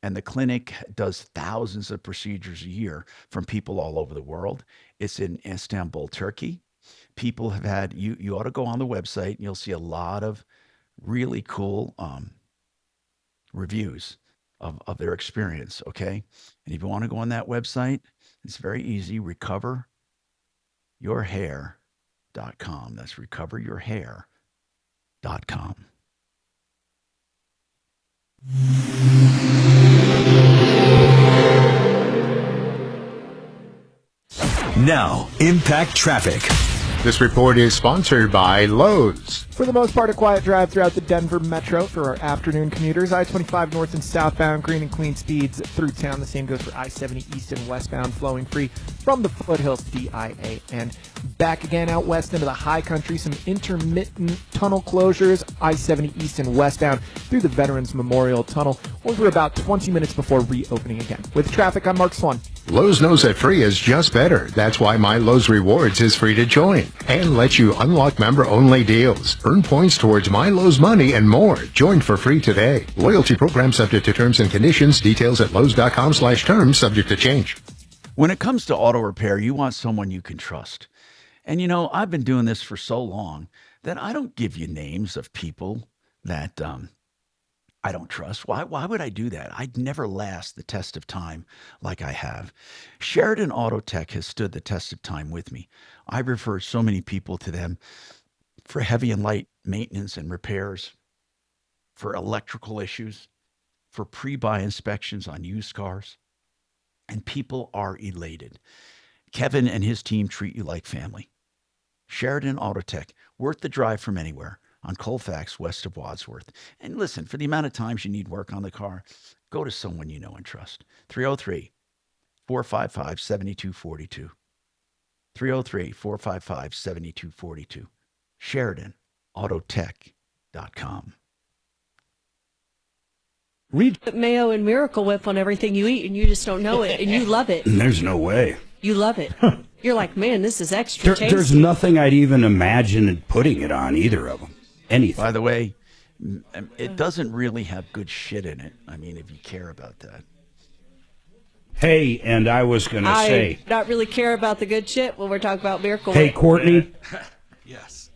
and the clinic does thousands of procedures a year from people all over the world. It's in Istanbul, Turkey. People have had, you ought to go on the website and you'll see a lot of really cool reviews of their experience, okay? And if you want to go on that website, it's very easy, recoveryourhair.com. That's recoveryourhair.com. Now, Impact Traffic. This report is sponsored by Lowe's. For the most part, a quiet drive throughout the Denver metro for our afternoon commuters. I-25 north and southbound, green and clean speeds through town. The same goes for I-70 east and westbound, flowing free from the foothills to DIA. And back again out west into the high country, some intermittent tunnel closures. I-70 east and westbound through the Veterans Memorial Tunnel. We're about 20 minutes before reopening again. With traffic, I'm Mark Swan. Lowe's knows that free is just better. That's why My Lowe's Rewards is free to join and lets you unlock member-only deals. Earn points towards My Lowe's money and more. Join for free today. Loyalty program subject to terms and conditions. Details at lowes.com/terms, subject to change. When it comes to auto repair, you want someone you can trust. And you know, I've been doing this for so long that I don't give you names of people that I don't trust. Why would I do that? I'd never last the test of time like I have. Sheridan Auto Tech has stood the test of time with me. I've referred so many people to them for heavy and light maintenance and repairs, for electrical issues, for pre-buy inspections on used cars, and people are elated. Kevin and his team treat you like family. Sheridan Auto Tech, worth the drive from anywhere, on Colfax, west of Wadsworth. And listen, for the amount of times you need work on the car, go to someone you know and trust. 303-455-7242. 303-455-7242. SheridanAutotech.com. Read Mayo and Miracle Whip on everything you eat, and you just don't know it, and you love it. There's no way. You love it. You're like, man, this is extra tasty. There's nothing I'd even imagine putting it on either of them. Anything. By the way, it doesn't really have good shit in it. I mean, if you care about that. Hey, and I was going to say... I not really care about the good shit when we're talking about Miracle Hey, Whip. Courtney. Yes.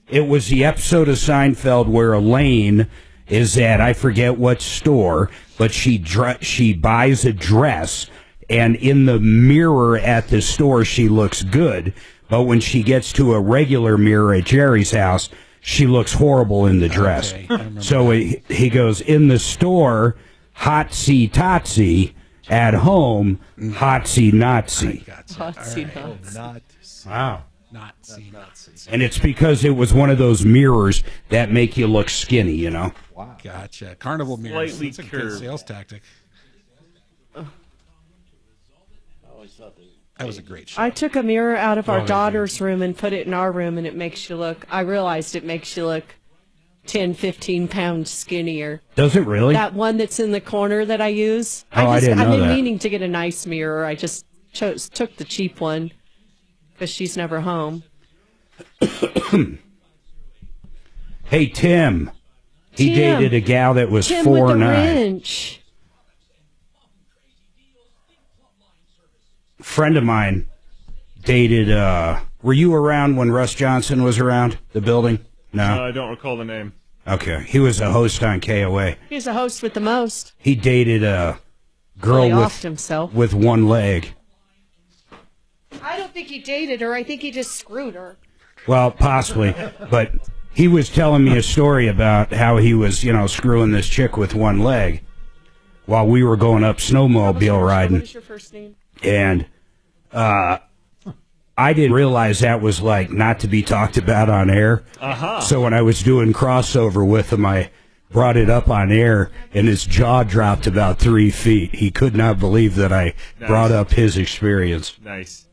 It was the episode of Seinfeld where Elaine is at, I forget what store, but she buys a dress, and in the mirror at the store, she looks good. But when she gets to a regular mirror at Jerry's house, she looks horrible in the dress. Okay, so he goes, in the store, hotsy-totsy. At home, hotsy-notsy. Wow. And it's because it was one of those mirrors that make you look skinny, you know? Wow. Gotcha. Carnival mirrors. Slightly That's a good curved. sales tactic. That was a great show. I took a mirror out of our daughter's room and put it in our room, and it makes you look, I realized it makes you look 10, 15 pounds skinnier. Does it really? That one that's in the corner that I use. Oh, I didn't know I've been that. meaning to get a nice mirror. I just took the cheap one because she's never home. Hey, Tim. He Tim. dated a gal that was Tim with the 4'9". wrench. Friend of mine dated, were you around when Russ Johnson was around the building? No? I don't recall the name. Okay. He was a host on KOA. He's a host with the most. He dated a girl Really offed himself. with one leg. I don't think he dated her. I think he just screwed her. Well, possibly. But he was telling me a story about how he was, screwing this chick with one leg while we were going up snowmobile riding. What is your first name? And I didn't realize that was like not to be talked about on air. Uh-huh. So when I was doing crossover with him, I brought it up on air, and his jaw dropped about 3 feet. He could not believe that I brought up his experience. Nice.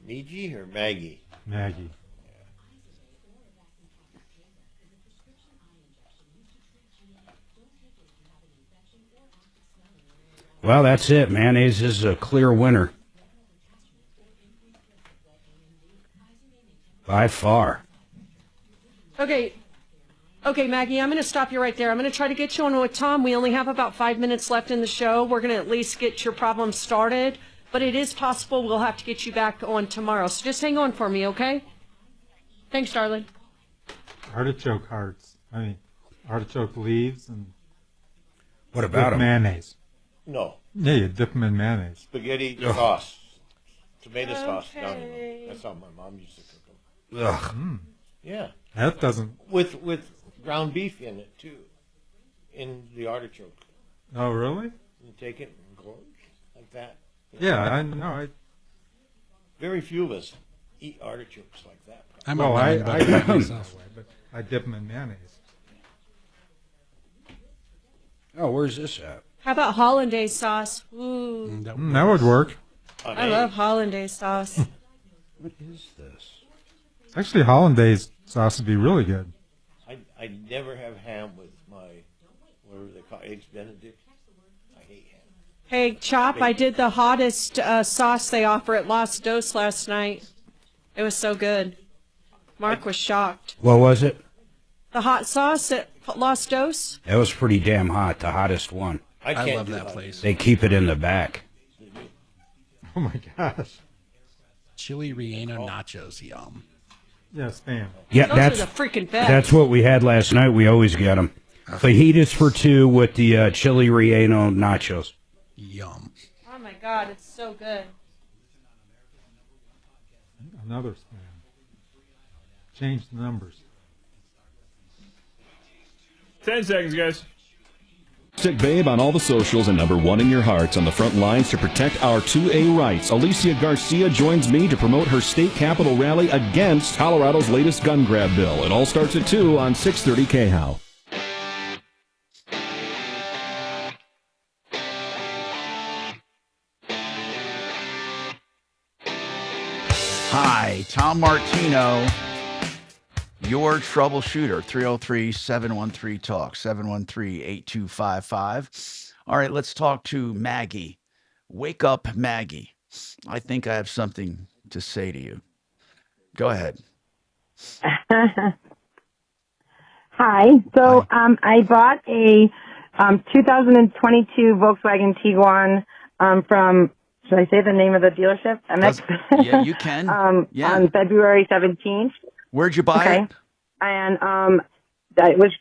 Niji or Maggie? Maggie. Well, that's it. Mayonnaise is a clear winner. By far. Okay, Maggie, I'm going to stop you right there. I'm going to try to get you on with Tom. We only have about 5 minutes left in the show. We're going to at least get your problem started, but it is possible we'll have to get you back on tomorrow. So just hang on for me, okay? Thanks, darling. Artichoke hearts. Artichoke leaves and... What about them? Mayonnaise. No. Yeah, you dip them in mayonnaise. Spaghetti sauce. Tomato sauce. No. That's how my mom used to cook them. Ugh. Mm. Yeah. That doesn't... With ground beef in it, too. In the artichoke. Oh, really? You take it and go like that. Yeah, I know. Very few of us eat artichokes like that. I dip them that way, but I dip them in mayonnaise. Oh, where's this at? How about hollandaise sauce? Ooh. That would work. I love hollandaise sauce. What is this? Actually, hollandaise sauce would be really good. I never have ham with my, whatever they call it, eggs Benedict. I hate ham. Hey, Chop, I did the hottest sauce they offer at Los Dos last night. It was so good. Mark was shocked. What was it? The hot sauce at Los Dos? That was pretty damn hot, the hottest one. I love that place. They keep it in the back. Oh, my gosh. Chili relleno nachos, yum. Yeah, Spam. Yeah, Those that's are the freaking best. That's what we had last night. We always get them. Fajitas for two with the chili relleno nachos. Yum. Oh my God, it's so good. Another Spam. Change the numbers. 10 seconds, guys. Stick Babe on all the socials and number one in your hearts on the front lines to protect our 2A rights. Alicia Garcia joins me to promote her state capitol rally against Colorado's latest gun grab bill. It all starts at 2 on 630 KHOW. Hi, Tom Martino, your troubleshooter, 303-713-TALK, 713-8255. All right, let's talk to Maggie. Wake up, Maggie. I think I have something to say to you. Go ahead. Hi. So I bought a 2022 Volkswagen Tiguan from, should I say the name of the dealership? Yeah, you can. Yeah. On February 17th. Where'd you buy it? And that was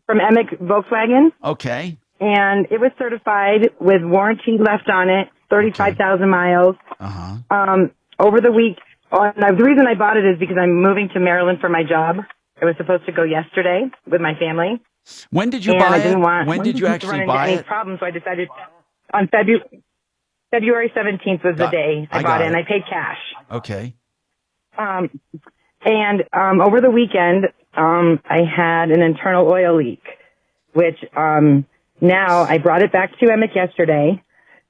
from Emick Volkswagen. Okay. And it was certified with warranty left on it, 35,000 miles. Over the week, the reason I bought it is because I'm moving to Maryland for my job. I was supposed to go yesterday with my family. When did you and buy I didn't it? want When did you actually run buy into it? any problems, so I decided on February 17th was the day I bought it, and I paid cash. Okay. And over the weekend, I had an internal oil leak, which now I brought it back to Emick yesterday.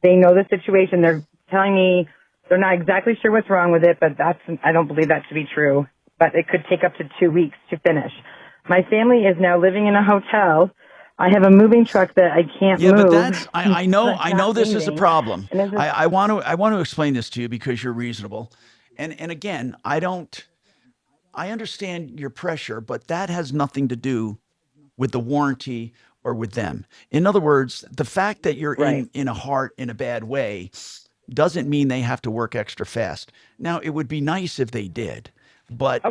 They know the situation. They're telling me they're not exactly sure what's wrong with it, but I don't believe that to be true. But it could take up to 2 weeks to finish. My family is now living in a hotel. I have a moving truck that I can't move. Yeah, but that's I know this is a moving. problem. And it's just- I want to explain this to you because you're reasonable. And again, I understand your pressure, but that has nothing to do with the warranty or with them. In other words, the fact that you're in a bad way doesn't mean they have to work extra fast. Now, it would be nice if they did, but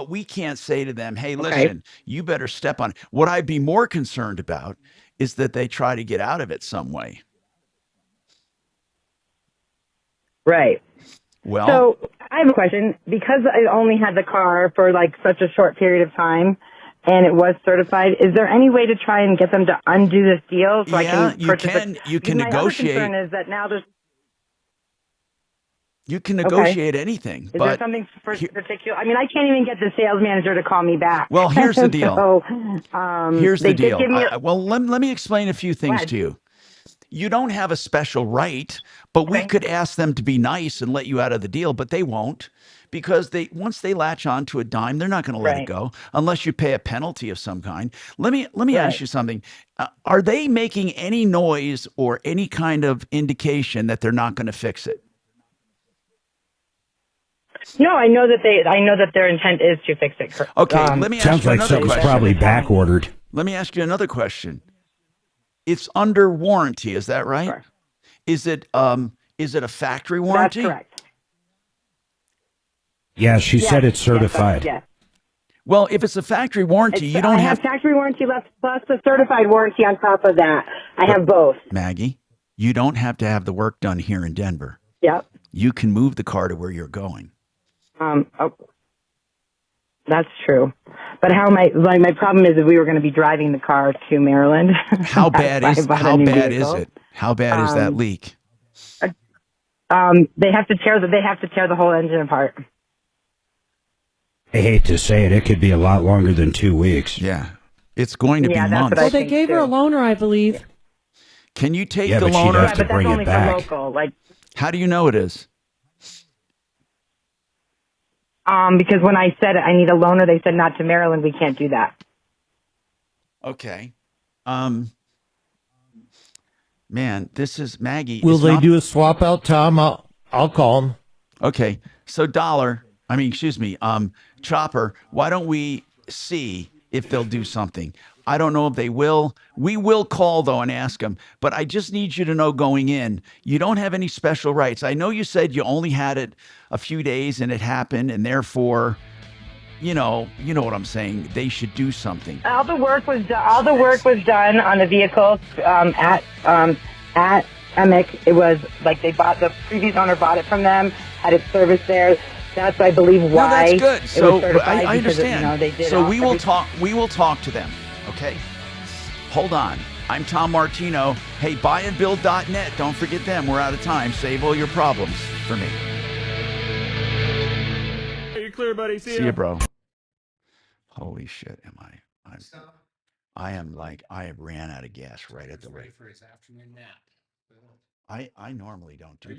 we can't say to them, hey, listen, you better step on it. What I'd be more concerned about is that they try to get out of it some way. Right. Well, so I have a question. Because I only had the car for like such a short period of time and it was certified, is there any way to try and get them to undo this deal so I can purchase it? You can My negotiate. other concern is that now there's You can negotiate anything. Is but there something particular? I mean, I can't even get the sales manager to call me back. Well, here's the deal. So, here's the they did deal. give me Let me explain a few things to you. You don't have a special right, but we could ask them to be nice and let you out of the deal, but they won't, because once they latch on to a dime, they're not going to let it go unless you pay a penalty of some kind. Let me ask you something. Are they making any noise or any kind of indication that they're not going to fix it? No, I know that their intent is to fix it. Okay, let me ask Sounds you like another something's question. probably back ordered. Let me ask you another question. It's under warranty, is that right? Sure. Is it a factory warranty? That's correct. Yeah, she said it's certified. Yes. Well, if it's a factory warranty, you don't I have have factory warranty left plus the certified warranty on top of that. I have both. Maggie, you don't have to have the work done here in Denver. Yep. You can move the car to where you're going. That's true. But my problem is if we were going to be driving the car to Maryland. How bad is it? How bad is that leak? They have to tear the whole engine apart. I hate to say it, it could be a lot longer than 2 weeks. Yeah, it's going to be months. Well, they gave her a loaner, I believe. Can you take Yeah, the but she'd loaner? have to bring it back. Local, How do you know it is? Because when I said I need a loaner, they said not to Maryland. We can't do that. Okay. Man, this is Maggie. Will they do a swap out, Tom? I'll call them. Okay. So Chopper, why don't we see if they'll do something? I don't know if they will. We will call, though, and ask them. But I just need you to know going in, you don't have any special rights. I know you said you only had it a few days and it happened, and therefore you know what I'm saying. They should do something. All the work was done. All the work was done on the vehicles at Emic. It was like the previous owner bought it from them, had it serviced there. That's, I believe, why. No, that's good. It So was certified I because understand. they did So we will everything. talk. We will talk to them. Okay. Hold on. I'm Tom Martino. Hey, buyandbuild.net. Don't forget them. We're out of time. Save all your problems for me. Hey, you're clear, buddy. See See ya. you, bro. Holy shit, I am like, I ran out of gas right at the rate. For his afternoon nap. I normally don't do